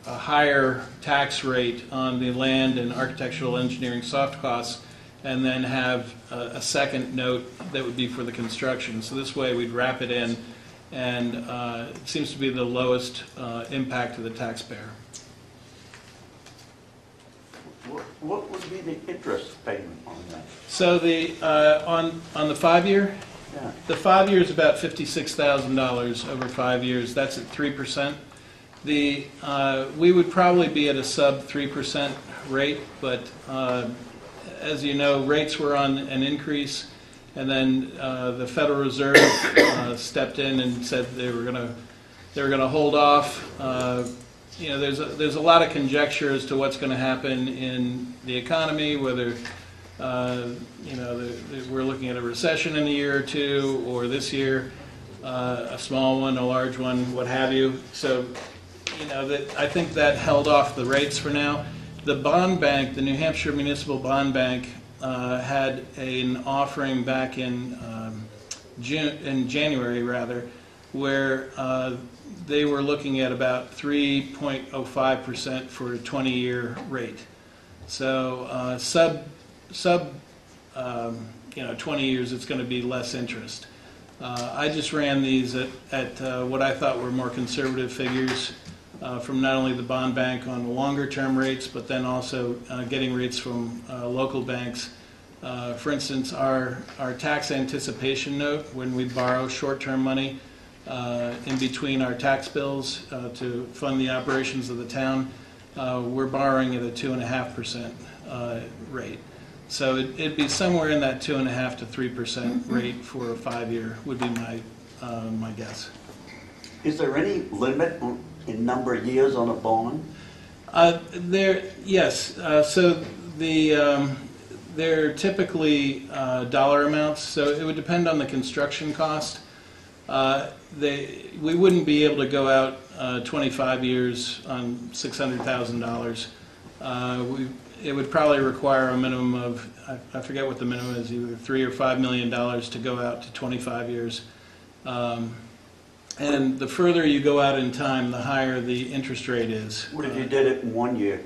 higher tax rate on the land and architectural engineering soft costs, and then have a second note that would be for the construction. So this way we'd wrap it in, and it seems to be the lowest impact to the taxpayer. What would be the interest payment on that? So the on the 5-year, Yeah. the 5-year is about $56,000 over 5 years. That's at 3%. We would probably be at a sub 3% rate, but as you know, rates were on an increase, and then the Federal Reserve stepped in and said they were going to hold off. There's a lot of conjecture as to what's going to happen in the economy, whether we're looking at a recession in a year or two, or this year, a small one, a large one, what have you. So, I think that held off the rates for now. The bond bank, the New Hampshire Municipal Bond Bank, had an offering back in January, where they were looking at about 3.05% for a 20-year rate. So sub 20 years, it's going to be less interest. I just ran these at what I thought were more conservative figures from not only the bond bank on the longer-term rates, but then also getting rates from local banks. For instance, our tax anticipation note, when we borrow short-term money in between our tax bills to fund the operations of the town, we're borrowing at a 2.5% rate. So it'd be somewhere in that 2.5% to 3% rate for a 5-year would be my guess. Is there any limit in number of years on a bond? Yes. So they're typically dollar amounts. So it would depend on the construction cost. We wouldn't be able to go out 25 years on $600,000. It would probably require a minimum of, I forget what the minimum is, either $3 or $5 million to go out to 25 years. And the further you go out in time, the higher the interest rate is. What if you did it in 1 year?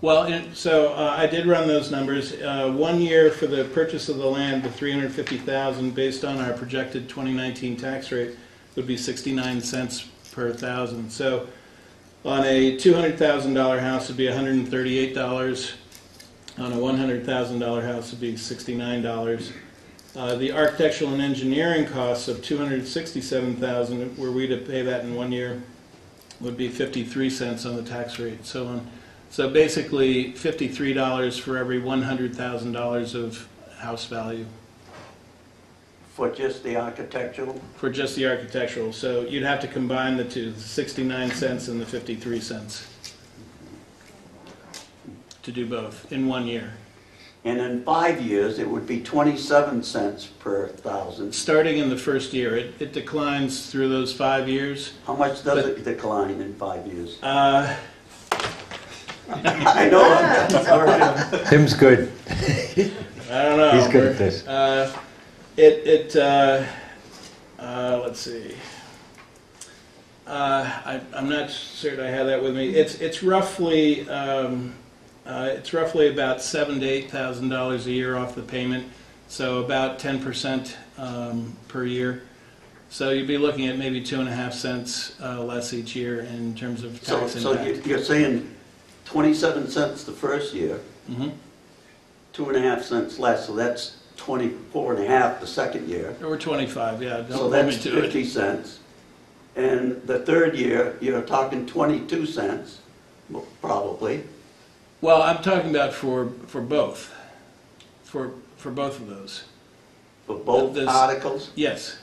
Well, I did run those numbers. 1 year for the purchase of the land, the $350,000, based on our projected 2019 tax rate, would be 69 cents per thousand. So on a $200,000 house, it'd be $138. On a $100,000 house, it'd be $69. The architectural and engineering costs of $267,000, were we to pay that in 1 year, would be 53 cents on the tax rate. So basically $53 for every $100,000 of house value. For just the architectural? For just the architectural. So you'd have to combine the two, the 69 cents and the 53 cents. to do both in 1 year. And in 5 years, it would be 27 cents per thousand. Starting in the first year, it declines through those 5 years. How much does it decline in 5 years? Uh, I know, all right. Tim's good. I don't know. He's good at this. Let's see. I'm not certain I have that with me. It's roughly about $7,000 to $8,000 a year off the payment, so about 10% per year. So you'd be looking at maybe 2.5 cents less each year in terms of tax So impact. you're saying 27 cents the first year, Mhm. 2.5 cents less, so that's 24.5 the second year. Or 25, yeah. Don't So hold that's me to it. 50 cents. And the third year, you're talking 22 cents, probably. Well, I'm talking about for both, for both of those. For both This- articles? Yes.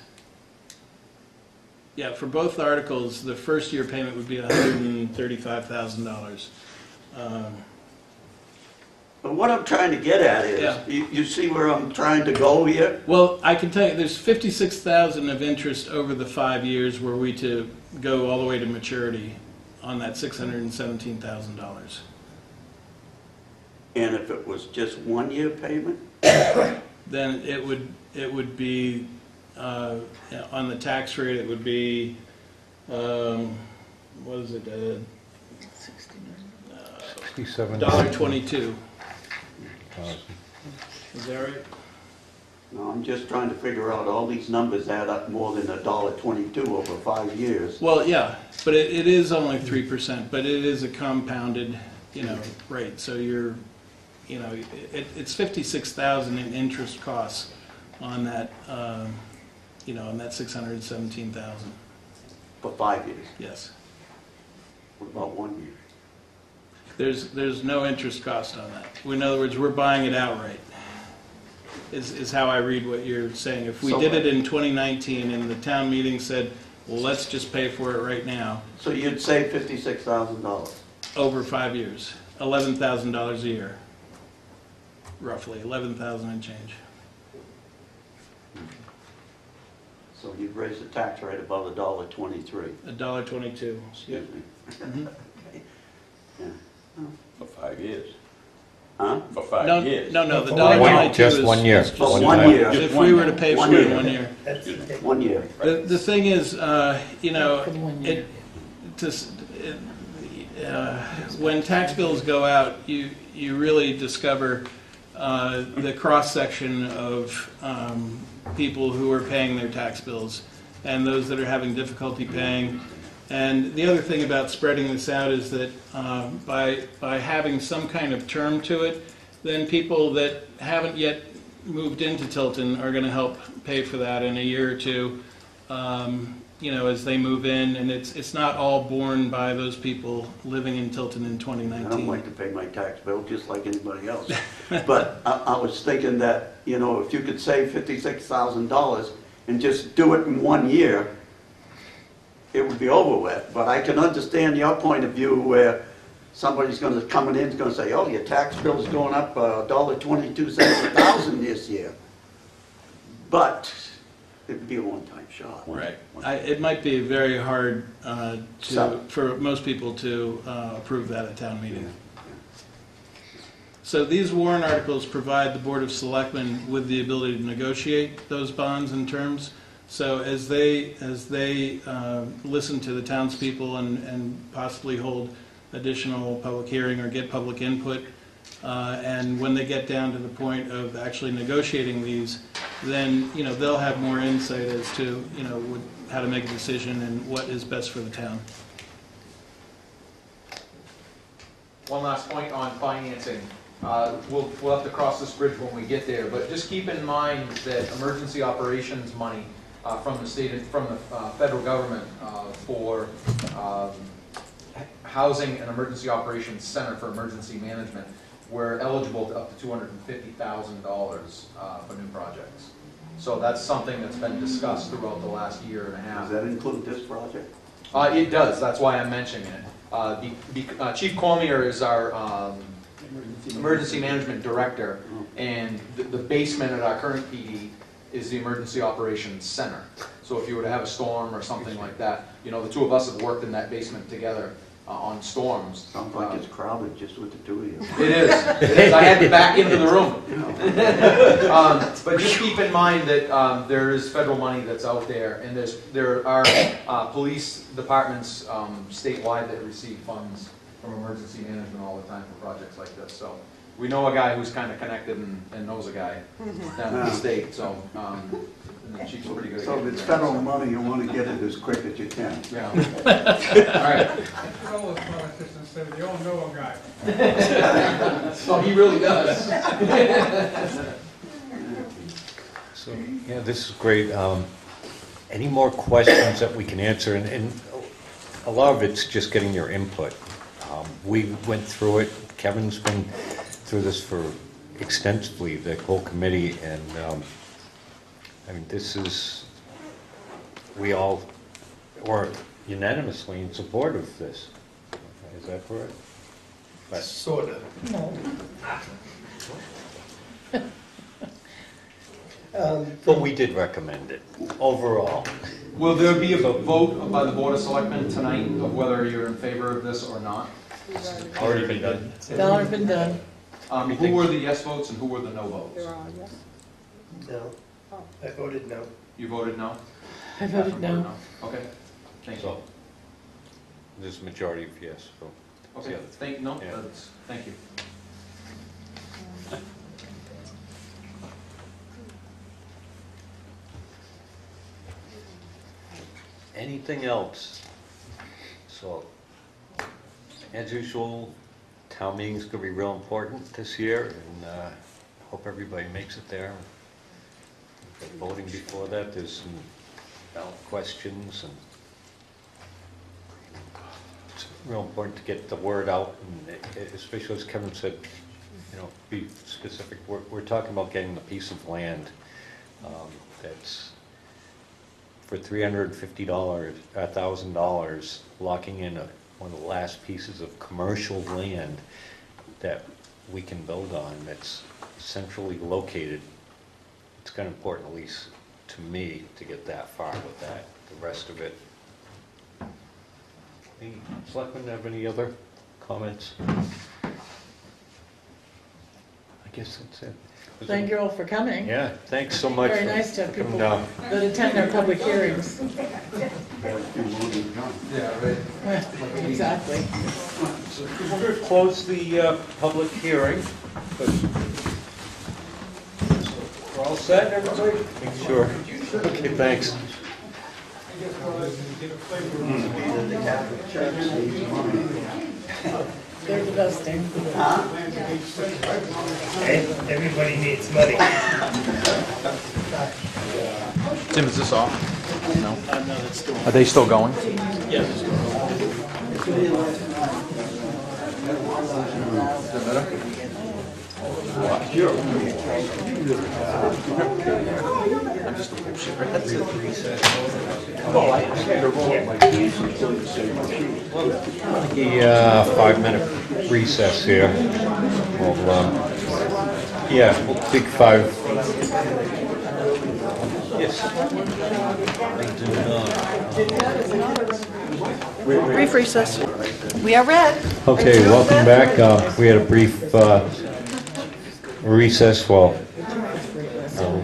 Yeah, for both articles, the first year payment would be $135,000. But what I'm trying to get at is, Yeah. you see where I'm trying to go here? Well, I can tell you, there's $56,000 of interest over the 5 years were we to go all the way to maturity on that $617,000. And if it was just 1 year payment? Then it would be, on the tax rate, it would be, what is it? $1.22. Is that right? No, I'm just trying to figure out, all these numbers add up more than $1.22 over 5 years. Well, yeah, but it is only 3%, but it is a compounded, rate. So it's 56,000 in interest costs on that, on that 617,000. For 5 years? Yes. What about 1 year? There's no interest cost on that. In other words, we're buying it outright, is how I read what you're saying. If we So did it in 2019 and the town meeting said, well, let's just pay for it right now, So you'd save $56,000? over 5 years, $11,000 a year, roughly, 11,000 and change. So you'd raise the tax rate above $1.23? $1.22. Excuse me. Mhm. Yeah. For 5 years. Huh? For 5 No, years. no, the For $1.22 just is 1 year. is just For 1 year. If we were to pay for it in 1 year. 1 year. The thing is, when tax bills go out, you really discover the cross-section of people who are paying their tax bills and those that are having difficulty paying. And the other thing about spreading this out is that by having some kind of term to it, then people that haven't yet moved into Tilton are going to help pay for that in a year or two, as they move in. And it's not all borne by those people living in Tilton in 2019. I don't like to pay my tax bill just like anybody else. But I was thinking that, if you could save $56,000 and just do it in 1 year, it would be over with. But I can understand your point of view where somebody's going to come in and going to say, oh, your tax bill is going up $1.22 a thousand this year. But it would be a one-time shot. Right. It might be very hard So- for most people to approve that at town meeting. So these warrant articles provide the Board of Selectmen with the ability to negotiate those bonds and terms. So as they listen to the townspeople and possibly hold additional public hearing or get public input, and when they get down to the point of actually negotiating these, then they'll have more insight as to how to make a decision and what is best for the town. One last point on financing. We'll have to cross this bridge when we get there, but just keep in mind that emergency operations money from the federal government for housing and emergency operations center for emergency management, we're eligible to up to $250,000 for new projects. So that's something that's been discussed throughout the last year and a half. Does that include this project? It does. That's why I'm mentioning it. Chief Cormier is our emergency management director, and the basement at our current PD is the emergency operations center. So if you were to have a storm or something like that, you know, the two of us have worked in that basement together on storms. Sounds like it's crowded just with the two of you. It is. It is. I had to back into the room. But just keep in mind that there is federal money that's out there, and there are police departments statewide that receive funds from emergency management all the time for projects like this. So we know a guy who's kind of connected and knows a guy down in the state. So and the chief's pretty good. So if it's federal money, you want to get it as quick as you can. Yeah. All right. All the politicians say they all know a guy. So he really does. So, yeah, this is great. Any more questions that we can answer? And a lot of it's just getting your input. We went through it. Kevin's been through this for extensively, the whole committee, and I mean, this is, we all were unanimously in support of this. Is that correct? But Sort of. No. But we did recommend it, overall. Will there be a vote by the Board of Selectmen tonight of whether you're in favor of this or not? Already been done. It's already been done. Who were the yes votes and who were the no votes? They're all yes. No. I voted no. You voted no? I voted no. Okay, thank you. So, there's a majority of yes. So. Okay, thank you. Anything else? So, as usual, town meeting's going to be real important this year, and hope everybody makes it there. Voting before that, there's some ballot questions, and it's real important to get the word out, and especially as Kevin said, you know, be specific. We're talking about getting a piece of land that's for $350, $1,000, locking in one of the last pieces of commercial land that we can build on that's centrally located. It's kind of important, at least to me, to get that far with that. The rest of it. Any selectmen have any other comments? I guess that's it. Thank you all for coming. Yeah, thanks so much. Very for nice to have people coming down. that attend our public hearings. Yeah, right. Exactly. So we're going to close the public hearing. But we're all set, everybody? Sure. Okay, thanks. They're the best thing. Hey, everybody needs money. Tim, is this off? No. Are they still going? Yes. I'm just a bullshit. That's it. The 5-minute recess here. We'll take 5. Yes. Brief recess. We are red. Okay, welcome back. We had a brief recess while our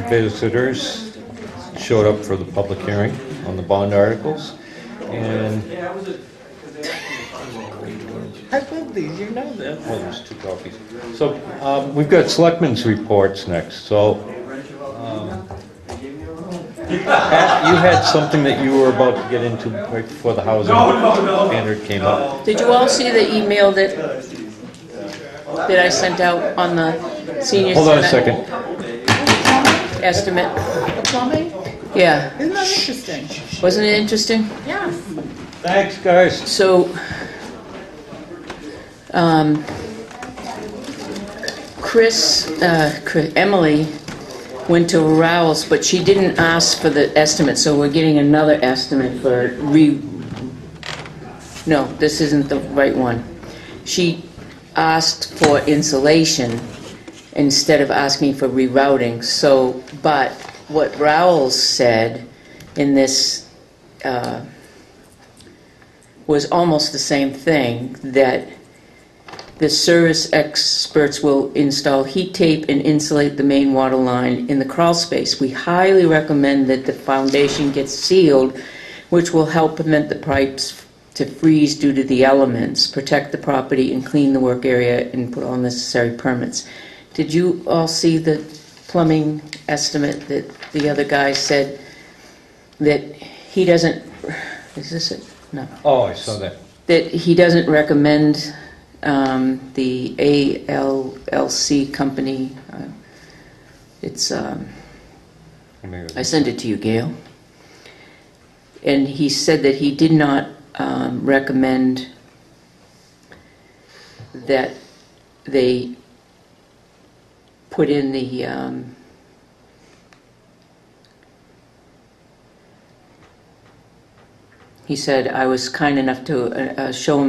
visitors showed up for the public hearing on the bond articles. And I love these, you know this. well, there's 2 copies. So we've got selectmen's reports next. So Pat, you had something that you were about to get into right before the housing standard came up. Did you all see the email that I sent out on the senior Hold on a center second. estimate? The plumbing? Yeah. Isn't that interesting? Wasn't it interesting? Yes. Thanks, guys. So, Emily went to Rowell's, but she didn't ask for the estimate, so we're getting another estimate for no, this isn't the right one. asked for insulation instead of asking for rerouting. So, but what Raoul said in this was almost the same thing, that the service experts will install heat tape and insulate the main water line in the crawl space. We highly recommend that the foundation gets sealed, which will help prevent the pipes to freeze due to the elements, protect the property, and clean the work area, and put all necessary permits. Did you all see the plumbing estimate that the other guy said that he doesn't, is this it? No. Oh, I saw that. That he doesn't recommend the ALLC company. It's, I sent it to you, Gail. And he said that he did not recommend that they put in the he said, I was kind enough to show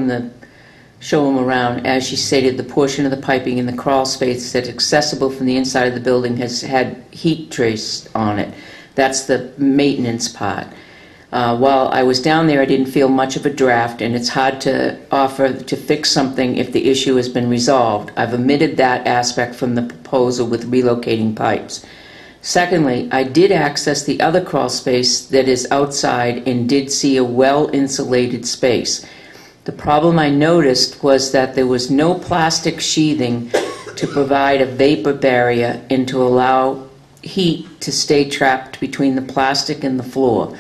him around. As she stated, the portion of the piping in the crawl space that's accessible from the inside of the building has had heat trace on it. That's the maintenance part. While I was down there, I didn't feel much of a draft, and it's hard to offer to fix something if the issue has been resolved. I've omitted that aspect from the proposal with relocating pipes. Secondly, I did access the other crawl space that is outside and did see a well-insulated space. The problem I noticed was that there was no plastic sheathing to provide a vapor barrier and to allow heat to stay trapped between the plastic and the floor.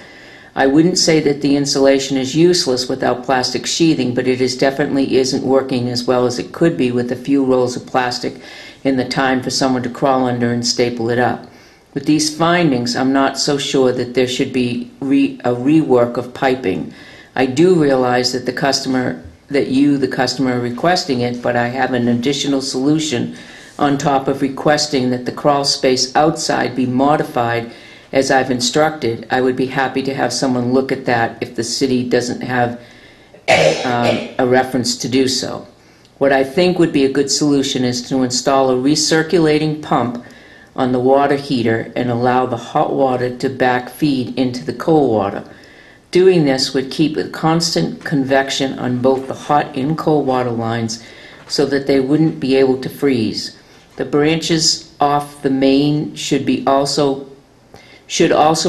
I wouldn't say that the insulation is useless without plastic sheathing, but it definitely isn't working as well as it could be with a few rolls of plastic and the time for someone to crawl under and staple it up. With these findings, I'm not so sure that there should be a rework of piping. I do realize that the customer, are requesting it, but I have an additional solution on top of requesting that the crawl space outside be modified as I've instructed. I would be happy to have someone look at that if the city doesn't have a reference to do so. What I think would be a good solution is to install a recirculating pump on the water heater and allow the hot water to backfeed into the cold water. Doing this would keep a constant convection on both the hot and cold water lines so that they wouldn't be able to freeze. The branches off the main should also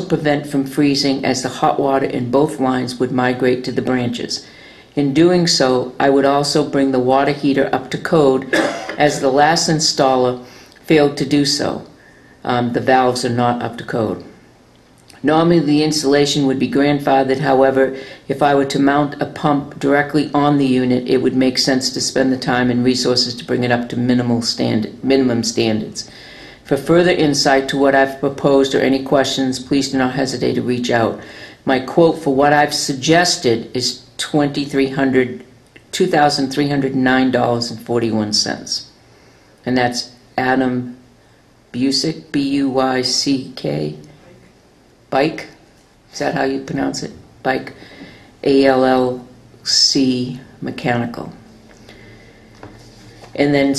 prevent from freezing, as the hot water in both lines would migrate to the branches. In doing so, I would also bring the water heater up to code, as the last installer failed to do so. The valves are not up to code. Normally the installation would be grandfathered. However, if I were to mount a pump directly on the unit, it would make sense to spend the time and resources to bring it up to minimum standards. For further insight to what I've proposed or any questions, please do not hesitate to reach out. My quote for what I've suggested is $2,309.41. And that's Adam Busick, B-U-Y-C-K, Bike, is that how you pronounce it? Bike, ALLC Mechanical. And then,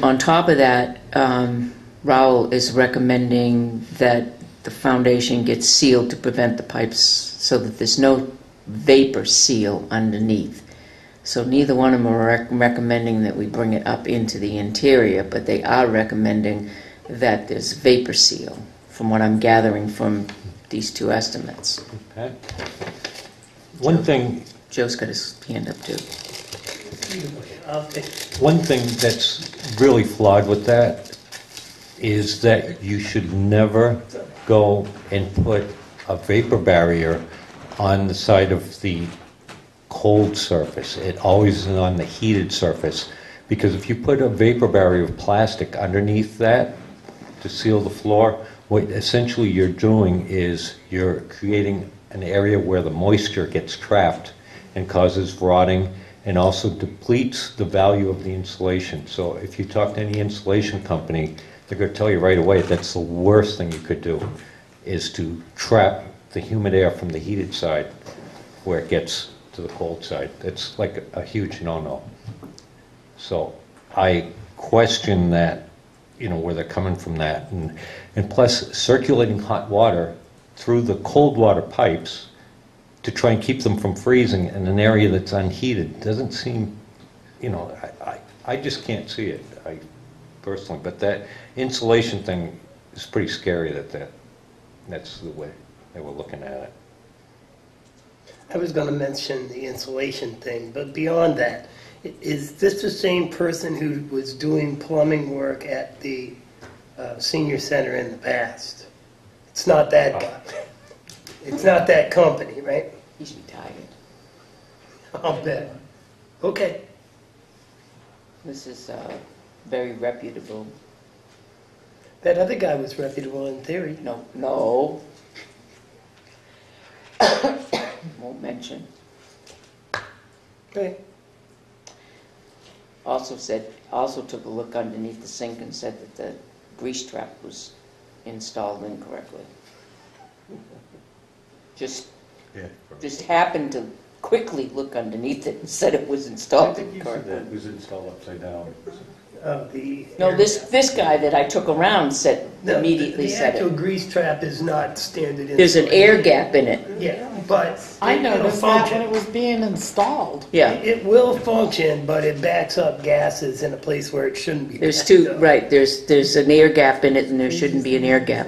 on top of that, Raoul is recommending that the foundation gets sealed to prevent the pipes so that there's no vapor seal underneath. So neither one of them are recommending that we bring it up into the interior, but they are recommending that there's vapor seal, from what I'm gathering from these two estimates. Okay. One thing... Joe's got his hand up too. One thing that's really flawed with that is that you should never go and put a vapor barrier on the side of the cold surface. It always is on the heated surface, because if you put a vapor barrier of plastic underneath that to seal the floor, what essentially you're doing is you're creating an area where the moisture gets trapped and causes rotting, and also depletes the value of the insulation. So if you talk to any insulation company, they're going to tell you right away that's the worst thing you could do, is to trap the humid air from the heated side where it gets to the cold side. It's like a huge no-no. So I question that, where they're coming from that. And plus, circulating hot water through the cold water pipes to try and keep them from freezing in an area that's unheated doesn't seem, I just can't see it, personally. But that insulation thing is pretty scary that's the way they were looking at it. I was going to mention the insulation thing, but beyond that, is this the same person who was doing plumbing work at the senior center in the past? It's not that guy. It's not that company, right? He's retired. I'll bet. Okay. This is very reputable. That other guy was reputable in theory. No. Won't mention. Okay. Also took a look underneath the sink and said that the grease trap was installed incorrectly. Just happened to quickly look underneath it and said it was installed incorrectly. It was installed upside down. No, this guy that I took around immediately said The actual it. grease trap is not standard. There's an air gap in it. Yeah, but I it'll noticed that function. when it was being installed. Yeah. It will function, but it backs up gases in a place where it shouldn't be. There's backed two, up. right, there's an air gap in it and there shouldn't be an air gap.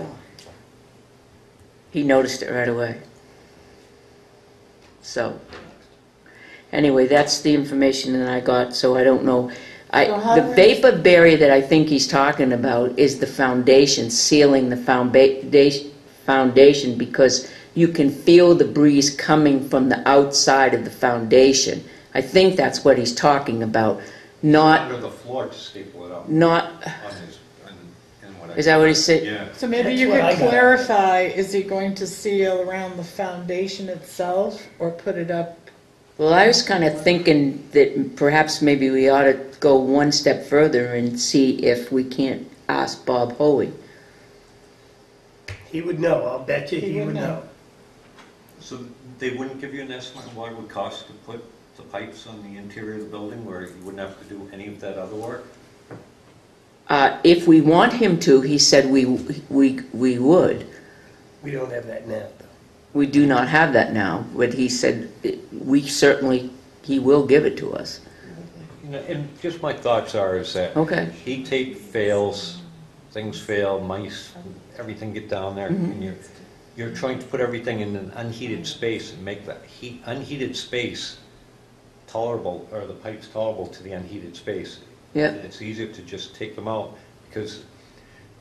He noticed it right away. So, anyway, that's the information that I got, so I don't know. The vapor barrier that I think he's talking about is the foundation, sealing the foundation, because you can feel the breeze coming from the outside of the foundation. I think that's what he's talking about. Not, Under the floor to staple it up. not, is that what he said? Yeah. So maybe That's you what I could got. clarify, is he going to seal around the foundation itself or put it up? Well, I was kind of thinking that perhaps maybe we ought to go one step further and see if we can't ask Bob Hoey. He would know. I'll bet you he would know. So they wouldn't give you an estimate of what it would cost to put the pipes on the interior of the building where you wouldn't have to do any of that other work? If we want him to, he said we would. We don't have that now, though. We do not have that now, but he said he will give it to us. And just my thoughts are is that Okay. heat tape fails, things fail, mice, everything get down there, and you're trying to put everything in an unheated space and make that unheated space tolerable, or the pipes tolerable to the unheated space. Yeah. It's easier to just take them out because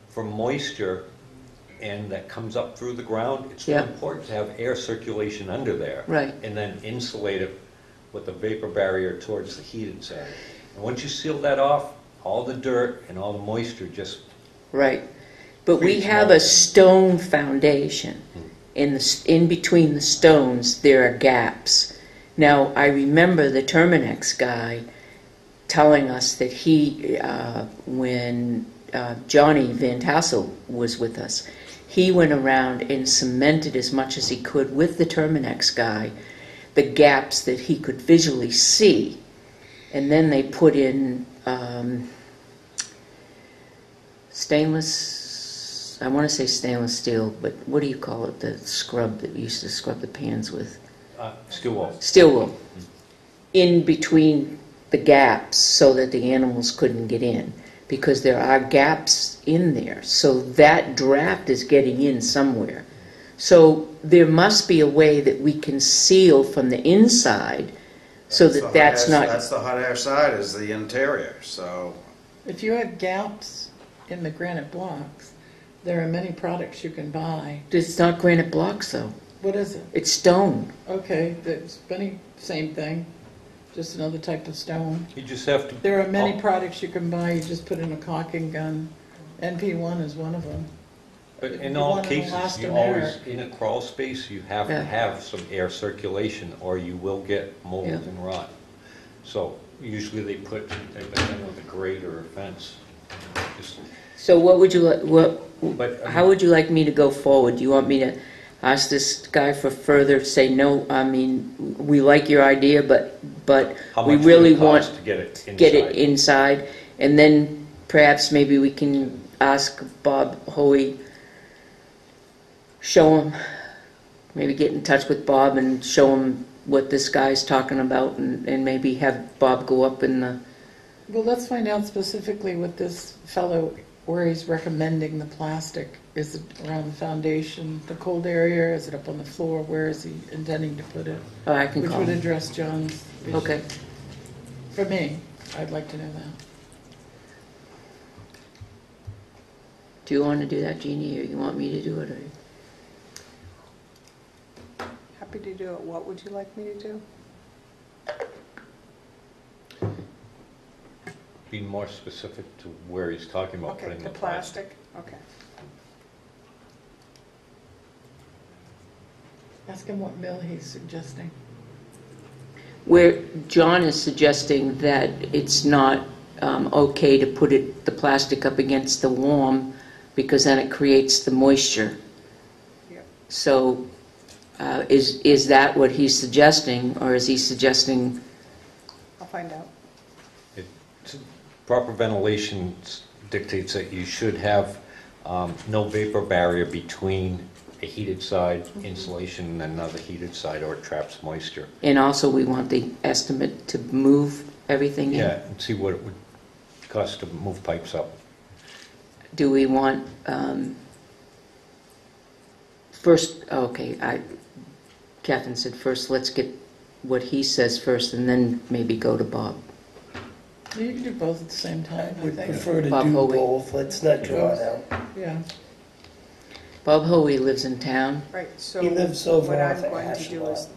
for moisture and that comes up through the ground, it's Yeah. really important to have air circulation under there. Right. And then insulate it with a vapor barrier towards the heated side. And once you seal that off, all the dirt and all the moisture just... Right. But we Creates have more- a stone foundation. In between the stones, there are gaps. Now, I remember the Terminex guy telling us that when Johnny Van Tassel was with us, he went around and cemented as much as he could with the Terminex guy the gaps that he could visually see. And then they put in stainless, I want to say stainless steel, but what do you call it, the scrub that we used to scrub the pans with? Steel wool. Steel wool. In between the gaps so that the animals couldn't get in, because there are gaps in there. So that draft is getting in somewhere. So there must be a way that we can seal from the inside so that that's not... That's the hot air side, is the interior, so... If you have gaps in the granite blocks, there are many products you can buy. It's not granite blocks, though. What is it? It's stone. Okay, it's same thing, just another type of stone. You just have to... There are many products you can buy, you just put in a caulking gun. NP1 is one of them. But in The all one in cases, you Elastomeric. always, in a crawl space, you have Yeah. to have some air circulation or you will get mold Yeah. and rot. So usually they put some type of thing with a grate or a fence. Just- So what would you like, But, how would you like me to go forward? Do you want me to ask this guy for further, say, no, I mean, we like your idea, but How we much really would it want cost to get it inside? get it inside, and then perhaps maybe we can ask Bob Hoey, show him, maybe get in touch with Bob and show him what this guy's talking about, and maybe have Bob go up in the, Well, let's find out specifically what this fellow, where he's recommending the plastic. Is it around the foundation, the cold area? Is it up on the floor? Where is he intending to put it? oh, I can Which call would him. address John's issue. Okay. For me, I'd like to know that. Do you want to do that, Jeannie, or you want me to do it? Or? Happy to do it. What would you like me to do? Be more specific to where he's talking about Okay, putting the the plastic. plastic, okay. Ask him what mill he's suggesting. Where John is suggesting that it's not okay to put the plastic up against the warm, because then it creates the moisture. Yep. So is that what he's suggesting, or is he suggesting? I'll find out. Proper ventilation dictates that you should have no vapor barrier between a heated side insulation and another heated side, or it traps moisture. And also we want the estimate to move everything in. Yeah, and see what it would cost to move pipes up. Do we want, first, okay, Catherine said first, let's get what he says first, and then maybe go to Bob. You can do both at the same time, I Would think. prefer to Bob do Hoey. both, let's not draw it out. Yeah. Bob Hoey lives in town. Right, so He lives over what I'm off of going to do Ashland. is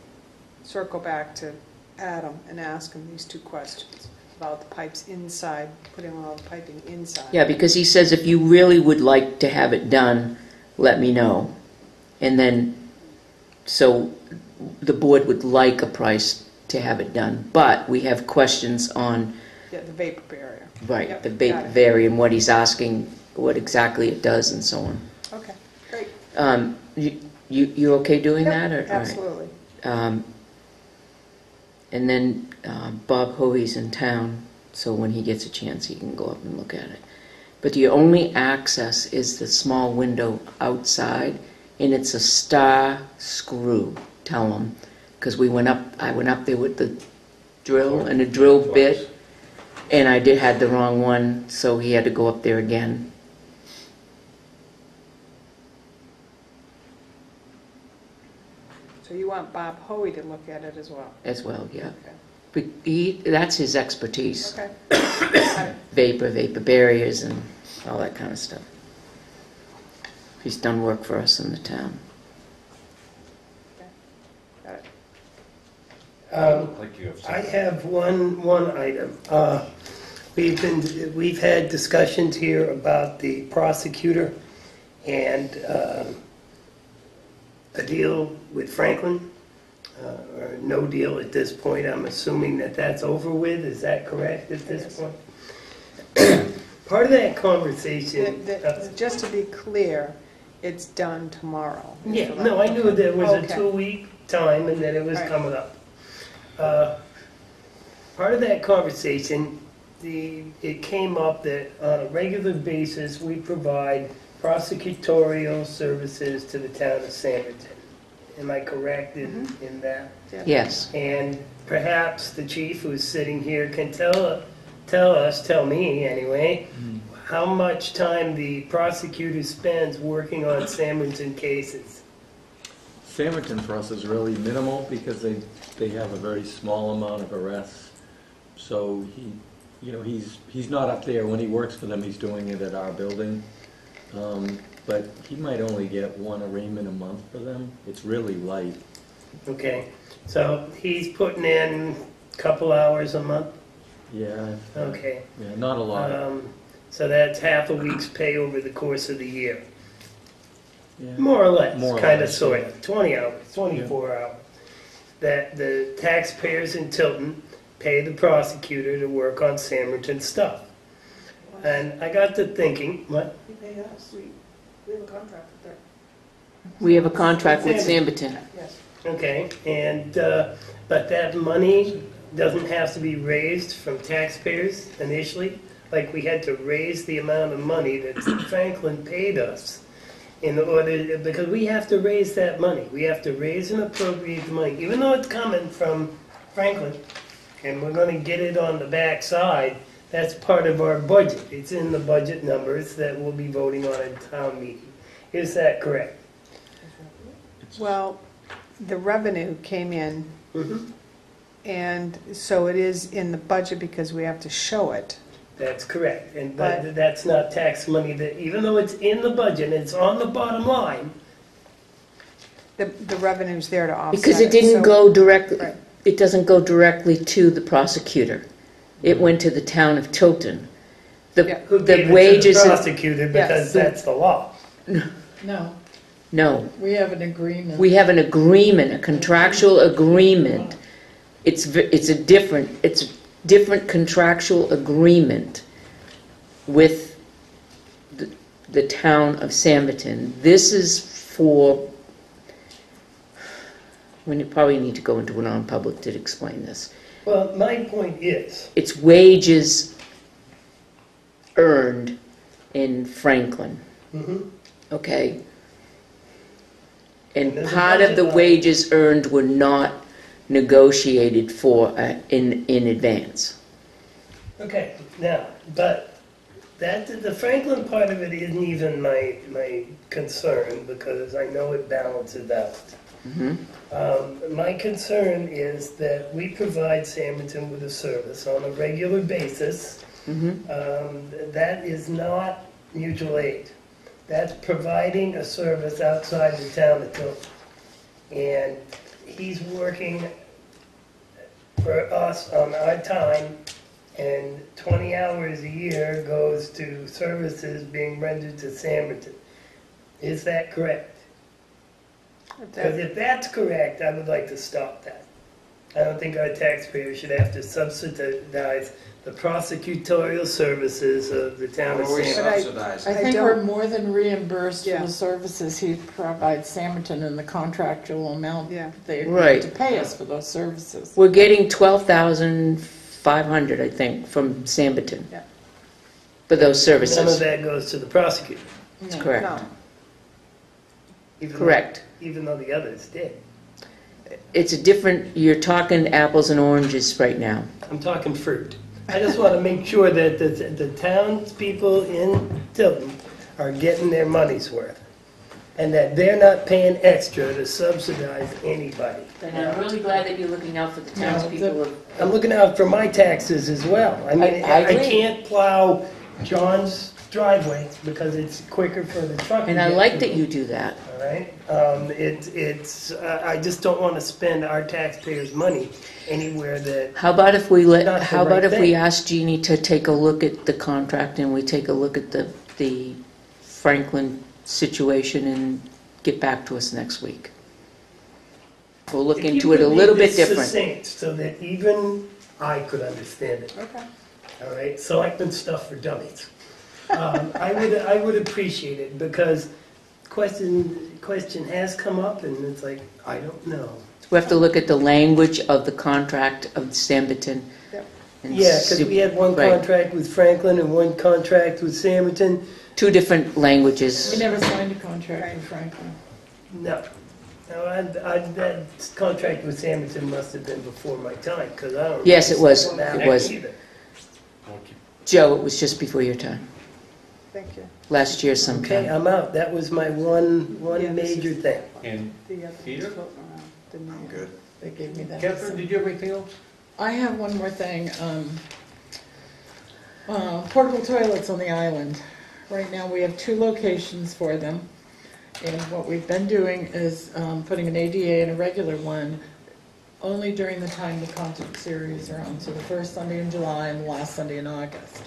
circle back to Adam and ask him these two questions about the pipes inside, putting all the piping inside. Yeah, because he says if you really would like to have it done, let me know. And then, so the board would like a price to have it done, but we have questions on, Yeah, the vapor barrier. right, Yep, the got vapor it. vary and what he's asking, what exactly it does and so on. Okay, great. You okay doing Yep, that? Or, all right. absolutely. And then Bob Hovey's in town, so when he gets a chance, he can go up and look at it. But the only access is the small window outside, and it's a star screw. Tell him, because I went up there with the drill, and the drill bit, and I had the wrong one, so he had to go up there again. So you want Bob Hoey to look at it as well? As well, yeah. Okay. But that's his expertise. Okay. Got it. Vapor barriers, and all that kind of stuff. He's done work for us in the town. Got it. Like you have I something. have one item. We've had discussions here about the prosecutor and a deal with Franklin, or no deal at this point. I'm assuming that that's over with. Is that correct at this point? Part of that conversation. Just to be clear, it's done tomorrow. Yeah, no, I knew there was a Okay. 2-week time and that it was Right. coming up. Part of that conversation, it came up that on a regular basis, we provide prosecutorial services to the town of Sandwichton. Am I correct in that? Yes. And perhaps the chief who's sitting here can tell me anyway, how much time the prosecutor spends working on Sandwichton cases. Sandwichton for us is really minimal because they have a very small amount of arrests. So he's not up there. When he works for them, he's doing it at our building. But he might only get one arraignment a month for them. It's really light. Okay, so he's putting in a couple hours a month? Yeah. Okay. Yeah, not a lot. So that's half a week's pay over the course of the year. Yeah. More or less, More or kind of less, sort yeah. of, 20 hours, 24 hours. That the taxpayers in Tilton pay the prosecutor to work on Sandwichton stuff. And I got to thinking, what? You pay us, we have a contract with them. We have a contract with Samberton. Yes. Okay, and, but that money doesn't have to be raised from taxpayers initially? Like we had to raise the amount of money that Franklin paid us in order, because we have to raise that money. We have to raise and appropriate the money, even though it's coming from Franklin, and we're gonna get it on the back side. That's part of our budget. It's in the budget numbers that we'll be voting on at town meeting. Is that correct? Well, the revenue came in, Mm-hmm. and so it is in the budget because we have to show it. That's correct, and but But- that's not tax money that, even though it's in the budget, it's on the bottom line. The revenue's there to offset Because it didn't so- go directly, Right. it doesn't go directly to the prosecutor. It went to the town of Tilton. Yeah. Who The gave it to wages, the prosecutor because Yes. that's the law. No, no. we have an agreement. We have an agreement, a contractual agreement. It's a different contractual agreement with the town of Samberton. This is for, we probably need to go into a non-public to explain this. Well, my point is, It's wages earned in Franklin, mhm, okay? And There's a part of the budget line. wages earned were not negotiated for in advance. okay, now, but the Franklin part of it isn't even my concern, because I know it balances out. Mhm. My concern is that we provide Samberton with a service on a regular basis. Mhm. That is not mutual aid. That's providing a service outside the town of Tilton. And he's working for us on our time, and 20 hours a year goes to services being rendered to Samberton. Is that correct? Because if that's correct, I would like to stop that. I don't think our taxpayers should have to subsidize the prosecutorial services of the town of What are we Samberton. subsidizing? I I think don't- we're more than reimbursed Yeah. for the services he provides Samberton and the contractual amount Yeah. they Right. agreed to pay us for those services. We're getting 12,500, I think, from Samberton Yeah. for those None of services. that goes to the prosecutor. That's No. correct. No. even Correct. though- Even though the others did. It's a different, you're talking apples and oranges right now. I'm talking fruit. I just want to make sure that the townspeople in Tilton are getting their money's worth, and that they're not paying extra to subsidize anybody. And I'm really glad that you're looking out for the No, townspeople of I'm looking out for my taxes as well. I mean, I I agree. can't plow John's driveway because it's quicker for the truck. to And I get like that through. you do that. All right, I just don't want to spend our taxpayers' money anywhere that, How about if we Not the how about right if we thing. ask Jeannie to take a look at the contract and we take a look at the Franklin situation and get back to us next week? We'll look if you into it a could little make bit this different. succinct so that even I could understand it. Okay. All right, selecting stuff for dummies. I would appreciate it, because question has come up, and it's like, I don't know. We have to look at the language of the contract of Samberton. Yep. and Yeah, because see- we had one right. contract with Franklin and one contract with Samberton. Two different languages. We never signed a contract with Franklin. No. No, that contract with Samberton must have been before my time, because I don't. Yes, it was. remember It was. either. Joe, it was just before your time. Thank you. Last year Okay, sometime. I'm out. That was my one Yeah, this major is- thing. And The other Peter? one's floating around, didn't I'm I? good. They gave me that. Catherine, did you have anything else? I have one more thing. Portable toilets on the island. Right now, we have 2 locations for them. And what we've been doing is putting an ADA and a regular one only during the time the concert series are on. So the first Sunday in July and the last Sunday in August.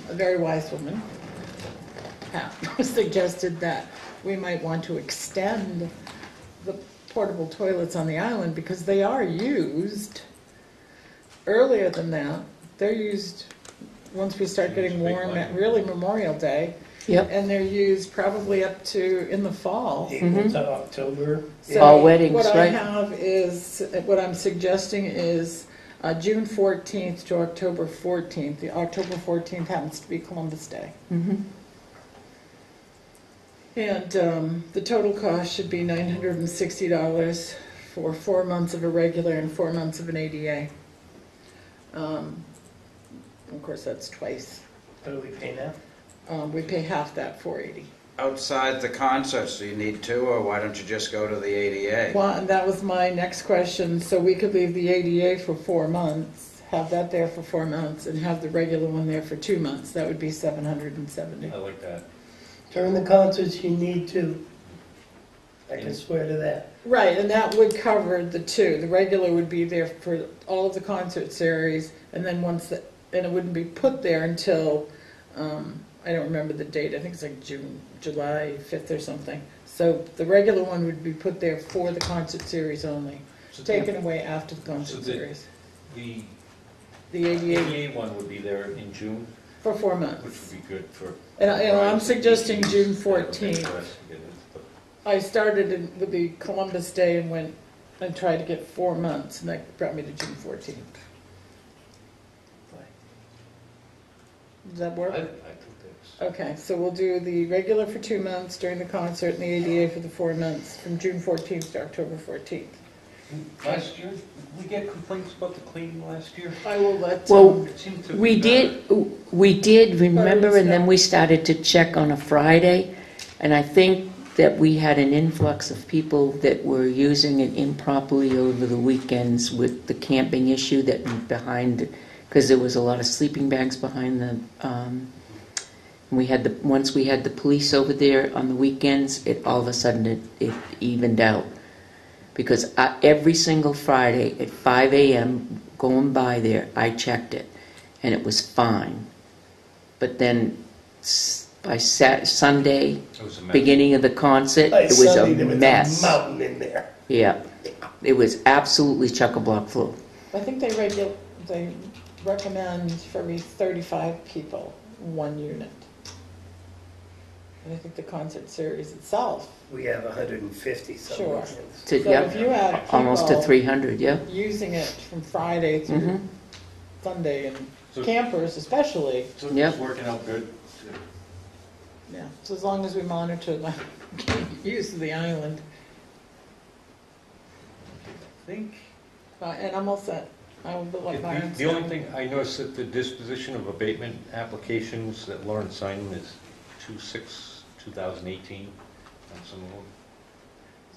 A very wise woman suggested that we might want to extend the portable toilets on the island because they are used earlier than that. They're used once we start getting warm at really Memorial Day. Yep. And they're used probably up to in the fall. Mhm. To October. So All weddings, what I right? have is, what I'm suggesting is June 14th to October 14th. The October 14th happens to be Columbus Day. Mhm. And the total cost should be $960 for 4 months of a regular and 4 months of an ADA. Of course, that's twice. What do we pay now? We pay half that, $480. Outside the concerts, do you need two, or why don't you just go to the ADA? Well, and that was my next question. So we could leave the ADA for 4 months, have that there for 4 months, and have the regular one there for 2 months. That would be $770. I like that. During the concerts, you need two. I can swear to that. Right, and that would cover the two. The regular would be there for all of the concert series, and then and it wouldn't be put there until, I don't remember the date, I think it's like July 5th or something. So the regular one would be put there for the concert series only, So taken away after the concert So series. The The ADA ADA one would be there in June, for 4 which months. would be good for. And I'm brides suggesting and June DJs. 14th. I started with the Columbus Day and went and tried to get 4 months, and that brought me to June 14th. Does that work? I think that's. Okay, so we'll do the regular for 2 months during the concert and the ADA for the 4 months from June 14th to October 14th. Last year, did we get complaints about the cleaning last year? I will let. Well, It seemed to we be did, remember, and then we started to check on a Friday, and I think that we had an influx of people that were using it improperly over the weekends with the camping issue that behind, because there was a lot of sleeping bags behind the, once we had the police over there on the weekends, it all of a sudden it evened out. Because every single Friday at 5 a.m. going by there, I checked it, and it was fine. But then by Sunday, It was a mess. beginning of the concert, By it was Sunday, a there was mess. a mountain in there. Yeah, it was absolutely chock-a-block full. I think they recommend for every 35 people, 1 unit. And I think the concert series itself. We have 150 some Sure. weekends. To, So yeah, if you had almost to people 300, yeah. using it from Friday through Mhm. Sunday, and So- campers especially, So Yep. it's working out good. yeah, so as long as we monitor the use of the island. I think. And I'm all set. I will be like Byron The only said. thing, I noticed that the disposition of abatement applications that Lauren signed is 2/6/2018 on some of them.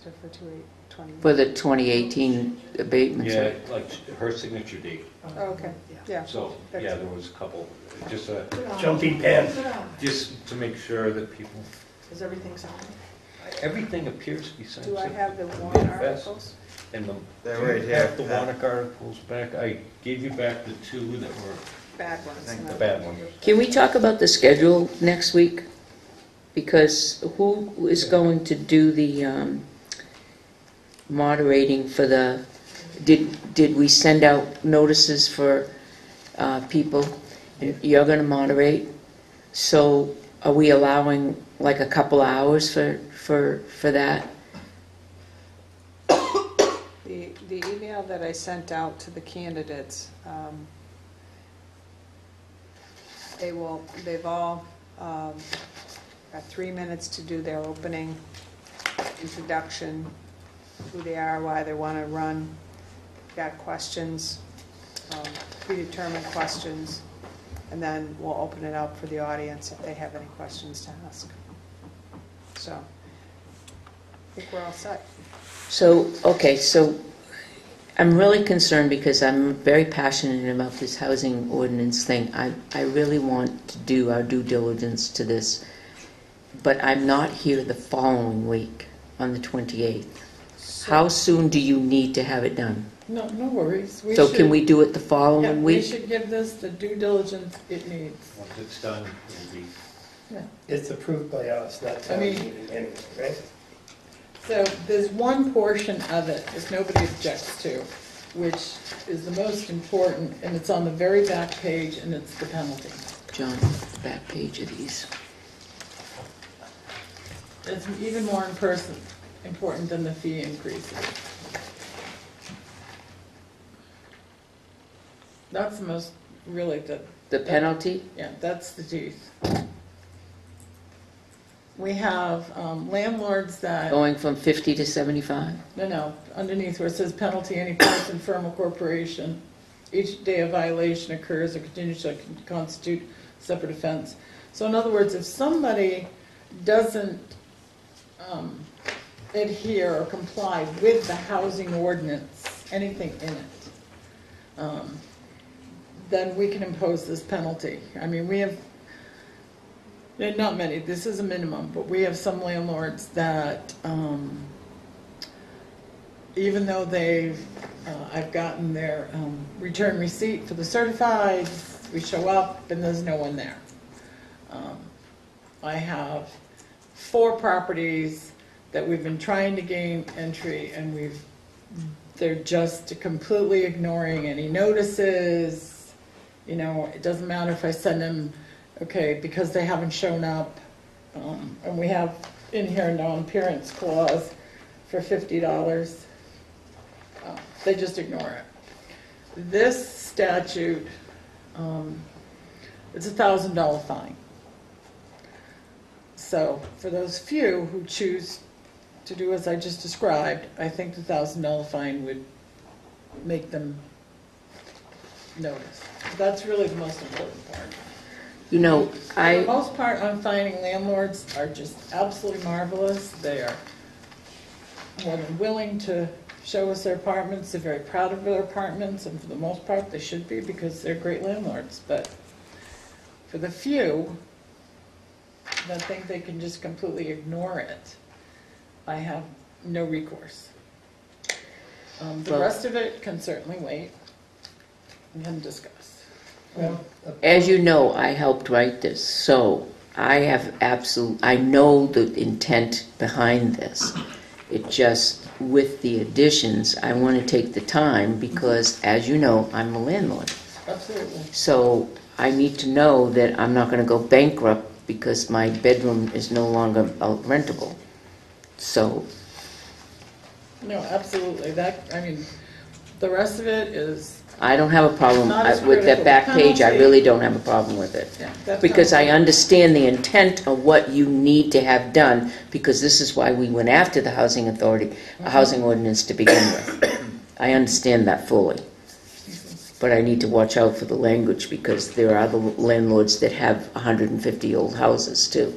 So for 2820. For the 2018 abatements. Yeah, like her signature date. Oh, okay, yeah. So, yeah, there was a couple, just Jumpy pen. just to make sure that people, Is everything signed? everything appears to be signed. Do I except have the for warrant manifest. articles? And They're do you right here, have the Pat. warrant articles back? I gave you back the two that were Bad ones. think the bad ones. Can we talk about the schedule next week? Because who is going to do the moderating for the, did we send out notices for people? You're going to moderate, so are we allowing like a couple hours for that? The email that I sent out to the candidates, they've all got 3 minutes to do their opening introduction, who they are, why they want to run. Got questions, predetermined questions, and then we'll open it up for the audience if they have any questions to ask. So, I think we're all set. So, okay, so I'm really concerned because I'm very passionate about this housing ordinance thing. I really want to do our due diligence to this, but I'm not here the following week on the 28th. How soon do you need to have it done? No worries. So can we do it the following We week? should give this the due diligence it needs. Once it's done, it'll be. It's approved by us, not town meeting anyway, right? So there's one portion of it that nobody objects to, which is the most important, and it's on the very back page, and it's the penalty. John, the back page of these. It's even more important than the fee increases. That's the most, really, The penalty? yeah, that's the teeth. We have landlords that. Going from 50 to 75? No, underneath where it says penalty, any person, firm, or corporation, each day a violation occurs or continues to constitute separate offense. So in other words, if somebody doesn't adhere or comply with the housing ordinance, anything in it, then we can impose this penalty. I mean, we have, not many, this is a minimum, but we have some landlords that, even though I've gotten their return receipt for the certified, we show up and there's no one there. I have 4 properties that we've been trying to gain entry, and they're just completely ignoring any notices. You know, it doesn't matter if I send them, okay, because they haven't shown up. And we have in here a non-appearance clause for $50. They just ignore it. This statute, it's a $1,000 fine. So for those few who choose to do as I just described, I think the $1,000 fine would make them notice. That's really the most important part. You know, For the most part, I'm finding landlords are just absolutely marvelous. They are more than willing to show us their apartments. They're very proud of their apartments, and for the most part, they should be because they're great landlords. But for the few that think they can just completely ignore it, I have no recourse. The Well- rest of it can certainly wait. We can discuss. As you know, I helped write this, so I know the intent behind this. It just, with the additions, I want to take the time because, as you know, I'm a landlord. Absolutely. So I need to know that I'm not going to go bankrupt because my bedroom is no longer rentable. So, No, absolutely. The rest of it is. I don't have a problem Not as with that critical. back page. I Penalty. really don't have a problem with it. Yeah, that Because I penalty. understand the intent of what you need to have done, because this is why we went after the housing authority, a housing ordinance to begin with. I understand that fully. But I need to watch out for the language, because there are other landlords that have 150 old houses too.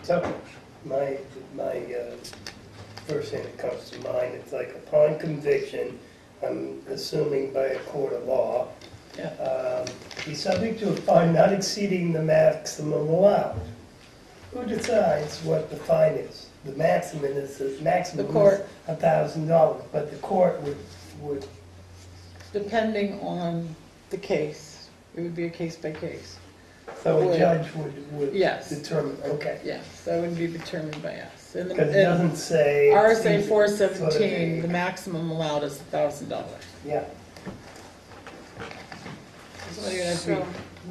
So, my first thing that comes to mind, it's like upon conviction, I'm assuming by a court of law, be subject to a fine not exceeding the maximum allowed. Who decides what the fine is? The maximum is The court. $1,000, but the court would Depending on the case, it would be a case by case. so a Would- judge would Yes. determine, okay. Yes, that would be determined by us. And Because it doesn't say. RSA So 417, that the maximum allowed is $1,000. Yeah. So you're gonna have to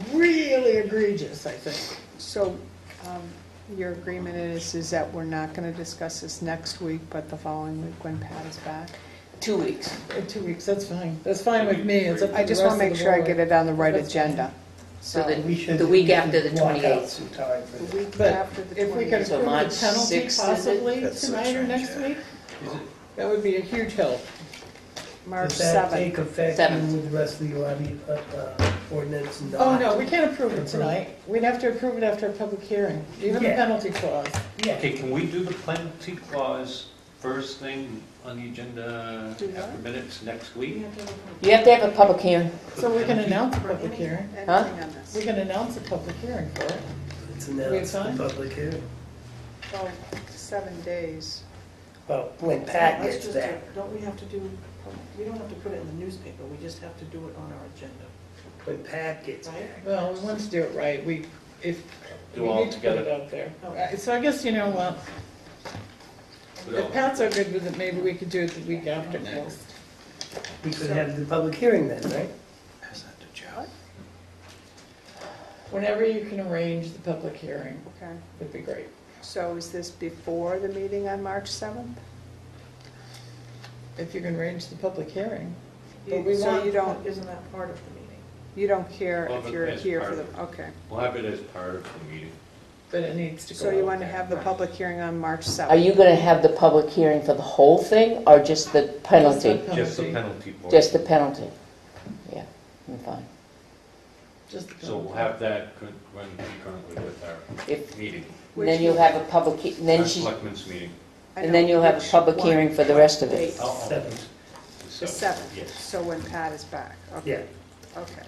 be really egregious, I think. So, your agreement is that we're not gonna discuss this next week, but the following week when Pat is back? 2 weeks. 2 weeks, that's fine. That's fine with me. It's up to I the just rest wanna of make the sure I board. get it on the right That's fine. agenda. So We should- the week we after should the block out 28th. some time for The this. week But after the if we could 28th. So approve March the penalty 6th, is it? possibly That's the tonight or next change, week, that would be a huge help. March Does that 7th. take effect 7th. with the rest of the ordinance? Oh, no, we can't approve it tonight. We'd have to approve it after a public hearing, even the Yeah. penalty clause. Yeah. Okay, can we do the penalty clause first thing on the agenda Do after what? minutes next week? You have to have a public hearing. So we can announce a public hearing. Huh? Anything on this? We can announce a public hearing for it. It's We announced have in time? public hearing. Oh, 7 days. Well, when Pat Let's gets just back, Don't we have to do, we don't have to put it in the newspaper, we just have to do it on our agenda, when Pat gets right? back. Well, we want to do it right. We Do all need to put it together. out there. So I guess, you know what? If Pat's so good with it, maybe we could do it the week after next. We could have the public hearing then, right? Pass that to Joe. Whenever you can arrange the public hearing, Okay. would be great. So is this before the meeting on March 7th? If you can arrange the public hearing. But we So want- you don't, Isn't that part of the meeting? you don't care Well, if but you're as here part for the, of- okay. We'll have it as part of the meeting. But it needs to go So you out want to there. have the public hearing on March 7th? Are you going to have the public hearing for the whole thing, or just the penalty? Just the penalty part. Just the penalty? Yeah, I'm fine. Just the So we'll have that run concurrently with our If- meeting, And then you'll have a public, then our she, selectmen's meeting. I and then know, you'll have a which public one? hearing for the rest of it. Date. Oh, Seventh. The 7th? Yes. So when Pat is back? Okay. Yeah. Okay.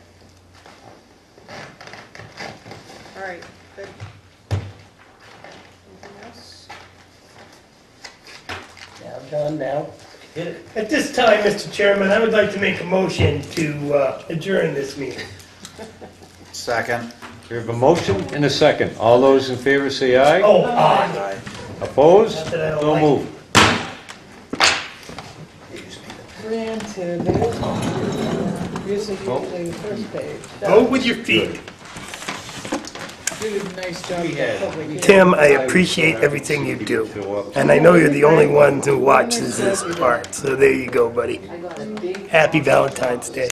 All right, good. Anything else? Now, John, now. At this time, Mr. Chairman, I would like to make a motion to adjourn this meeting. Second. We have a motion and a second. All those in favor say aye. Oh, aye. Opposed? Not that I don't So like moved. Granted, usually the first page. Vote with your feet. You did a nice job with had- the public hearing. Tim, I appreciate everything you do. And I know you're the only one who watches this part, so there you go, buddy. Happy Valentine's Day.